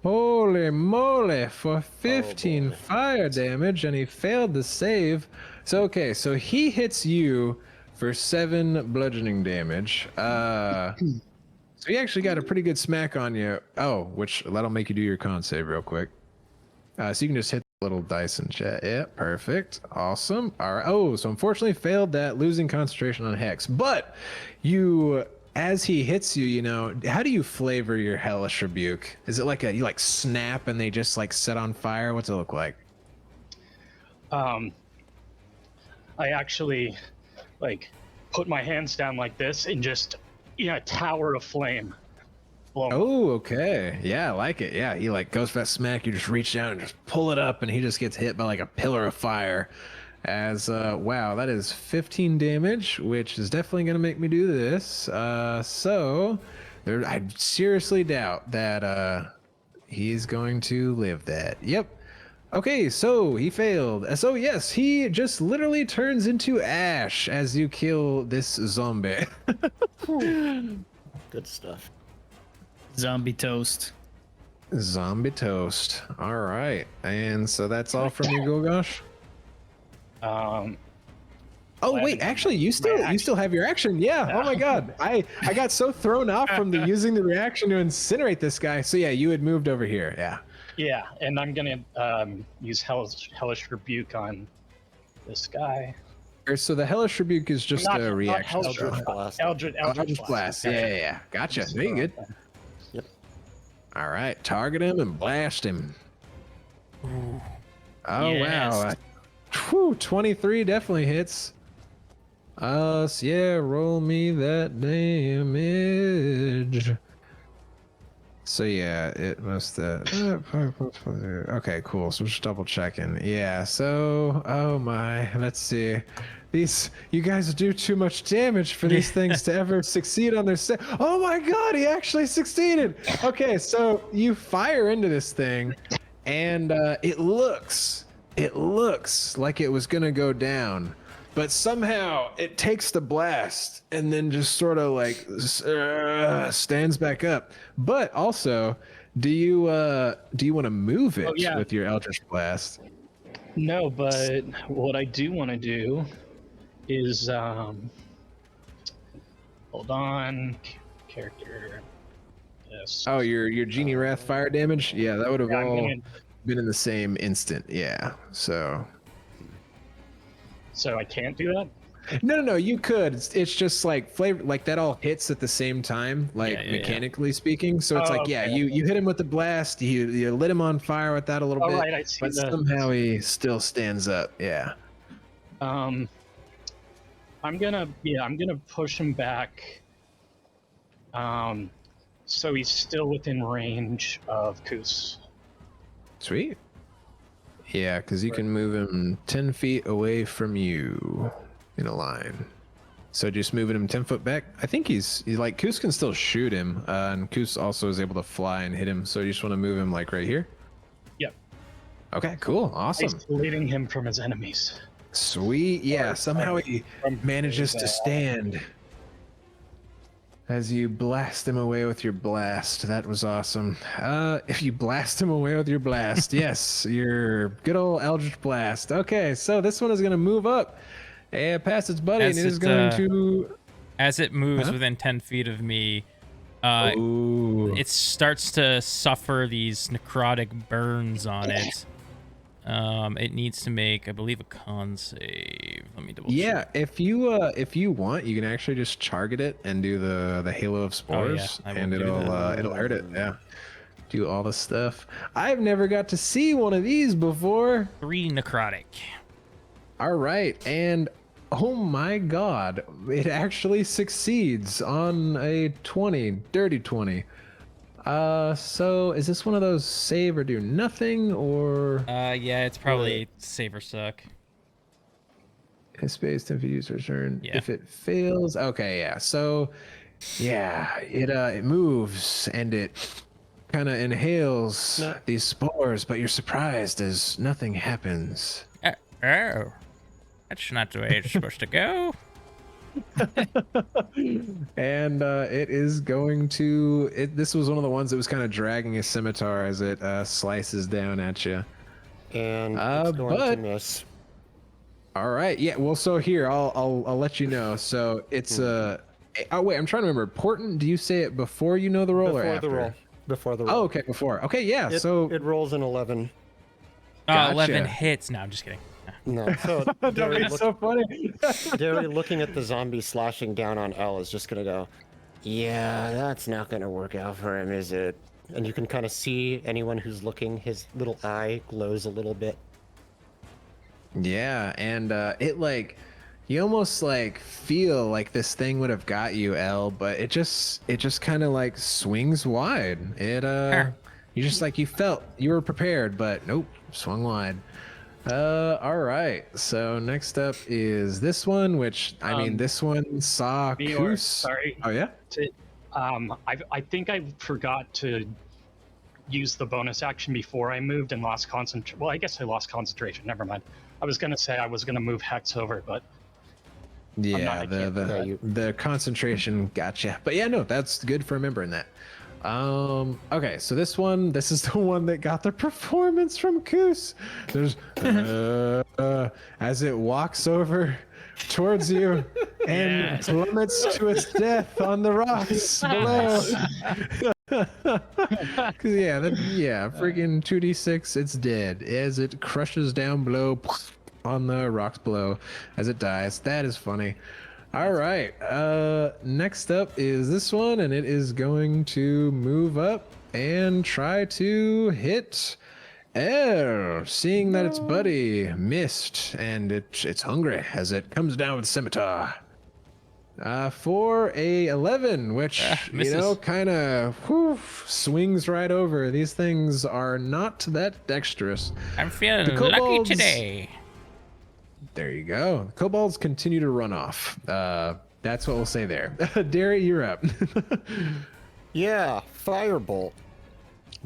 Holy moly, for 15 boy. fire damage, and he failed the save. So okay, so he hits you for 7 bludgeoning damage. So he actually got a pretty good smack on you. Oh, which that'll make you do your con save real quick. So you can just hit the little dice in chat. Yeah, perfect. Awesome. All right. Oh, so unfortunately failed that, losing concentration on Hex. But you, as he hits you, you know, how do you flavor your hellish rebuke? Is it like you like snap and they just like set on fire? What's it look like? I actually like put my hands down like this and just a tower of flame. Oh, okay. Yeah, I like it. Yeah, he like goes for that smack. You just reach down and just pull it up, and he just gets hit by like a pillar of fire. As wow, that is 15 damage, which is definitely gonna make me do this. So I seriously doubt that he's going to live that. Yep. Okay, so he failed. So yes, he just literally turns into ash as you kill this zombie. Good stuff. Zombie toast. Zombie toast. All right, and so that's all from you, Golgosh. Um, Oh Well, wait, I actually, you action. still have your action. Yeah. Oh my God, I got so thrown off from the using the reaction to incinerate this guy. So yeah, you had moved over here. Yeah. yeah, and I'm gonna use hellish rebuke on this guy. So the hellish rebuke is just Not a reaction. hellish spell. Eldritch Blast. Eldritch Blast. Okay. Yeah. Gotcha. Very good. Yep. All right, target him and blast him. Oh Yes. wow. Whew, 23 definitely hits. So yeah, roll me that damage. So yeah, it must okay, cool. So just double checking. Yeah, so oh my, let's see. You guys do too much damage for these things to ever succeed on their set. Oh my God, he actually succeeded. Okay, so you fire into this thing, and it looks like it was gonna go down, but somehow it takes the blast and then just sort of like stands back up. But also, do you want to move it yeah. with your Eldritch Blast? No, but what I do want to do is hold on, character. Yes. Oh, your Genie Wrath fire damage? Yeah, that would have Yeah, I'm all gonna- been in the same instant. Yeah. So So I can't do that. no, you could. It's just like flavor, like that all hits at the same time, like Yeah. mechanically speaking. So it's Oh, like, yeah, okay. you hit him with the blast, you lit him on fire with that a little Oh, bit, right, I see but that. somehow he still stands up. Yeah. I'm gonna push him back. So he's still within range of Koos. Sweet. Yeah, because you can move him 10 feet away from you in a line. So just moving him 10 foot back. I think he's like, Koos can still shoot him, and Koos also is able to fly and hit him. So you just want to move him like right here? Yep. Okay, cool. Awesome. Isolating him from his enemies. Sweet. Yeah, somehow he manages to stand as you blast him away with your blast. That was awesome. If you blast him away with your blast, yes, your good old Eldritch Blast. Okay, so this one is going to move up and past its buddy, As and it is it, going to... As it moves Huh? within 10 feet of me, Ooh. it starts to suffer these necrotic burns on it. It needs to make, I believe, a con save. Let me double Yeah, check. if you want, you can actually just target it and do the Halo of Spores, I will and do it'll hurt it. Yeah, do all the stuff. I've never got to see one of these before. 3 necrotic. All right, and oh my God, it actually succeeds on a 20, dirty 20. So is this one of those save or do nothing, or Yeah, it's probably save or suck. space 10 feet user's turn? Yeah. If it fails, okay, yeah. So yeah, it moves and it kind of inhales these spores, but you're surprised as nothing happens. Oh, that's not the way it's supposed to go. And it is going to this was one of the ones that was kind of dragging a scimitar as it slices down at you. And it's going to but- miss. All right, yeah, well, so here I'll let you know. So it's oh wait, I'm trying to remember. Important, do you say it before you know the roll or Before after? the roll. Before the roll. Oh, okay, before. Okay, yeah. It rolls an 11. Gotcha. 11 hits. No, I'm just kidding. No. So That'd be so funny. Derry looking at the zombie slashing down on L is just gonna go, yeah, that's not gonna work out for him, is it? And you can kind of see anyone who's looking, his little eye glows a little bit. Yeah, and it like you almost like feel like this thing would have got you, L, but it just kind of like swings wide. It you just like you felt you were prepared, but nope, swung wide. All right. So next up is this one, which I mean, this one saw Meyore, Koos. sorry. Oh yeah. I think I forgot to use the bonus action before I moved and lost concentration. Well, I guess I lost concentration. Never mind. I was gonna say I was gonna move Hex over, but Yeah, I can't do that. the concentration gotcha. But yeah, no, that's good for remembering that. Okay, so this is the one that got the performance from Koos. There's as it walks over towards you and Yes. plummets to its death on the rocks below. Freaking 2d6, it's dead as it crushes down below on the rocks below as it dies. That is funny. All right, next up is this one, and it is going to move up and try to hit Air, seeing that its buddy missed and it's hungry as it comes down with scimitar. For a 11, which misses. kind of swings right over. These things are not that dexterous. I'm feeling The lucky kobolds- today. There you go. The kobolds continue to run off. That's what we'll say there. Derry, you're up. Yeah, firebolt.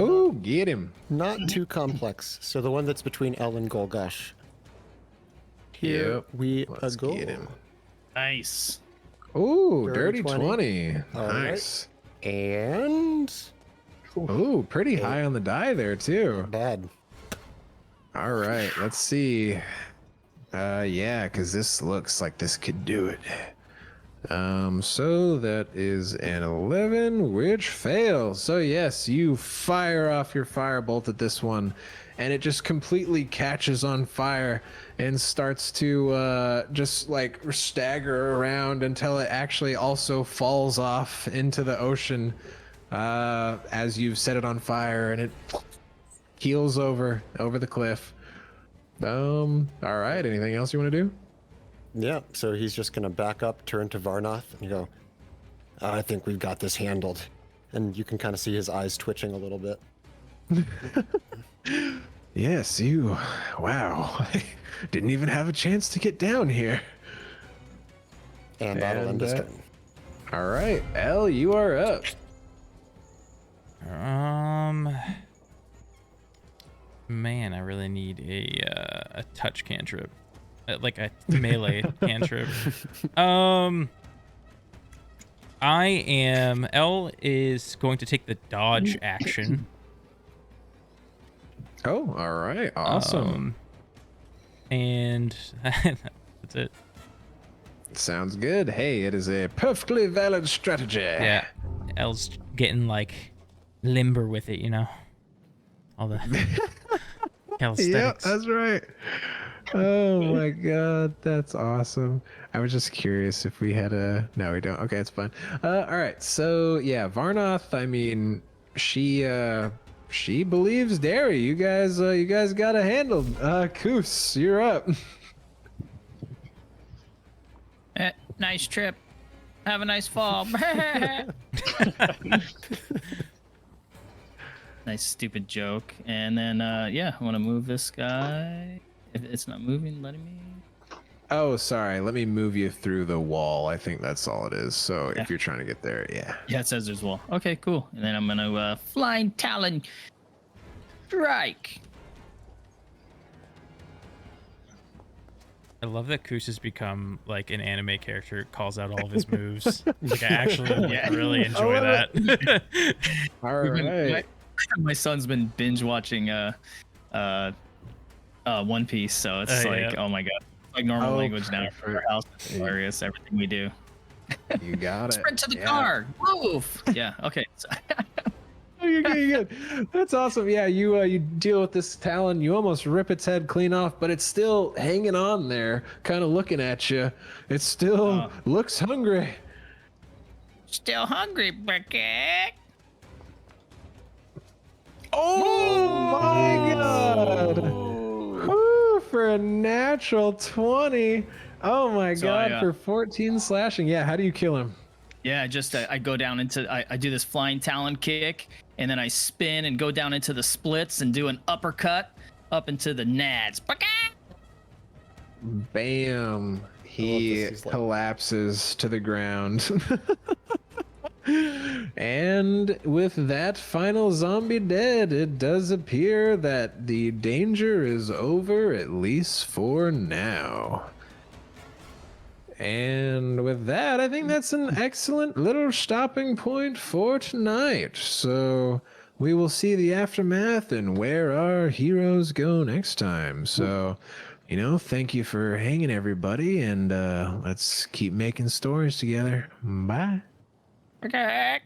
Ooh, get him. Not too complex. So the one that's between L and Golgosh. Here Yep. we Let's go. get him. Nice. Ooh, Dirty dirty 20. All right. Nice. And Ooh, pretty high on the die there too. bad. All right, let's see. Yeah, because this looks like this could do it. So that is an 11, which fails. So yes, you fire off your firebolt at this one, and it just completely catches on fire and starts to just like stagger around until it actually also falls off into the ocean as you've set it on fire, and it keels over the cliff. All right, anything else you want to do? Yeah, so he's just gonna back up, turn to Varnoth, and go, I think we've got this handled. And you can kind of see his eyes twitching a little bit. Yes, you. Wow. I didn't even have a chance to get down here. And that'll end his And, turn. All right, Elle, you are up. Man, I really need a touch cantrip, like a melee cantrip. Elle is going to take the dodge action. Oh, all right, awesome. And that's it. Sounds good. Hey, it is a perfectly valid strategy. Yeah, Elle's getting like limber with it, you know. All the Yep, calisthenics. that's right. Oh my god, that's awesome. I was just curious if we had a... No, we don't. Okay, it's fine. All right, so yeah, Varnoth, I mean, she believes Derry. You guys got it handled. Koos, you're up. Nice trip. Have a nice fall. Nice stupid joke. And then yeah, I want to move this guy. If it's not moving, letting me. Oh, sorry. Let me move you through the wall. I think that's all it is. So if you're trying to get there, yeah. Yeah, it says there's a wall. Okay, cool. And then I'm gonna flying talon strike. I love that Koos has become like an anime character, calls out all of his moves. Like I actually really enjoy that. All right. My son's been binge watching One Piece, so it's like, oh my god, it's like normal language now for our house. It's hilarious, everything we do. You got it. Sprint to the car, move. Yeah, okay. Oh, you're good, you're good. That's awesome. Yeah, you deal with this talon. You almost rip its head clean off, but it's still hanging on there, kind of looking at you. It still looks hungry. Still hungry, Bucket. Oh my god! Woo, for a natural 20. Oh my god, for 14 slashing. Yeah, how do you kill him? Yeah, just I go down into I do this flying talon kick, and then I spin and go down into the splits and do an uppercut up into the nads. Bam! He collapses to the ground. And with that final zombie dead, it does appear that the danger is over, at least for now. And with that, I think that's an excellent little stopping point for tonight. So we will see the aftermath and where our heroes go next time. So, you know, thank you for hanging, everybody, and let's keep making stories together. Bye. Okay.